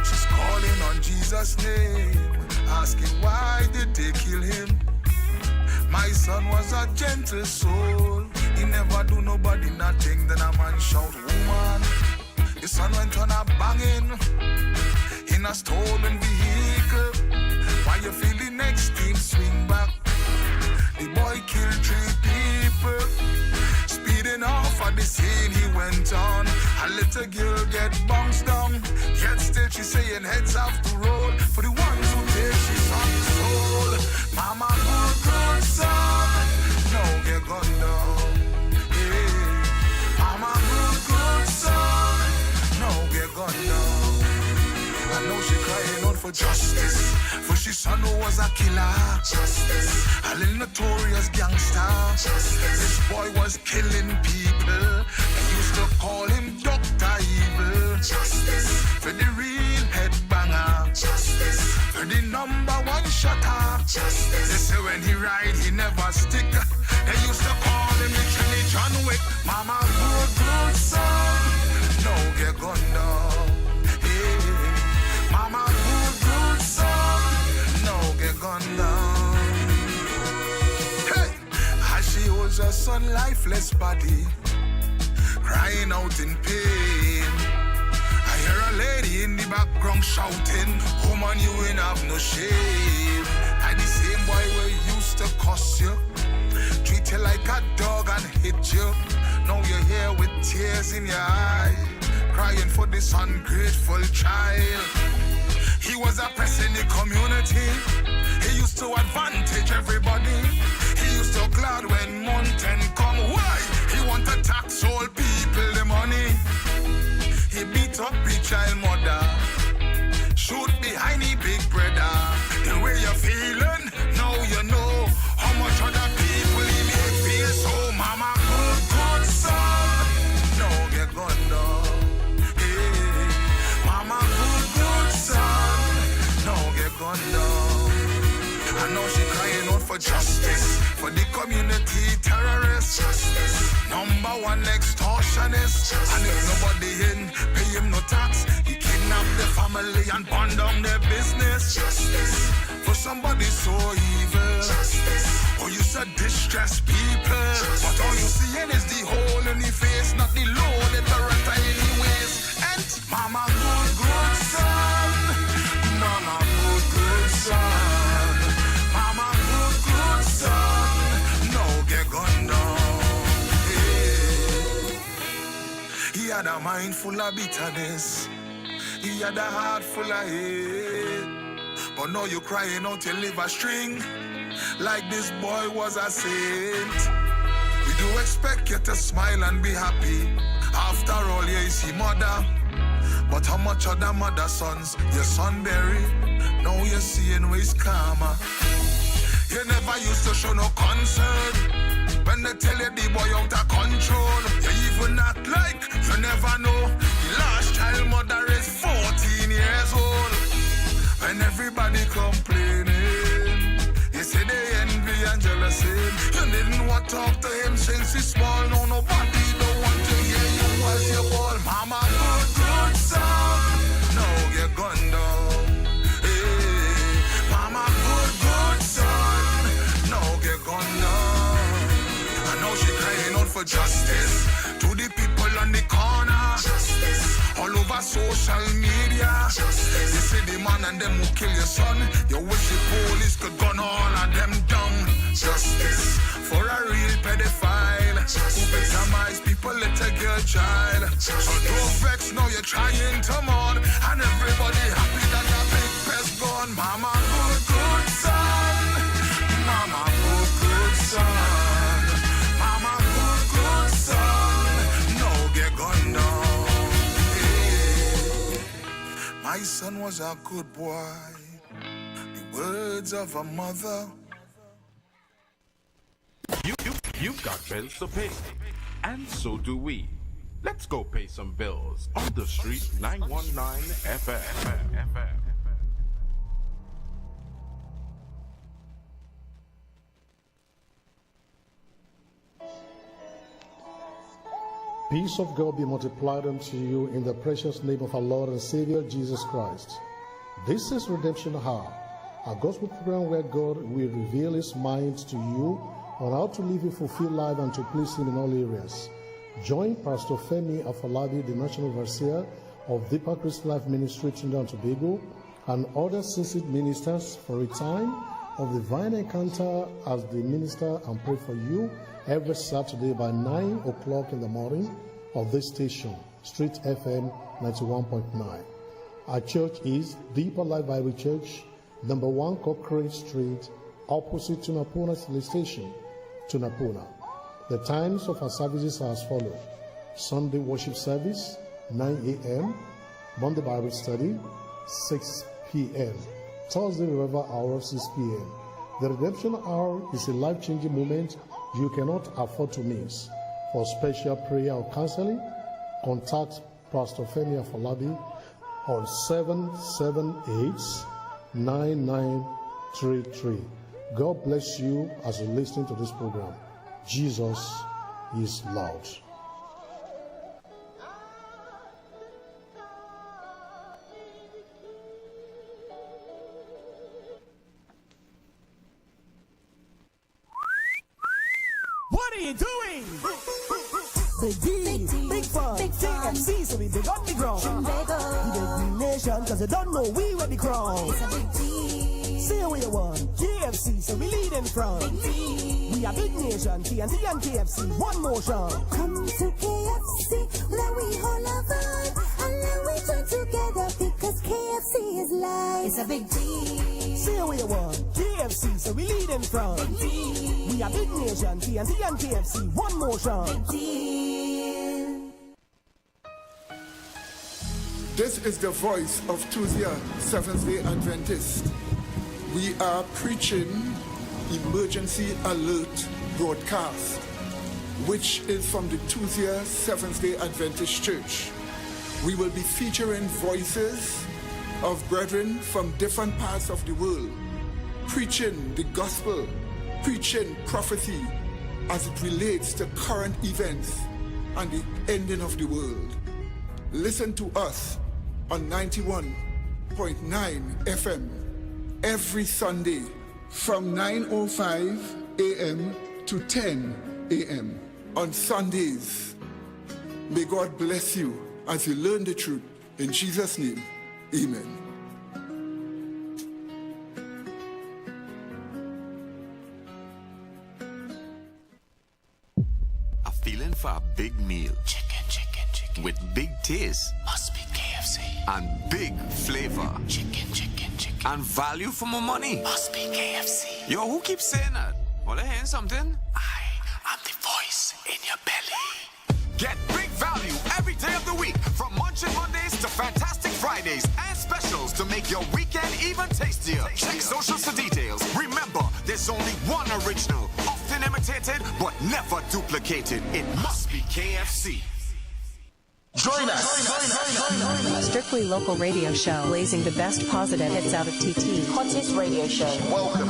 She's calling on Jesus' name, asking why did they kill him. My son was a gentle soul, he never do nobody nothing. Then a man shout, woman. The son went on a banging in a stolen vehicle. Why you feel the next team swing back? The boy killed 3 people. Speeding off at the scene he went on. A little girl get bounced down. Yet still she saying heads off the road for the ones who take she's on the soul. Mama good son, no get gunned down. Yeah. Mama good son, no get gunned down. I know she crying out for justice, for she son who was a killer. Justice. A little notorious gangster. Justice. This boy was killing people. They used to call him Dr. Evil. Justice. For the real headbanger. Justice. For the #1 shotter. Justice. They say when he ride, he never stick. They used to call him literally John Wick. Mama good son, no get gunned down. Mama good son, no get gunned down. Hey, as she holds her son lifeless body, crying out in pain. I hear a lady in the background shouting, woman, you ain't have no shame. And the same boy we used to cuss you, treat you like a dog and hit you. Now you're here with tears in your eye, crying for this ungrateful child. He was oppressing the community. He used to advantage everybody. He used to glad when mountain come. Why? He want to tax all people, the money. happy child mother. Shoot behind the big brother. The way you're feeling, now you know how much other people he make feel. So mama, good son, no get gone down. Hey, mama, good son, no get gone down. I know she crying out for justice, for the community terrorists. Justice. Number one extortionist. And if nobody in, pay him no tax. He kidnap the family and burn down their business. Justice. For somebody so evil. Justice. Oh, you said distress people. Justice. But all you seeing is the hole in the face, not the loaded Beretta anyways. And mama, good son. Mama, good son. Mama, good son. No get gone down. He had a mind full of bitterness. He had a heart full of hate. But now you crying out your liver string like this boy was a saint. We do expect you to smile and be happy. After all, you is your mother. But how much other mother sons your son bury? Now you're seeing where he's karma. You never used to show no concern when they tell you the boy out of control. You even act like you never know. The last child mother is 14 years old. When everybody complaining, you say they envy and jealous him. You didn't want to talk to him since he's small. No, nobody don't want to hear you as you call mama, good son. No, you're gone down. Hey, mama, good son. No, get gone down. I know she crying out for justice to the people on the corner. Justice. All over social media. Justice. You see the man and them who kill your son. You wish the police could gun all of them down. Justice for a real pedophile. Justice. Who victimize people, little girl child. Justice. So don't vex, now you're trying to mourn. And everybody happy that the big pest gone. Mama, good son. Mama, good son. Mama, good son. No get gone down. Hey. My son was a good boy. The words of a mother. You've got bills to pay, and so do we. Let's go pay some bills on the street 919 FM. Peace of God be multiplied unto you in the precious name of our Lord and Savior Jesus Christ. This is Redemption Hour, a gospel program where God will reveal His mind to you on how to live a fulfilled life and to please Him in all areas. Join Pastor Femi Afolabi, the National Overseer of Deeper Christian Life Ministry, Trinidad and Tobago, and other seasoned ministers for a time of divine encounter as they minister and pray for you every Saturday by 9 o'clock in the morning of this station, Street FM 91.9. Our church is Deeper Life Bible Church, number 1 Cochrane Street, opposite Tunapuna Police Station, Tunapuna. The times of our services are as follows: Sunday worship service, 9 a.m., Monday Bible study, 6 p.m., Thursday revival hour, 6 p.m. The redemption hour is a life-changing moment you cannot afford to miss. For special prayer or counseling, contact Pastor Femi Afolabi on 778-9933. God bless you as you listen to this program. Jesus is Lord. What are you doing? Big D, big fun, KFC, so we big on the ground. We the green nation, cause you don't know we were the crown. Say what you want, KFC, so we lead in front. We are big nation, TNT and KFC, one motion. Come to KFC, let we hold our vibe, and let we join together, because KFC is life. It's a big deal. Say what you want, KFC, so we lead in front. We are big nation, TNT and KFC, one motion. Big deal. This is the voice of Tuesday, Seventh-day Adventist. We are preaching Emergency Alert broadcast, which is from the Tuesday, Seventh-day Adventist Church. We will be featuring voices of brethren from different parts of the world, preaching the gospel, preaching prophecy as it relates to current events and the ending of the world. Listen to us on 91.9 FM every Sunday from 9:05 a.m. to 10 a.m. on Sundays. May God bless you as you learn the truth. In Jesus' name, amen. A feeling for a big meal. Chicken. With big taste. Must be KFC. And big flavor. Chicken. And value for more money. Must be KFC. Yo, who keeps saying that? Well, I hear something. I'm the voice in your belly. Get big value every day of the week, from Munchin Mondays to Fantastic Fridays and specials to make your weekend even tastier. Check socials for details. Remember, there's only one original, often imitated but never duplicated. It must be KFC. Join us. Strictly local radio show, blazing the best positive hits out of TT. Hottest radio show. Welcome.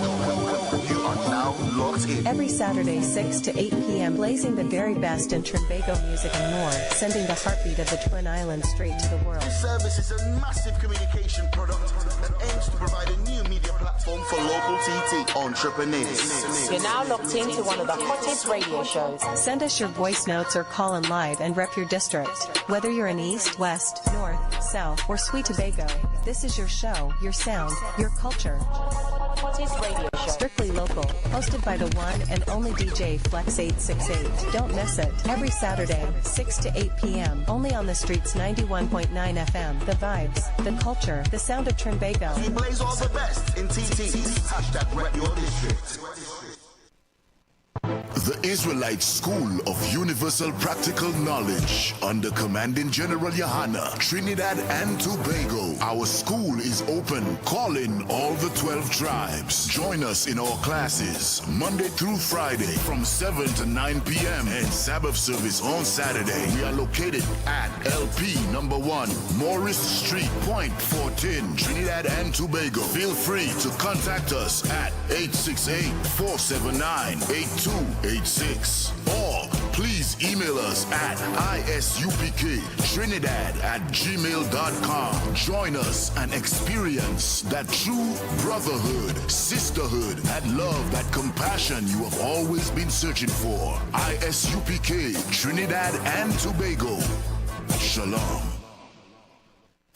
You are now locked in. Every Saturday, 6 to 8 p.m., blazing the very best in Trinbago music and more, sending the heartbeat of the Twin Islands straight to the world. This service is a massive communication product that aims to provide a new media platform for local TT entrepreneurs. You're now locked into one of the hottest radio shows. Send us your voice notes or call in live and rep your district. Whether you're in East, West, North, South, or Sweet Tobago, this is your show, your sound, your culture. Hottest radio show. Strictly local, hosted by the one and only DJ Flex 868. Don't miss it. Every Saturday, 6 to 8 p.m. Only on the streets 91.9 FM. The vibes, the culture, the sound of Trinbago. We blaze all the best in TT. Hashtag rep your district. The Israelite School of Universal Practical Knowledge under Commanding General Yohana, Trinidad and Tobago. Our school is open. Call in all the 12 tribes. Join us in our classes Monday through Friday from 7 to 9 p.m. and Sabbath service on Saturday. We are located at LP number 1, Morris Street, Point 410, Trinidad and Tobago. Feel free to contact us at 868-479-8286 or please email us at isupktrinidad@gmail.com. Join us and experience that true brotherhood, sisterhood, that love, that compassion you have always been searching for. ISUPK Trinidad and Tobago. Shalom.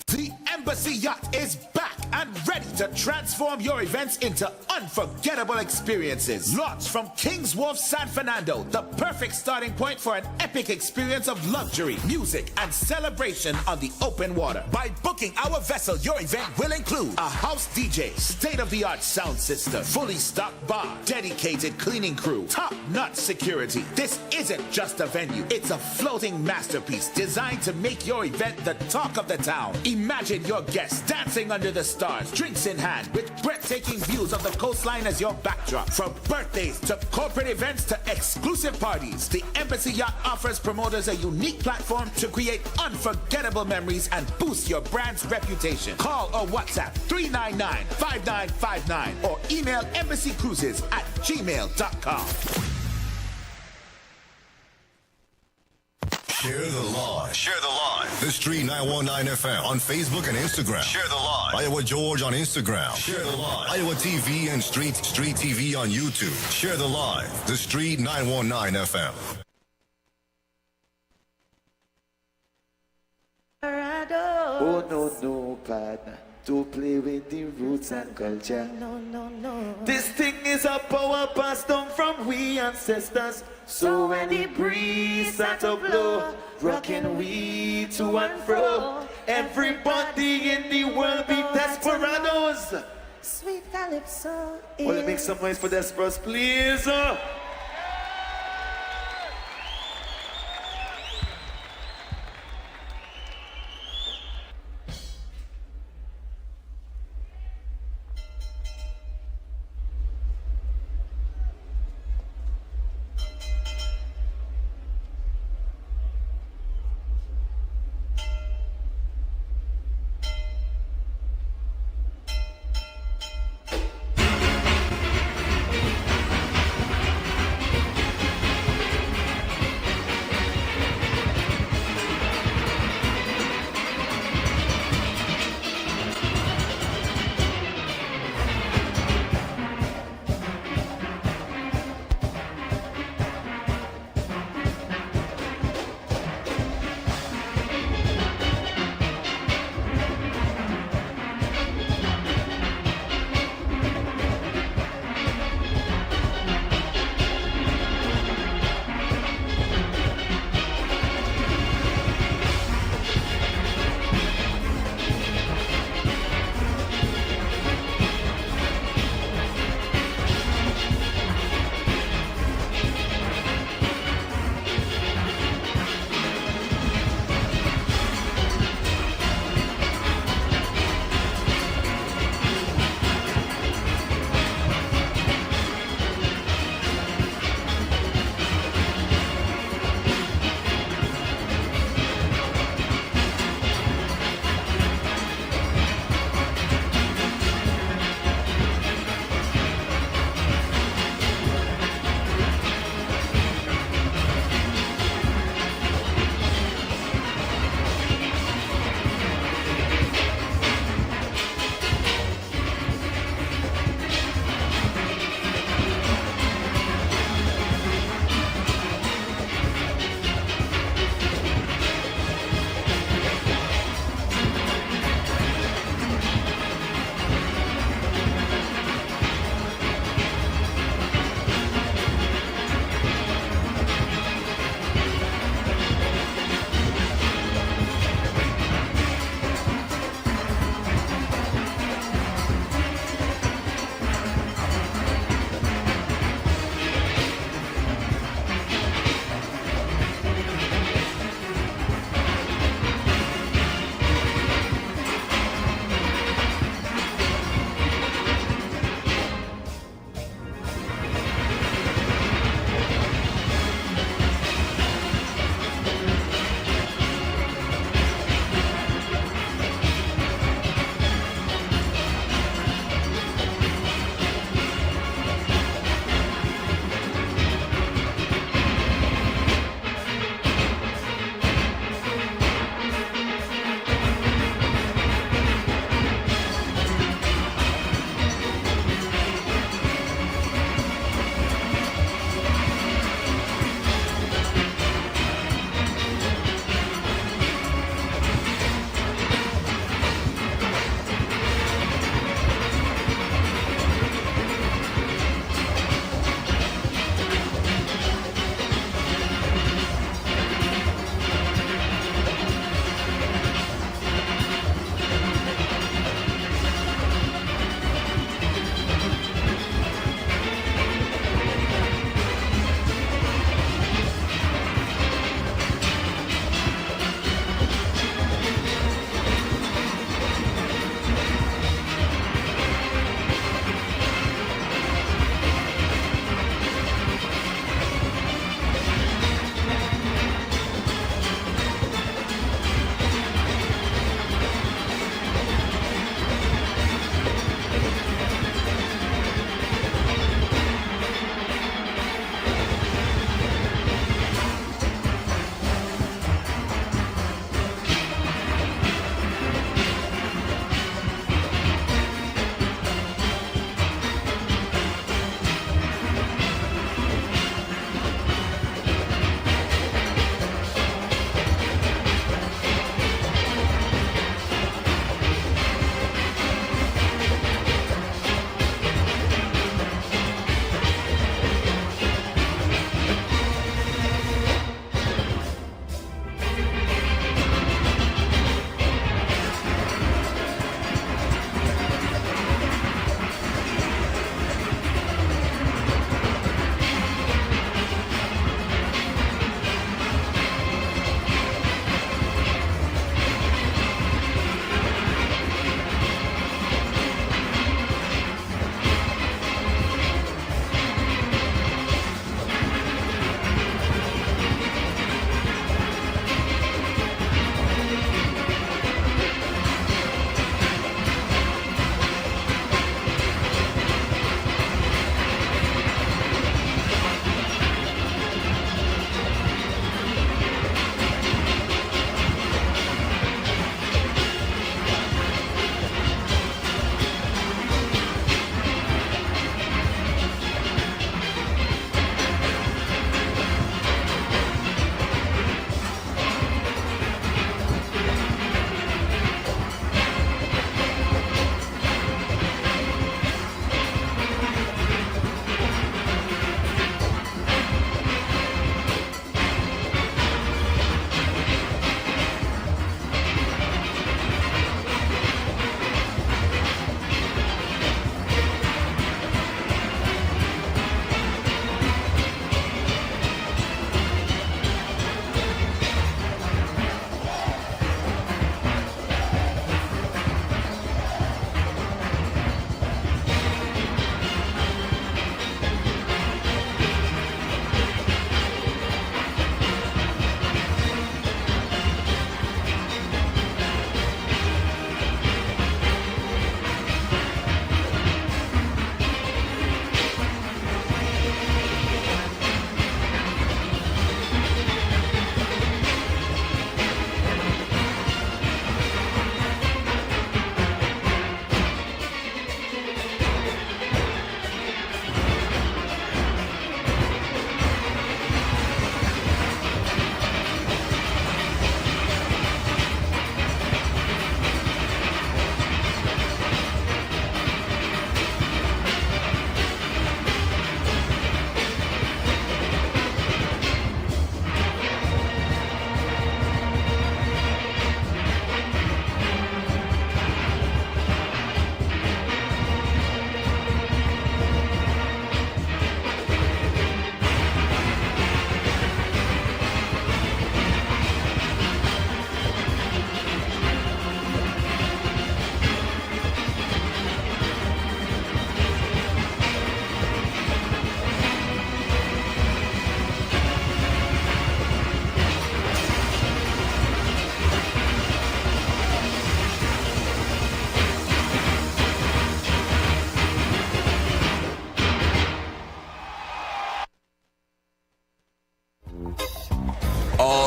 The Embassy Yacht is back and ready to transform your events into unforgettable experiences. Launched from King's Wharf, San Fernando, the perfect starting point for an epic experience of luxury, music, and celebration on the open water. By booking our vessel, your event will include a house DJ, state-of-the-art sound system, fully stocked bar, dedicated cleaning crew, top-notch security. This isn't just a venue, it's a floating masterpiece designed to make your event the talk of the town. Imagine your guests dancing under the stars, drinks in hand, with breathtaking views of the coastline as your backdrop. From birthdays to corporate events to exclusive parties, the Embassy Yacht offers promoters a unique platform to create unforgettable memories and boost your brand's reputation. Call or WhatsApp 399-5959 or email embassycruises@gmail.com. Share the live. Share the live. The Street 919 FM on Facebook and Instagram. Share the live. Iowa George on Instagram. Share the live. Iowa TV and Street TV on YouTube. Share the live. The Street 919 FM. Oh no, partner. To play with the roots and culture. No. This thing is a power passed down from we ancestors. So when the breeze start to blow, rocking we to and fro. Everybody in the world be desperados. Sweet calypso. Well, make some noise for Desperados, please.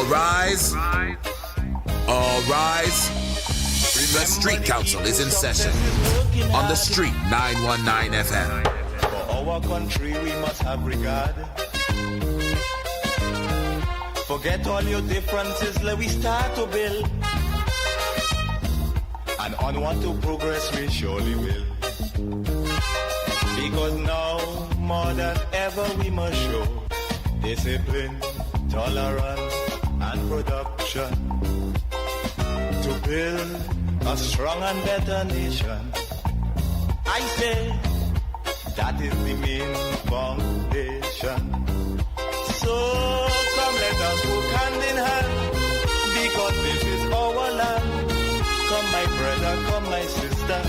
rise. All rise. The Street Council is in session on the Street 919 FM. For our country we must have regard. Forget all your differences, let we start to build. And onward to progress we surely will. Because now, more than ever, we must show discipline, tolerance, and production to build a strong and better nation. I say that is the main foundation. So come let us work hand in hand, because this is our land. Come my brother, come my sister,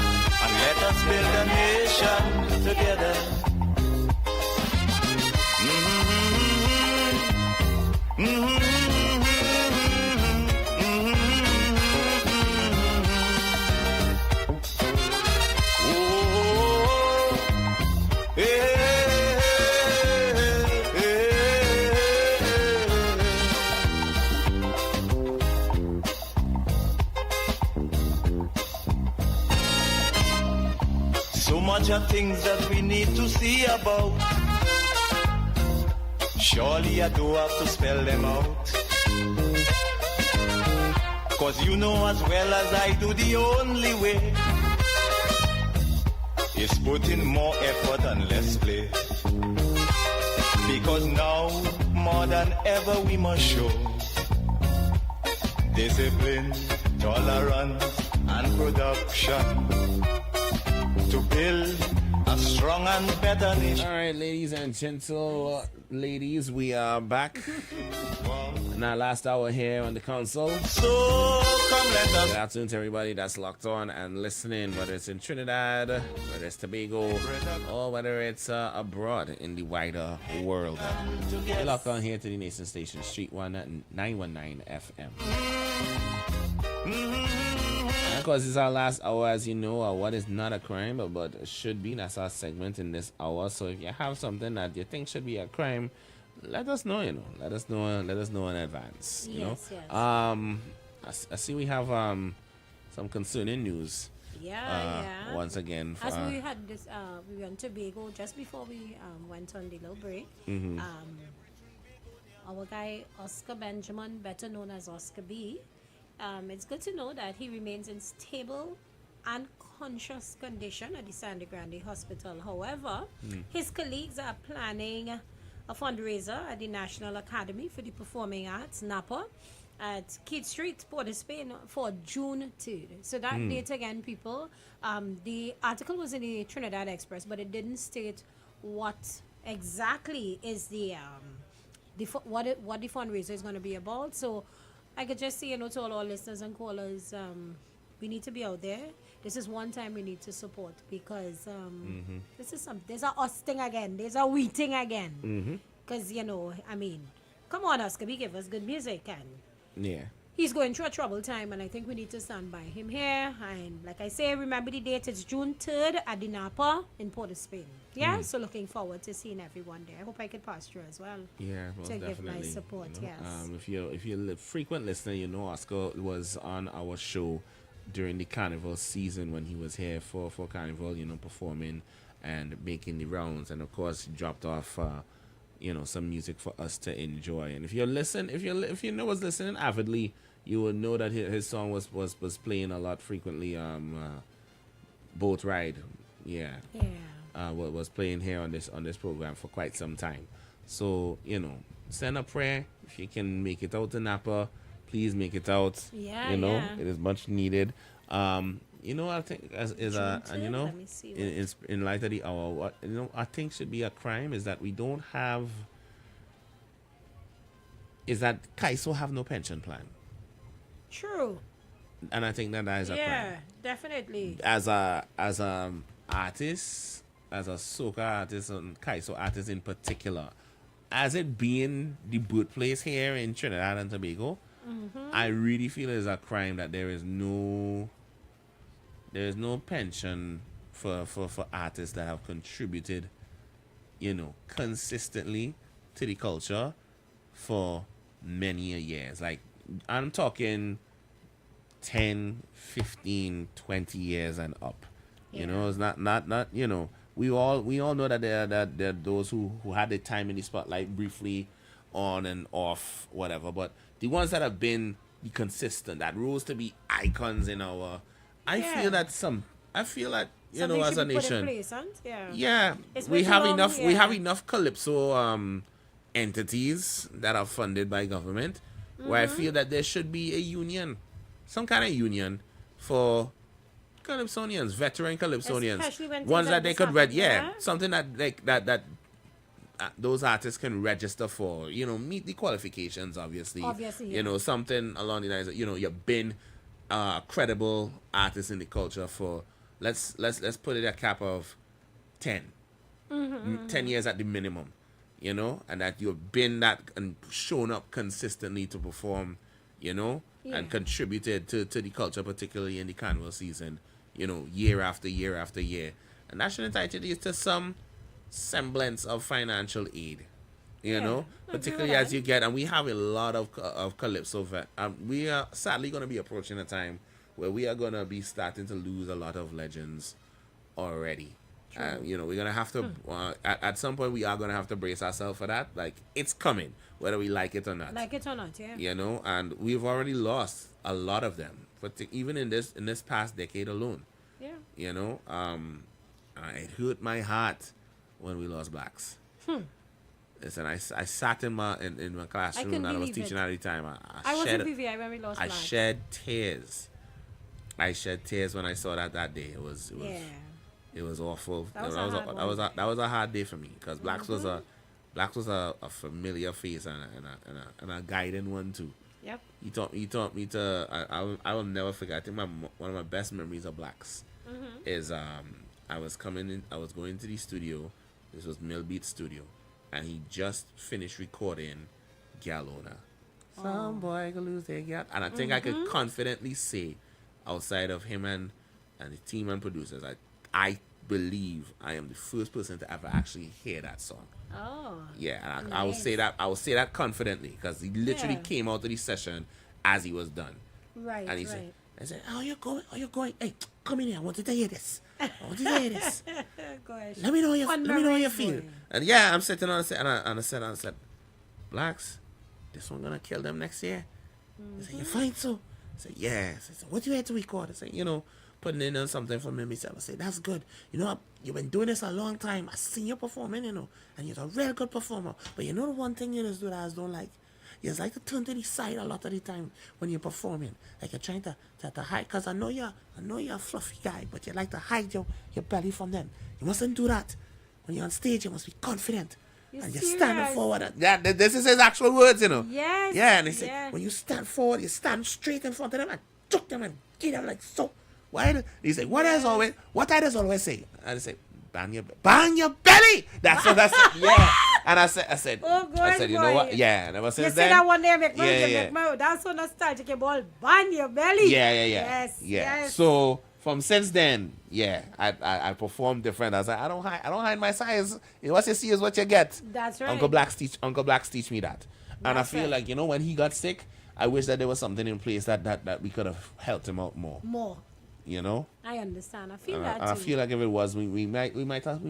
and let us build a nation together. So much of things that we need to see about. Surely I do have to spell them out. Cause you know as well as I do, the only way is put in more effort and less play. Because now, more than ever, we must show discipline, tolerance, and production to build a strong and better nation. All right, ladies and gentle ladies, we are back in our last hour here on the console. So come let us. Good afternoon to everybody that's locked on and listening, whether it's in Trinidad, whether it's Tobago, or whether it's abroad in the wider world. You're locked on here to the Nation Station, Street 919 FM. And of course, it's our last hour, as you know, what is not a crime, but should be. That's our segment in this hour. So if you have something that you think should be a crime, let us know, Let us know in advance. Yes. I see we have some concerning news. Yeah. Once again. As we had this, we went to Tobago just before we went on the little break. Mm-hmm. Our guy, Oscar Benjamin, better known as Oscar B, it's good to know that he remains in stable and conscious condition at the Sangre Grande Hospital. However, his colleagues are planning a fundraiser at the National Academy for the Performing Arts, NAPA, at Keith Street, Port of Spain, for June 3rd. So that date again, people, the article was in the Trinidad Express, but it didn't state what exactly is what the fundraiser is going to be about. So I could just say, to all our listeners and callers, we need to be out there. This is one time we need to support, because this is there's a us thing again. There's a we thing again. Because, come on, Oscar, give us good music. And yeah, he's going through a troubled time, and I think we need to stand by him here. And like I say, remember the date, it's June 3rd at the Napa in Port of Spain. Yeah, so looking forward to seeing everyone there. I hope I could pass through as well. Yeah, to definitely. give my support. Yes. If you're a frequent listener, Oscar was on our show during the carnival season when he was here for carnival, performing and making the rounds, and of course he dropped off some music for us to enjoy. And if you was listening avidly, you would know that his song was playing a lot frequently. Boat Ride, was playing here on this program for quite some time. So send a prayer. If you can make it out to Napa, please make it out. It is much needed. I think in light of the hour, what I think should be a crime is that we don't have. Is that Kaiso have no pension plan? True. And I think that is a crime. Yeah, definitely. As a artist, as a soca artist and Kaiso artist in particular, as it being the birthplace here in Trinidad and Tobago, I really feel it is a crime that there is no pension for artists that have contributed, consistently to the culture for many a years. Like, I'm talking 10, 15, 20 years and up. You know, it's not you know, we all know that there are those who had the time in the spotlight briefly, on and off, whatever. But the ones that have been consistent, that rose to be icons in our, I feel that you know, as a nation, we have enough calypso entities that are funded by government, where I feel that there should be a union, some kind of union for calypsonians, veteran calypsonians, ones that they could something that that those artists can register for, you know, meet the qualifications, obviously, you know, something along the lines of, you know, you've been a credible artist in the culture for, let's put it a cap of 10 years at the minimum, you know, and that you've been that and shown up consistently to perform, you know, and contributed to the culture, particularly in the carnival season, you know, year after year after year. And that should entitle you to some semblance of financial aid, you know, particularly as you get, and we have a lot of calypso we are sadly going to be approaching a time where we are going to be starting to lose a lot of legends already. You know, we're going to have to at some point we are going to have to brace ourselves for that. Like, it's coming, whether we like it or not, you know, and we've already lost a lot of them, but even in this past decade alone, you know, it hurt my heart when we lost blacks. Listen, I sat in my classroom that I was teaching at the time. I was in PVI when we lost blacks. I shed tears. I shed tears when I saw that day. It was awful. That was a hard day for me, because blacks was a familiar face and a guiding one too. Yep. He taught me to. I will never forget. I think one of my best memories of blacks is I was going to the studio. This was Millbeat Studio, and he just finished recording Galona. Some boy gonna lose their gal. And I think I could confidently say, outside of him and the team and producers, I believe I am the first person to ever actually hear that song. Oh. Yeah, and I will say that confidently, because he literally came out of the session as he was done. Right. And he said, "Oh, you're going? Hey, come in here. I want you to hear this. Gosh. Let me know how you feel." And yeah, I'm sitting on the set, and I said, "Blacks, this one gonna kill them next year." He said, "You find so?" I said, "Yeah." I said, "What you had to record?" I said, "You know, putting in something for me myself." I said, "That's good. You know, you've been doing this a long time. I seen you performing, you know, and you're a real good performer. But you know the one thing you just do that I just don't like? You just like to turn to the side a lot of the time when you're performing. Like you're trying to hide, because I know you're a fluffy guy, but you like to hide your belly from them. You mustn't do that. When you're on stage, you must be confident. And you're standing forward." Yeah, this is his actual words, you know. Yes. Yeah, and he said, when you stand forward, you stand straight in front of them and chuck them and get them like so. Why? He said, what I always say? And I said, bang your belly. That's what I said. Yeah. And I said, oh, good I said, you know what? Yeah. And ever since you then, that one day, make my that's so nostalgic. You ball bang your belly. Yeah. Yes. So from since then, I perform different. I was like, I don't hide my size. What you see is what you get. That's right. Uncle Blacks teach me that. And I feel like, you know, when he got sick, I wish that there was something in place that we could have helped him out more. You know, I understand. I feel that too. I feel like if it was, we might have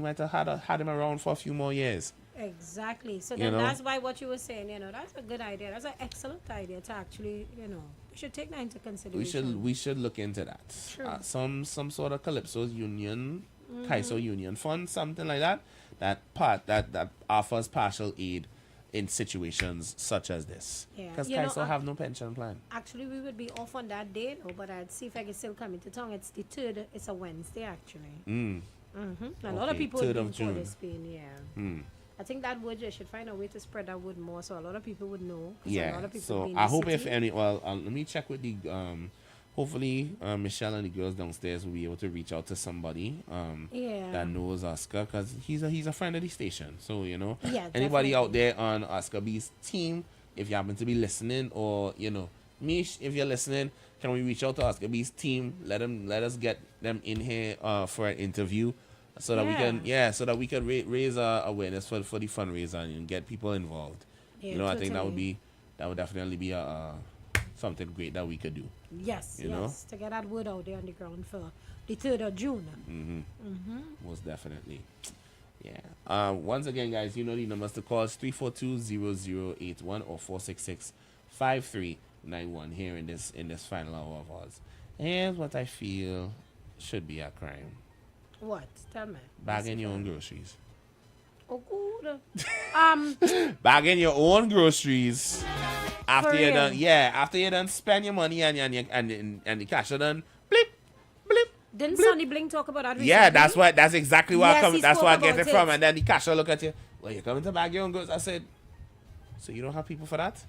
had him around for a few more years. Exactly. So then that's why what you were saying, you know, that's a good idea. That's an excellent idea to actually, you know, we should take that into consideration. We should look into that. True. Some sort of Calypso union, Kaiso union fund, something like that. That offers partial aid in situations such as this. Because Kaiso have no pension plan. Actually, we would be off on that day, but I'd see if I can still come into town. It's the 3rd. It's a Wednesday, actually. A lot of people would be for this Spain, I think that would, you should find a way to spread that word more, so a lot of people would know. Yeah, a lot of people so I hope if any, let me check with the, hopefully Michelle and the girls downstairs will be able to reach out to somebody that knows Oscar, because he's a friend of the station. So, you know, anybody out there on Oscar B's team, if you happen to be listening, or, you know, Mish, if you're listening, can we reach out to Oscar B's team? Let us get them in here for an interview. So that we can raise awareness for the fundraiser and get people involved. I think that would be that would definitely be a something great that we could do. Yes, You know? yes. To get that word out there on the ground for the 3rd of June. Most definitely. Yeah. Once again, guys, you know the numbers to call is 342-0081 or 466-5391 here in this final hour of ours. Here's what I feel should be a crime. What? Tell me. Bagging your own groceries. Oh, good. Bagging your own groceries after For you're real? done. Yeah, after you done spend your money and the cash are done. Didn't Sonny Bling talk about that recently? Yeah, that's exactly where Yes, he that's where I spoke get it about from. it. And then the cashier look at you. Well, you're coming to bag your own goods. I said, so you don't have people for that?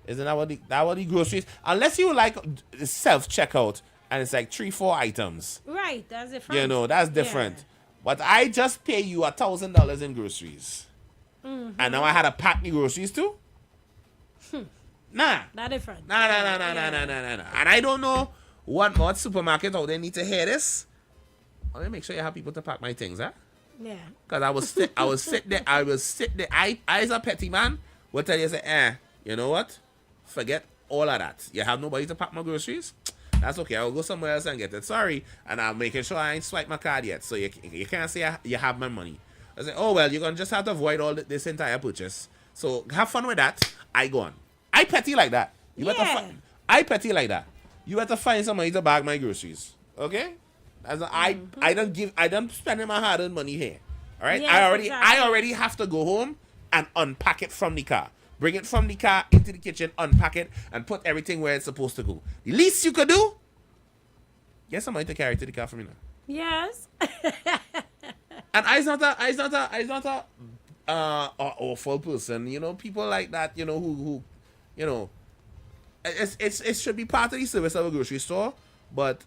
Isn't that what the groceries? Unless you like self checkout and it's like 3-4 items. Right, that's different. You know, that's different. But I just pay you $1,000 in groceries. And now I had to pack the groceries too? Nah. Not different. Nah. And I don't know what supermarket out there need to hear this. Let me make sure you have people to pack my things, huh? Yeah. Because I was sit there. I as a petty man would tell you, say, you know what? Forget all of that. You have nobody to pack my groceries? That's okay. I'll go somewhere else and get it. Sorry. And I'm making sure I ain't swipe my card yet. So you can't say you have my money. I say, oh, well, you're going to just have to avoid all this entire purchase. So have fun with that. I go on. I petty like that. I petty like that. You have to find somebody to bag my groceries. Okay? I don't spend my hard-earned money here. All right? Yes, I already have to go home and unpack it from the car. Bring it from the car into the kitchen, unpack it, and put everything where it's supposed to go. The least you could do, get somebody to carry it to the car for me now. Yes. And I's not a awful person. You know, people like that, you know, who you know, it should be part of the service of a grocery store, but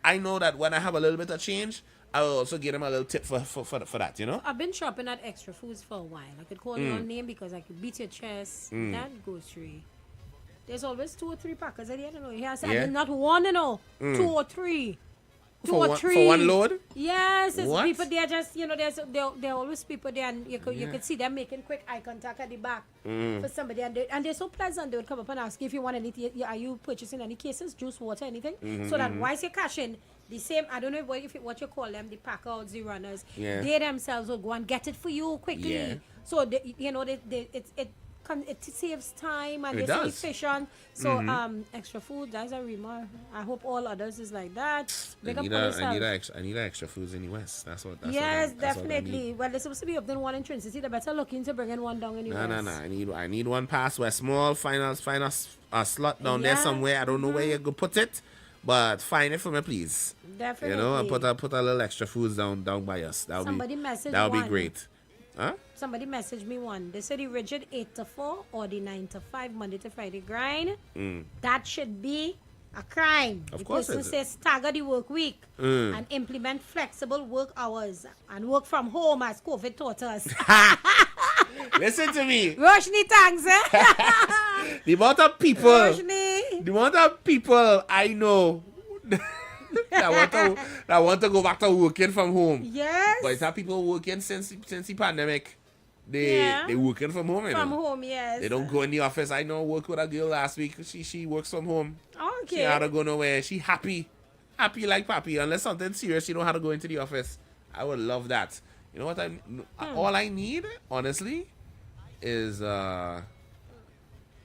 I know that when I have a little bit of change, I will also give them a little tip for that, you know? I've been shopping at Extra Foods for a while. I could call your name because I could beat your chest. That grocery. There's always 2 or 3 packers at the end of the year. I not one, 2 or 3. For one load? Yes, it's What? people there just, you know, there are always people there and you could see them making quick eye contact at the back for somebody and they're so pleasant. They would come up and ask if you want anything. Are you purchasing any cases, juice, water, anything? So that once you're cashing, the same, I don't know what you call them, the packers, the runners, they themselves will go and get it for you quickly. Yeah. So, it saves time and It they're so does. efficient. So Extra Food, that's a remark. I hope all others is like that. Big I up need for yourself. I need extra foods in the West. That's what Yes, that's what I definitely. need. Well, they're supposed to be up in one in Trinity. They better look into bringing one down in the No. West. I need one past West Mall. Find a slot down there somewhere. I don't know where you go put it, but find it for me, please. Definitely. You know, and put a little extra foods down by us. That would be great. Huh? Somebody messaged me one. They said the rigid 8 to 4 or the 9 to 5 Monday to Friday grind. That should be a crime. Of the course person it is. says stagger the work week and implement flexible work hours and work from home as COVID taught us. Listen to me. Roshni, thanks, eh? The amount of people I know that want to go back to working from home. Yes. But it's not people working since the pandemic. They working from home. From home, yes. They don't go in the office. I know work with a girl last week. She works from home. Okay. She had to go nowhere. She happy like papi. Unless something serious, she don't have to go into the office. I would love that. You know what? All I need, honestly, is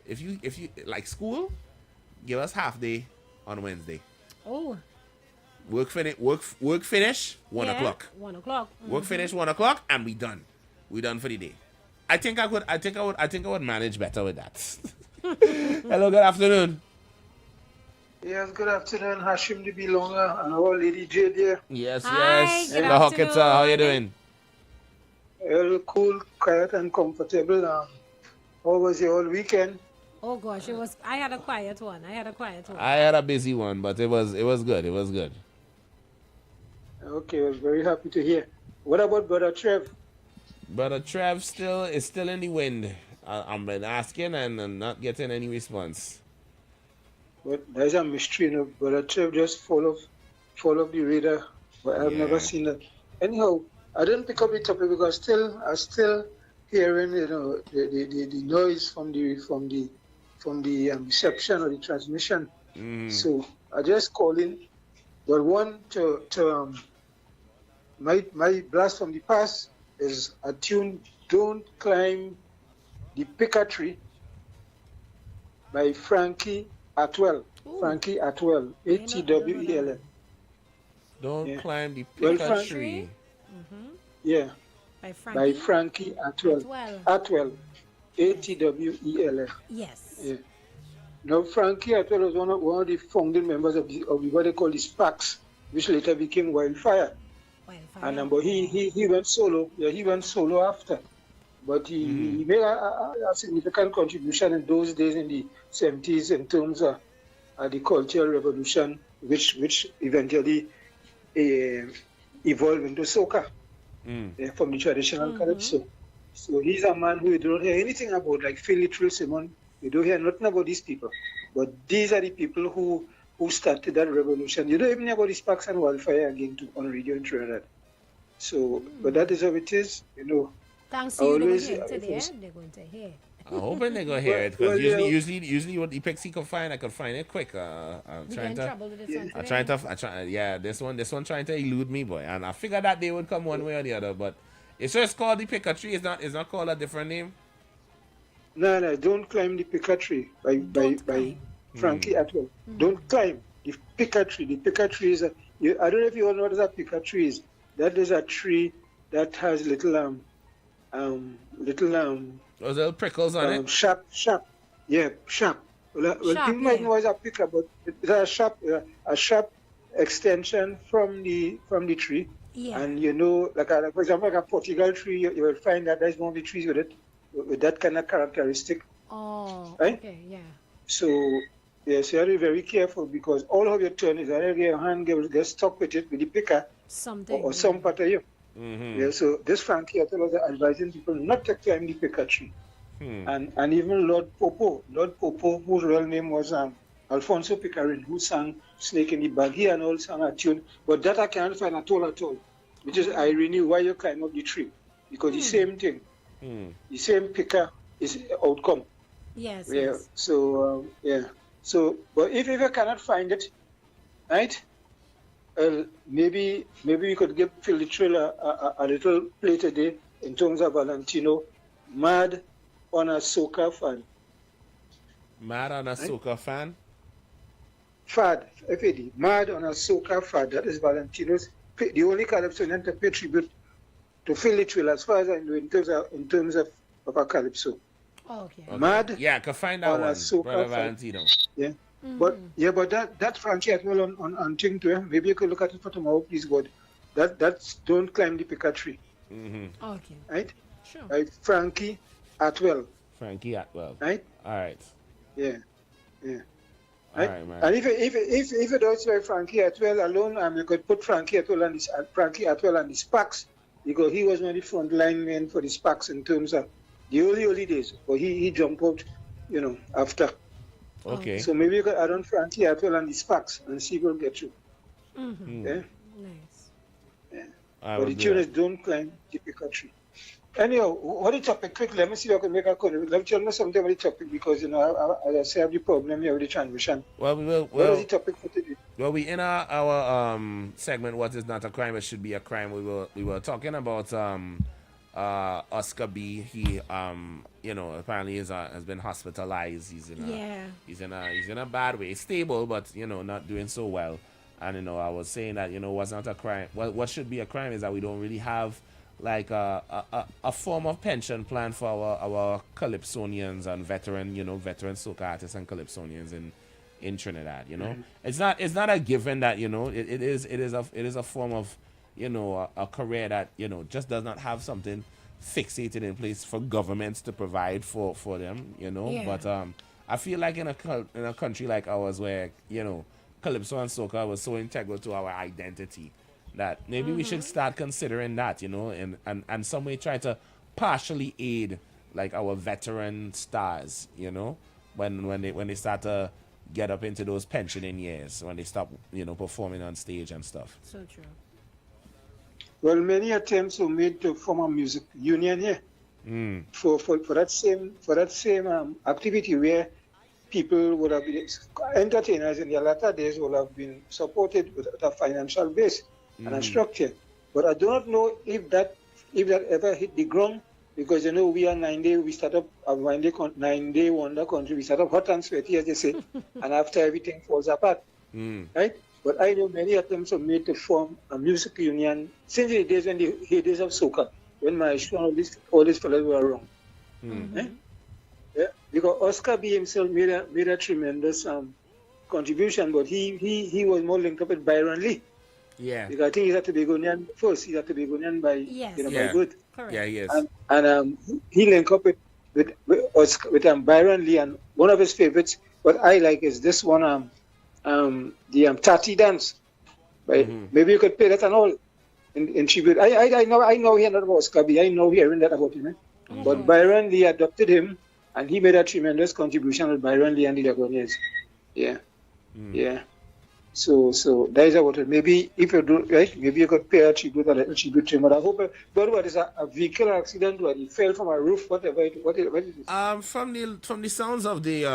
if you like school, give us half day on Wednesday. Oh. Work finish 1 o'clock. 1 o'clock. Work finish 1 o'clock and we done. We done for the day. I think I would manage better with that. Hello, good afternoon. Yes, good afternoon, Hashim the Belonger and our lady J there. Yes, Hi, yes. good Hello, afternoon. Hocketa, how you doing? Well, cool, quiet and comfortable. How was your whole weekend? Oh gosh, I had a quiet one. I had a busy one, but it was good. It was good. Okay, I was very happy to hear. What about Brother Trev? Brother Trev is still in the wind. I've been asking and I'm not getting any response. But there's a mystery, you know. Brother Trev just fall off the radar. But I've never seen that. Anyhow, I didn't pick up the topic because I'm still hearing, you know, the noise from the reception or the transmission. So I just call in. But one to my blast from the past is a tune, Don't Climb the Picker Tree by Frankie Atwell. Frankie Atwell, Atwell. Don't climb the picker tree. Yeah. By Frankie Atwell. Atwell. Atwell. Yes. Yeah. Now Frankie Atwell was one of the founding members of what they call the Sparks, which later became Wildfire. And but he went solo. Yeah, he went solo after. But he made a significant contribution in those days in the 70s in terms of the cultural revolution, which eventually evolved into soca from the traditional calypso. So he's a man who you don't hear anything about, like Philly Trill Simon. You don't hear nothing about these people. But these are the people who started that revolution. You don't even hear about the Sparks and Wildfire again on radio in Trinidad. So, but that is how it is, you know. Thanks to you, they're going to hear today. They're going to hear. I'm hoping they're gonna hear it because usually what the Pixie could find, I could find it quick. I'm trying to. This one trying to elude me, boy, and I figured that they would come one way or the other, but it's just called the Picker Tree. It's not called a different name. No, Don't Climb the Picker Tree by Frankie Atwell. Don't climb the Picker Tree. The Picker Tree is I don't know if you all know what a Picker Tree is. That is a tree that has little those little prickles on it. Sharp. Yeah, sharp. Well, people might know it's a picker, but it's a sharp extension from the tree. Yeah. And you know, for example, like a Portugal tree, you will find that there's one of the trees with that kind of characteristic. Oh, right? Okay, yeah. So yes, you have to be very careful because all of your turn is either your hand get stuck with it with the picker or some part of you. Yeah, so this Frankie Atwell was advising people not to climb the picker tree. And even Lord Popo, whose real name was Alfonso Picarin, who sang Snake in the Bag, he and all sang a tune, but that I can't find at all, which is irony why you climb up the tree, because the same thing, the same picker is outcome. Yes. Yeah. Yes. So So, but if you cannot find it, right? Maybe we could give Phil Littrell a little play today in terms of Valentino. Mad on a soca fan. Mad on a soca fan? Fad, FAD. Mad on a soca fad. That is Valentino's. The only calypso to pay tribute to Phil Littrell, as far as I know, in terms of a calypso. Oh, okay. Mad. Yeah, I can find that one, Brother Valentino. Yeah. But that Frankie Atwell on thing to him. Maybe you could look at it for tomorrow, please God. That's Don't Climb the Picker Tree. Okay. Right? Sure. Right, Frankie Atwell. Frankie Atwell. Right? All right. Yeah. All right, man. And if you don't say Frankie Atwell alone, you could put Frankie Atwell and the Sparks, because he was one of the front line men for the Sparks in terms of the early days. But he jumped out, after. Okay. So maybe you could add on Frankie Atwell and the Sparks and see if we'll get you. Yeah? Nice. Yeah. But the tune is Don't Climb the Picker Tree. Anyhow, what is the topic? Quick, let me see if I can make a comment. Let me tell you something about the topic, because, as I say, I have the problem here with the transmission. Well, what is the topic for today? Well, we in our segment, What Is Not a Crime, It Should Be a Crime, we were talking about Oscar B. He apparently has been hospitalized. He's in a bad way. Stable, but not doing so well. And I was saying that what's not a crime. What should be a crime is that we don't really have like a form of pension plan for our calypsonians and veteran soca artists and calypsonians in Trinidad. It's not a given that it is a form of a career that just does not have something fixated in place for governments to provide for them. But I feel like in a country like ours where calypso and soca was so integral to our identity that maybe we should start considering that, and some way try to partially aid like our veteran stars, when they start to get up into those pensioning years, when they stop, performing on stage and stuff. So true. Well, many attempts were made to form a music union here for that same activity where people would have been, entertainers in the latter days would have been supported with a financial base and a structure. But I do not know if that ever hit the ground, because we are 9-day, we start up a 9-day wonder country, we start up hot and sweaty, as they say, and after everything falls apart, right? But I know many attempts were made to form a music union since the days when the heydays of soca, when Maestro and all these fellows were around. Yeah? Because Oscar B himself made a tremendous contribution, but he was more linked up with Byron Lee. Yeah. Because I think he's a Tobagonian first. He's a Tobagonian by by birth. Correct. Yeah, yes. And he linked up with Byron Lee, and one of his favorites, what I like, is this one, the Tati dance. Right? Maybe you could play that and all in tribute. I know he not about Oscar B. I know hearing that about him. But Byron Lee adopted him, and he made a tremendous contribution with Byron Lee and the Lagonians. Yeah. Yeah. So that is about it. Maybe if you do, right, maybe you could pay a little tribute to him. But I hope, but what is a vehicle accident where he fell from a roof, whatever it is? From the sounds of the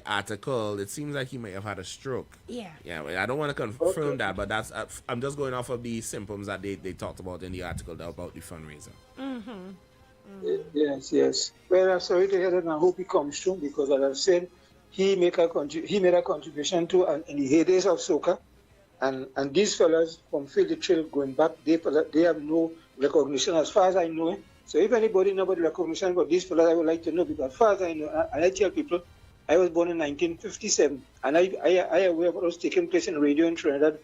article, it seems like he may have had a stroke. Yeah. Yeah, well, I don't want to confirm that, but that's I'm just going off of the symptoms that they talked about in the article about the fundraiser. Yes. Well, I'm sorry to hear that, and I hope he comes soon, because as I said, he made a contribution to in the heydays of soca, and these fellas from Feel the Thrill going back, they have no recognition as far as I know. So if anybody knows about the recognition for these fellas, I would like to know, because as far as I know, and I tell people, I was born in 1957, and I aware of what was taking place in radio in Trinidad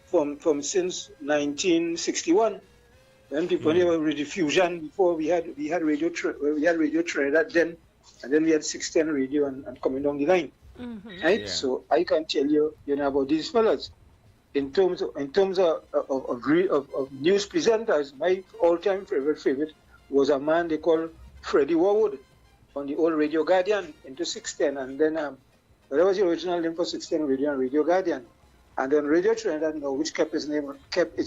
from since 1961. When people were rediffusion, before we had radio Trinidad then, and then we had 610 radio and coming down the line, right? Yeah. So I can tell you, about these fellas. In terms of news presenters, my all-time favorite was a man they call Freddie Warwood on the old Radio Guardian into 610, and then that was the original name for 610 Radio and Radio Guardian, and then Radio Trinidad, which kept its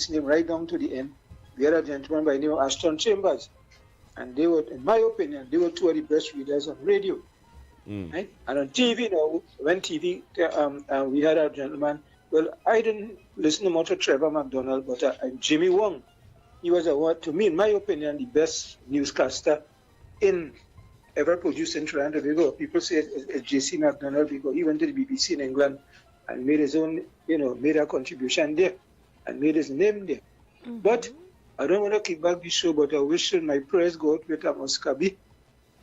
name right down to the end. We had a gentleman by the name of Ashton Chambers. And they were, in my opinion, two of the best readers on radio. Right? And on TV when TV, we had a gentleman, well, I didn't listen to much of Trevor McDonald, but Jimmy Wong. He was, to me, in my opinion, the best newscaster ever produced in Trinidad and Tobago. People say it's J.C. McDonald, because he went to the BBC in England and made his own, made a contribution there and made his name there. But I don't want to kick back the show, but I wish my prayers go out with Oscar B.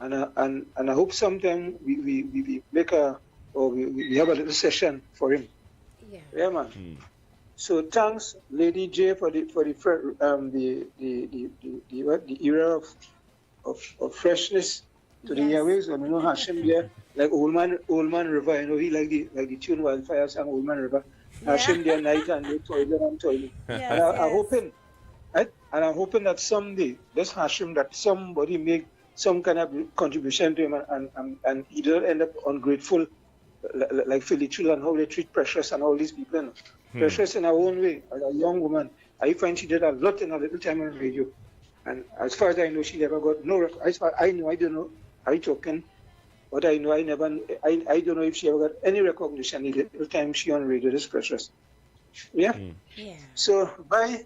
And I hope sometime we make we have a little session for him. Yeah, man. So thanks, Lady J, for the era of freshness to the airwaves. And Hashim there, like Old Man River. He like the tune Wildfire sang Old Man River. Hashim there night and day, toilet. And I'm hoping that someday, this Hashim, that somebody make some kind of contribution to him, and he doesn't end up ungrateful, like Philly Chula and how they treat Precious and all these people. Precious in her own way, as a young woman, I find she did a lot in a little time on radio. And as far as I know, she never got as far I know, I don't know, I talking, but I know I don't know if she ever got any recognition in the little time she on radio, this Precious. Yeah? Yeah. So, bye.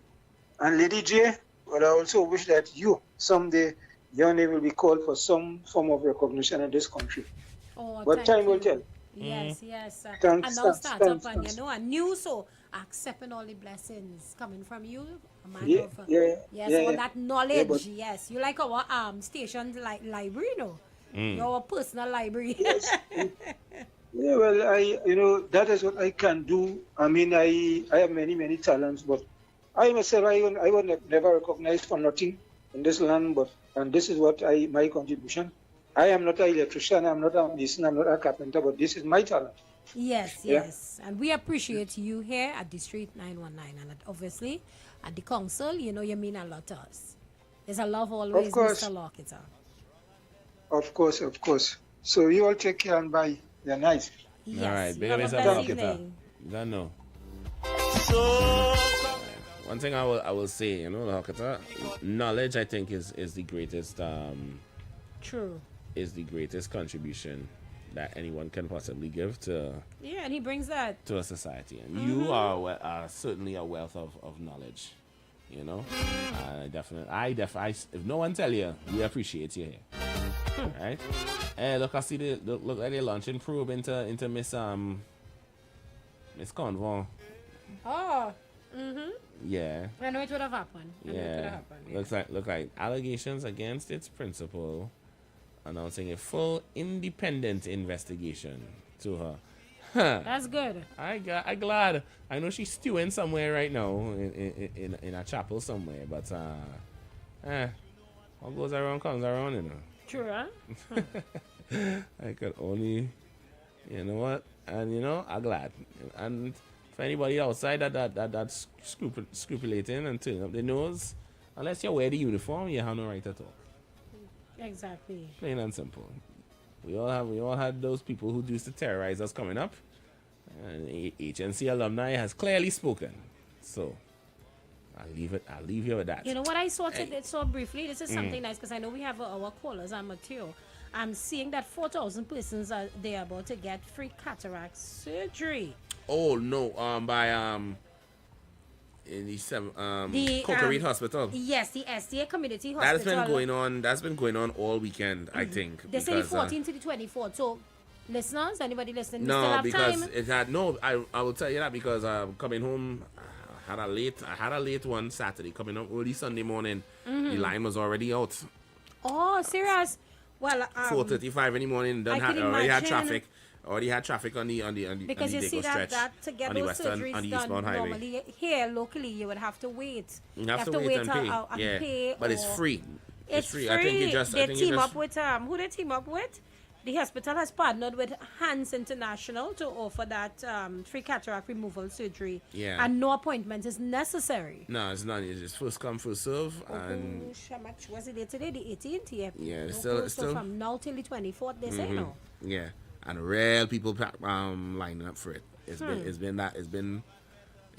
And Lady J, well, I also wish that someday, your name will be called for some form of recognition in this country. But time will tell. Yes. Thanks, and now start up thanks. and and you accepting all the blessings coming from you. All that knowledge. Yes, you like our station library, your personal library. Yes. Yeah, well, that is what I can do. I mean, I have many talents, but I myself, I was never recognized for nothing in this land, and this is what my contribution. I am not an electrician, I'm not a mason, I'm not a carpenter, but this is my talent. Yes. And we appreciate you here at the Street 919, and obviously at the council, you mean a lot to us. There's a love always, Mr. Lockiter. Of course. So you all take care and bye. They're nice. All right, big Mr. Lockiter. Don't know. One thing I will say, Lockiter, knowledge, I think, is the greatest. True. Is the greatest contribution that anyone can possibly give to Yeah, and he brings that to a society. And you are certainly a wealth of knowledge. You know, if no one tell you, we appreciate you here. Right? Hey, look, I see look like they're launching probe into Miss Convon. Oh. Yeah. I know it would have happened. Yeah. Look like allegations against its principal, announcing a full independent investigation to her. Huh. That's good. I glad. I know she's stewing somewhere right now in a chapel somewhere, but what goes around comes around, you know. True, huh? I could only, you know what, and you know, I'm glad. And for anybody outside that's scrupulating and turning up their nose, unless you wear the uniform, you have no right to talk. Exactly. Plain and simple. We all had those people who used to terrorize us coming up, and HNC alumni has clearly spoken. So I'll leave you with that. You know what I saw today, so briefly? This is something nice because I know we have our callers and material. I'm seeing that 4,000 persons are about to get free cataract surgery. Oh no! In the Coca-Cola Hospital. Yes, the SDA Community Hospital. That's been going on all weekend, I think. They say the 14th to the 24th. So, listeners, anybody listening, no, still have because time? it had no. I will tell you that because coming home, I had a late one Saturday. Coming up early Sunday morning, the line was already out. Oh, serious? Well, 4:35 in the morning. Already had traffic on the because on the you see stretch, that to get on the those western, surgeries on the done eastbound highway. normally here locally you would have to wait. You have to wait and pay. But it's free. It's free. I think they team up with who they team up with? The hospital has partnered with Hands International to offer that free cataract removal surgery. Yeah. And no appointment is necessary. No, it's not. It's just first come, first serve. And how much was it today? The 18th? Yeah, it's so still from now till the 24th, they say no. Yeah, and real people lining up for it. It's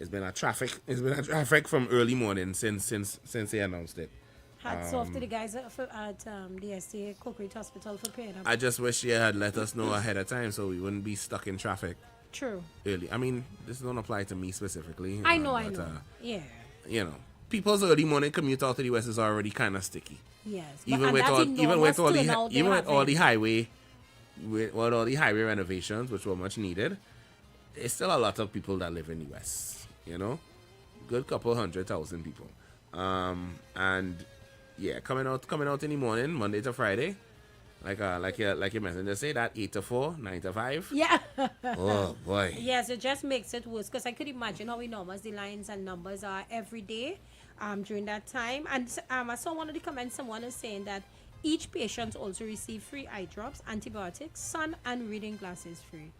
been a traffic from early morning since they announced it. Hats off to the guys at the STA Coca-Cola Hospital for paying up. I just wish you had let us know ahead of time so we wouldn't be stuck in traffic. True. Early. I mean, this don't apply to me specifically. I know. Yeah. You know, people's early morning commute out to the West is already kind of sticky. Yes. Even with all the highway renovations, which were much needed, there's still a lot of people that live in the West. You know, good couple 100,000 people. And yeah, coming out in the morning, Monday to Friday, like your messenger say, that 8 to 4, 9 to 5. Yeah. Oh boy. Yes, it just makes it worse because I could imagine how enormous the lines and numbers are every day during that time. And I saw one of the comments, someone is saying that each patient also receive free eye drops, antibiotics, sun and reading glasses free.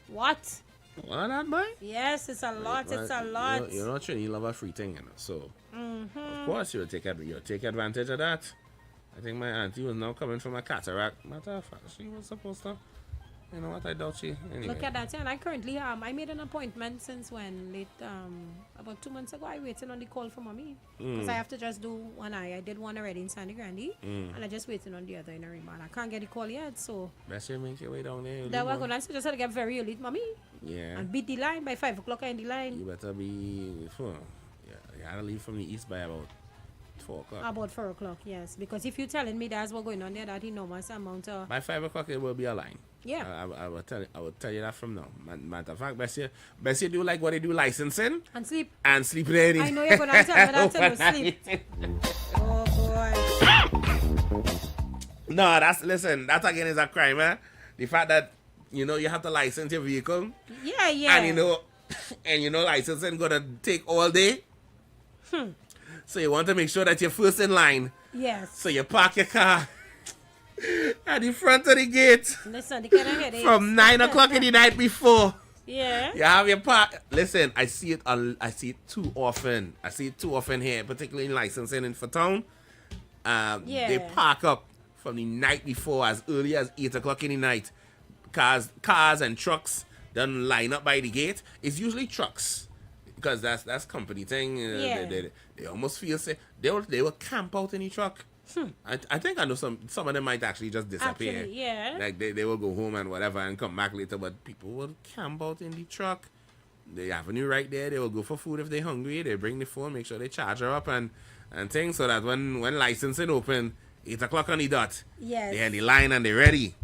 What? What that boy? Yes, it's a lot. It's a lot. You know, Trini love a free thing, you know. So of course you'll take advantage of that. I think my auntie was now coming from a cataract. Matter of fact, she was supposed to. You know what? I doubt she. Anyway. Look at that, and I currently I made an appointment since when about 2 months ago. I waiting on the call for mommy because I have to just do one eye. I did one already in Sandy Grande, and I just waiting on the other in Arima. I can't get the call yet, so. Best you make your way down there. That we're gonna just had to get very early, mommy. Yeah. And beat the line by 5 o'clock. In the line. You better be. Yeah, you gotta leave from the east by about 4 o'clock. About 4 o'clock, yes. Because if you're telling me that's what's going on there, that enormous amount of. By 5 o'clock, it will be a line. Yeah. I will tell you that from now. Matter of fact, best you do like what they do licensing. And sleep. And sleep there. I know you're going to tell me that to sleep. Oh, boy. No, that again is a crime, eh? The fact that, you know, you have to license your vehicle. Yeah. And you know licensing going to take all day. So you want to make sure that you're first in line. Yes. So you park your car at the front of the gate. Listen, the kind of headache. From 9 o'clock in the night before. Yeah. You have your park. Listen, I see it too often. I see it too often here, particularly in licensing in for town. They park up from the night before as early as 8 o'clock in the night. Cars and trucks don't line up by the gate. It's usually trucks. Because that's company thing. They almost feel safe. They will camp out in the truck. I think I know some of them might actually just disappear. Actually, yeah. Like they will go home and whatever and come back later, but people will camp out in the truck. The avenue right there, they will go for food if they're hungry. They bring the phone, make sure they charge her up and things so that when licensing open, 8 o'clock on the dot, yes, they're in the line and they're ready.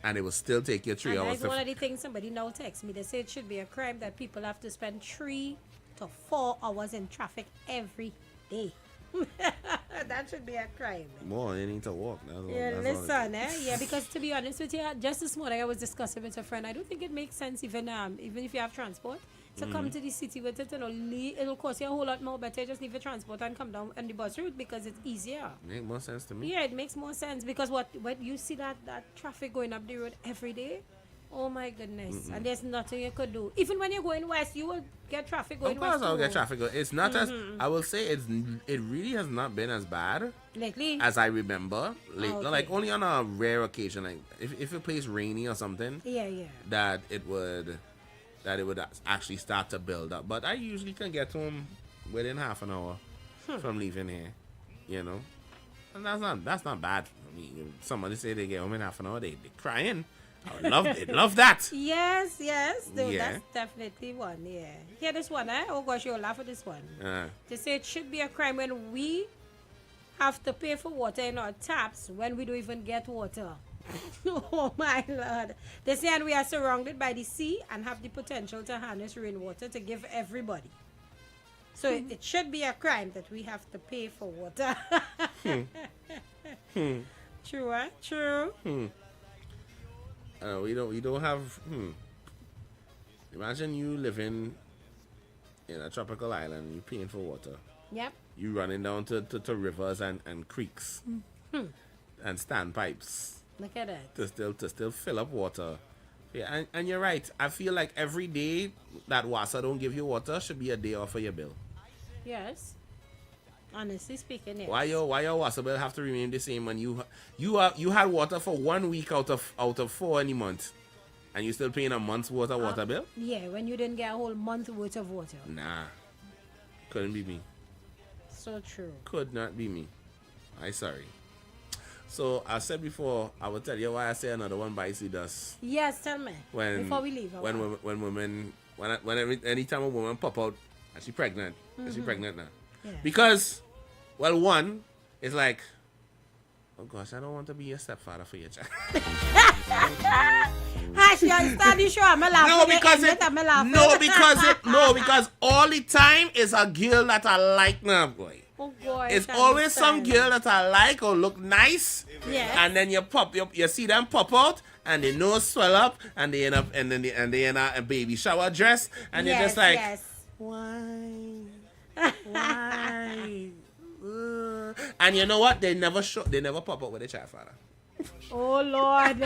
And they will still take you 3 hours. That's one of the things somebody now texts me. They say it should be a crime that people have to spend 3 to 4 hours in traffic every day. That should be a crime. More, they need to walk. Yeah, because to be honest with you, just this morning I was discussing with a friend. I don't think it makes sense even if you have transport to come to the city with it. It'll cost you a whole lot more. Better just leave the transport and come down on the bus route because it's easier. Make more sense to me. Yeah, it makes more sense because when you see that traffic going up the road every day. Oh my goodness. And there's nothing you could do. Even when you're going west, you will get traffic going west. Of course I'll get traffic. It's not as, I will say it really has not been as bad lately as I remember. Okay. Like only on a rare occasion, like if it plays rainy or something, that it would actually start to build up. But I usually can get home within half an hour from leaving here, you know. And that's not bad. I mean, if somebody say they get home in half an hour, they're crying. I love that. Yes. No, Yeah. that's definitely one. Yeah. Hear this one, eh? Oh gosh, you'll laugh at this one. They say it should be a crime when we have to pay for water in our taps when we don't even get water. Oh my Lord. They say and we are surrounded by the sea and have the potential to harness rainwater to give everybody. So it should be a crime that we have to pay for water. True, eh? True. We don't have. Imagine you living in a tropical island. You paying for water. Yep. You running down to rivers and creeks and standpipes. Look at that. To still fill up water. Yeah, and you're right. I feel like every day that WASA don't give you water should be a day off of your bill. Yes. Honestly speaking, yes. Why your water bill have to remain the same when you had water for 1 week out of 4 in the month, and you still paying a month's worth of water bill? Yeah, when you didn't get a whole month worth of water. Nah, couldn't be me. So true. Could not be me. I sorry. So I said before, I will tell you why I say another one bites the dust. Yes, tell me. Before we leave. Anytime a woman pop out and she pregnant, is she pregnant now? Yeah. Because, well, one is like, oh gosh, I don't want to be a stepfather for your child. She understand you sure I'm laughing. Because all the time is a girl that I like now, boy. Oh boy. It's always some girl that I like or look nice. Yeah. And then you see them pop out and their nose swell up and they end up and they in a baby shower dress and you're just like, why? And you know what? They never pop up with a child father. Oh Lord.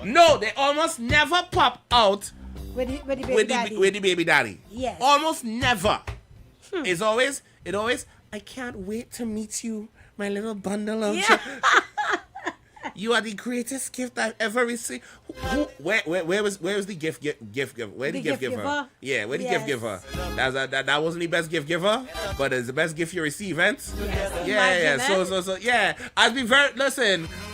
No, they almost never pop out with the baby daddy. Yes. Almost never. It always, I can't wait to meet you, my little bundle of You are the greatest gift I've ever received. Where was the gift giver? Where the gift giver? Yeah, where the gift giver? That wasn't the best gift giver, but it's the best gift you receive, ain't? Yes. So yeah. I'd be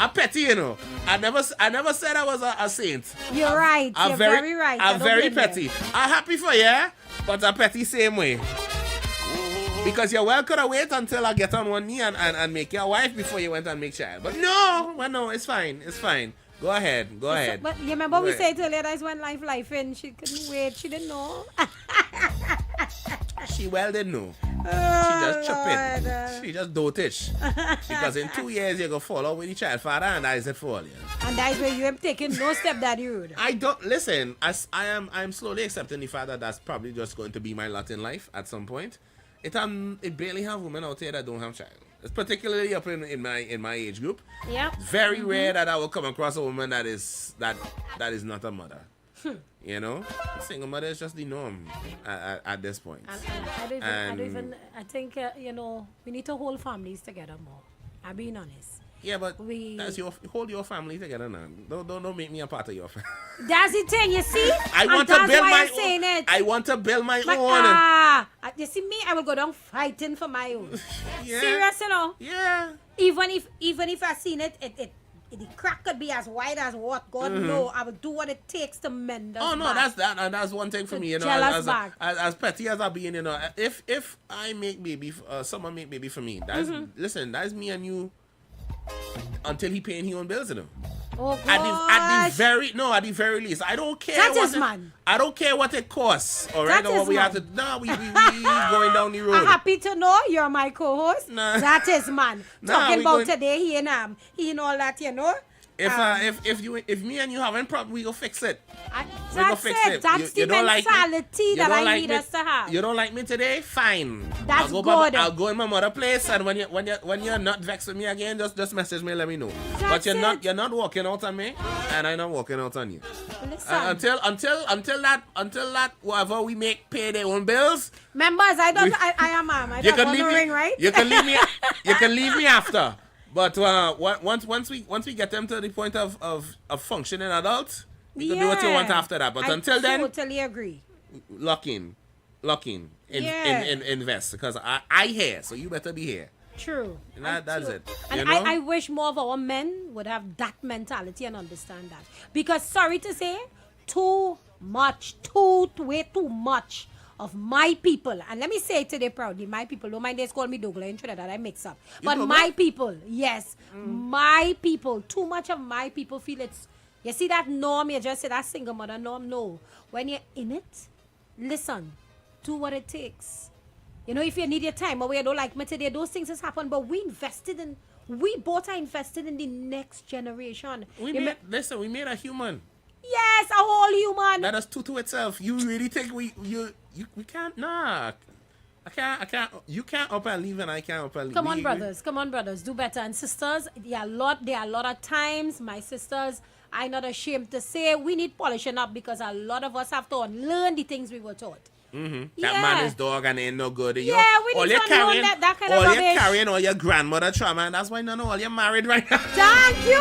I'm petty, you know. I never said I was a saint. You're right. You're very right. I'm very petty. I'm happy for you, but I'm petty same way. Because you well could have waited until I get on one knee and make your wife before you went and make child. But no, it's fine. Go ahead. But you remember we said earlier that's when life and she couldn't wait. She didn't know. She well didn't know. She just chopping. She just dotish. Because in 2 years you're gonna fall out with the child father and that is it for all. And that's where you have taken no stepdaddy road. I don't listen, I'm slowly accepting the fact that that's probably just going to be my lot in life at some point. It barely have women out here that don't have child. It's particularly up in my age group. Yeah. It's very rare that I will come across a woman that is not a mother. You know, single mother is just the norm at this point. I think we need to hold families together more. I'm being honest. Yeah, but that's hold your family together now. Don't make me a part of your family. That's the thing, you see? I want to build my own. I want to build my own. You see me, I will go down fighting for my own. Yeah. Serious, you know? Yeah. Even if I seen it, the crack could be as wide as what God know. I will do what it takes to mend us. Oh no, back. that's one thing for me. You know, as petty as I be, you know, if I make baby, someone make baby for me, that's listen, that's me and you until he paying his own bills, you know. Oh, at the very least, I don't care. I don't care what it costs. All right, or what we have to. No, we going down the road. I'm happy to know you're my co-host. Nah. That is man. Talking about today, he and all that, you know. If me and you having problem, we go fix it. We go fix it. That's the mentality that I need us to have. You don't like me today? Fine. That's good. I'll go in my mother place, and when you're not vexed with me again, just message me, let me know. But you're not walking out on me, and I'm not walking out on you. Until that whatever we make pay their own bills. Members, I am I don't want to ring, right? You can leave me. You can leave me after. But once we get them to the point of functioning adults, you can do what you want after that. But until then, I totally agree. Lock in, invest, because I here, so you better be here. True. And that's it. And I wish more of our men would have that mentality and understand that. Because sorry to say, way too much of my people, and let me say it today proudly, my people, don't mind they call me Douglas in Trinidad, I mix up. But my people, yes, my people, too much of my people feel it's, you see that norm, you just say that single mother norm, no. When you're in it, listen, do what it takes. You know, if you need your time or you don't like me today, those things has happened, but we both are invested in the next generation. We made a human. Yes, a whole human. That is to itself. You really think we can't? Nah. I can't. You can't up and leave, and I can't up and leave. Come on, brothers, do better. And sisters, there are a lot of times, my sisters, I'm not ashamed to say we need polishing up because a lot of us have to unlearn the things we were taught. That man is dog and ain't no good. We need to unlearn that kind of rubbish. All you're carrying all your grandmother trauma, and that's why none of all you're married right now. Thank you.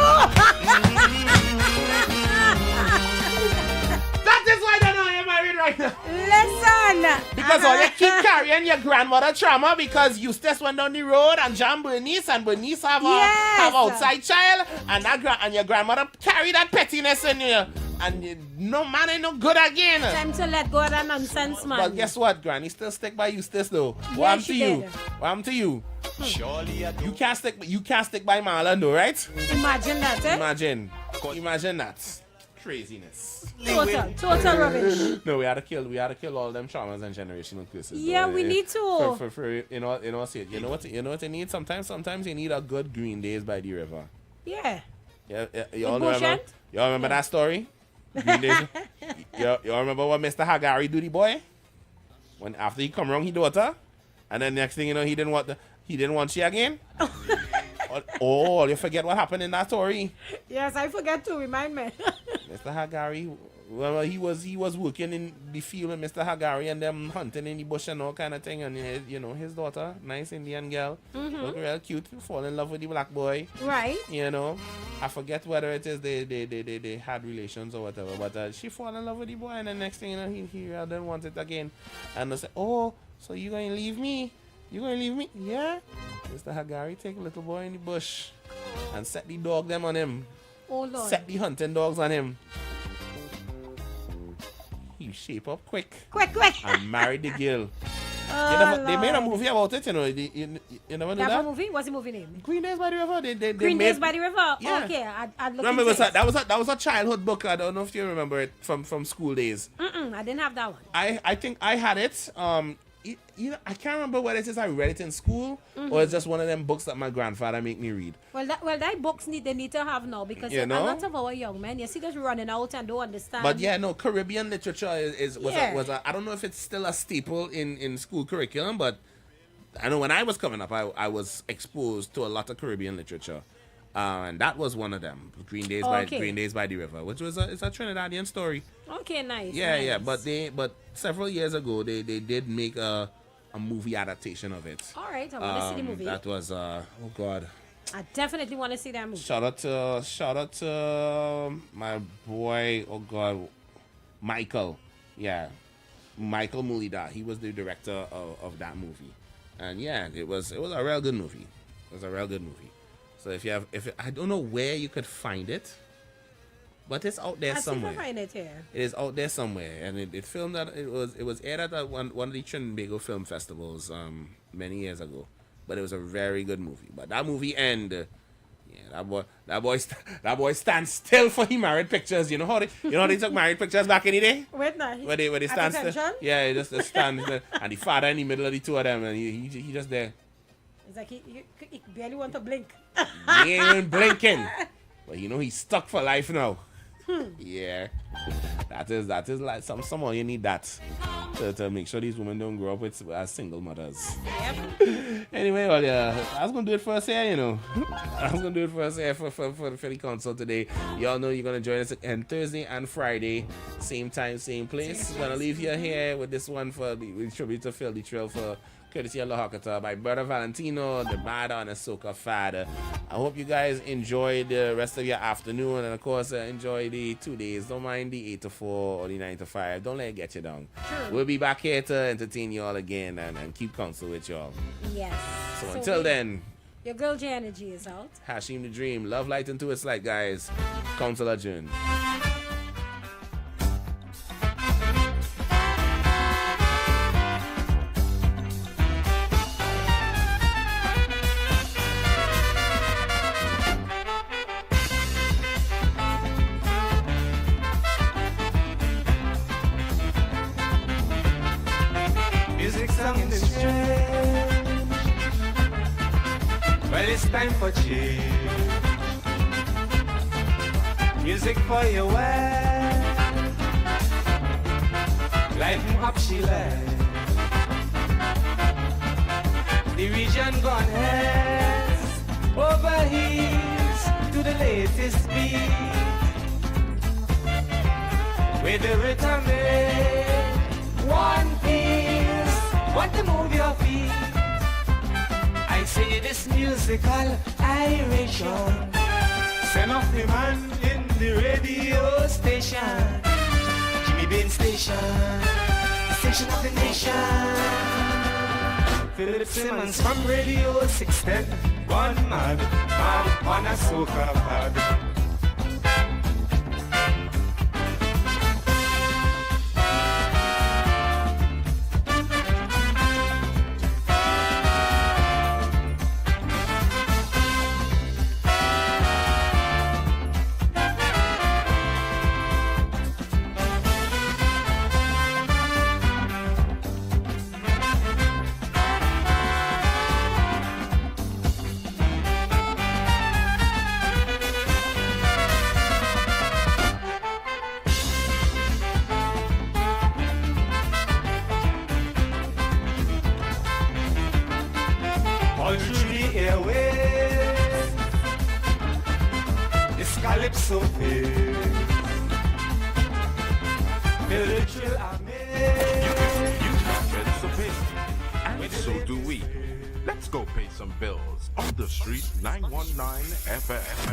That is why none of you're married right now. Listen. Because all you keep carrying your grandmother trauma because Eustace went down the road and John Bernice and Bernice have outside child and your grandmother carry that pettiness in you. And no man ain't no good again. Time to let go of that nonsense, man. But guess what, Granny still stick by Eustace though. What happened to you? What happened to you? Surely you can't stick by Marlon though, right? Imagine that, eh? Imagine that. Craziness. Total rubbish. No, we had to kill all them traumas and generational curses. Yeah, we need to. For you know, say it. You know what you need? Sometimes you need a good Green Days by the river. Yeah. You all remember that story? Green Days. you remember what Mr. Hagari do the boy? When after he come wrong, he daughter, and then next thing you know, he didn't want she again. Oh, you forget what happened in that story? Yes, I forget to remind me. Mr. Hagari, well, he was working in the field with Mr. Hagari and them hunting in the bush and all kind of thing. And his daughter, nice Indian girl, look real cute, fall in love with the black boy. Right. I forget whether it is they had relations or whatever, but she fall in love with the boy, and the next thing you know, he didn't want it again. And they say, oh, so you going to leave me? You going to leave me? Yeah. Mr. Hagari take a little boy in the bush and set the dog them on him. Oh, Lord. Set the hunting dogs on him. He shape up quick. And married the girl. They made a movie about it, You never knew that? A movie? What's the movie name? Green Days by the River. Green Days by the River? Yeah. Okay, I'd look remember into it. That was a childhood book. I don't know if you remember it from school days. I didn't have that one. I think I had it. I can't remember what it is. I read it in school, or it's just one of them books that my grandfather make me read. Well, that books they need to have now because a lot of our young men, you see, just running out and don't understand. But Caribbean literature was a, I don't know if it's still a staple in school curriculum, but I know when I was coming up, I was exposed to a lot of Caribbean literature. And that was one of them, Green Days by the River, which was it's a Trinidadian story. Okay, nice. Yeah, but several years ago they did make a movie adaptation of it. All right, I want to see the movie. That was oh god, I definitely want to see that movie. Shout out to my boy, oh God, Michael. Yeah, Michael Mulida. He was the director of that movie. And yeah, it was a real good movie. It was a real good movie. So I don't know where you could find it, but it's out there somewhere. I find it here. It is out there somewhere, and it filmed at it was aired at one of the Trinbago film festivals many years ago. But it was a very good movie. But that movie that boy stands still for he married pictures. You know how they took married pictures back in the day? Wait, now. Where they stand still. Yeah, he just stands there, and the father in the middle of the two of them, and he just there. It's like he barely want to blink. He ain't even blinking. But he's stuck for life now. Yeah. That is like someone you need that to make sure these women don't grow up as single mothers. Yep. Anyway, well, yeah, I was gonna do it for us here, I was gonna do it for us here for the console today. Y'all know you're gonna join us on Thursday and Friday, same time, same place. We're gonna leave you here with this one for the tribute to Phil the Trail for courtesy of La Hocata by Brother Valentino, the Bada and the Soca Fada. I hope you guys enjoy the rest of your afternoon, and of course enjoy the 2 days. Don't mind the 8 to 4 or the 9 to 5. Don't let it get you down. Sure. We'll be back here to entertain you all again and keep counsel with y'all. Yes. So until then, your girl J Energy is out. Hashim the Dream. Love light into its light, guys. Counsel adjourned. It's time for change. Music for your way. Life up she led. The region gone heads over heels to the latest beat. With the rhythm in one piece. Want to move your feet. I say this musical iration. Send off the man in the radio station. Jimmy Bain station, the station of the nation. Philip Simmons from Radio 610. One mad on a soca pad. Let's go pay some bills on the street 919 FM.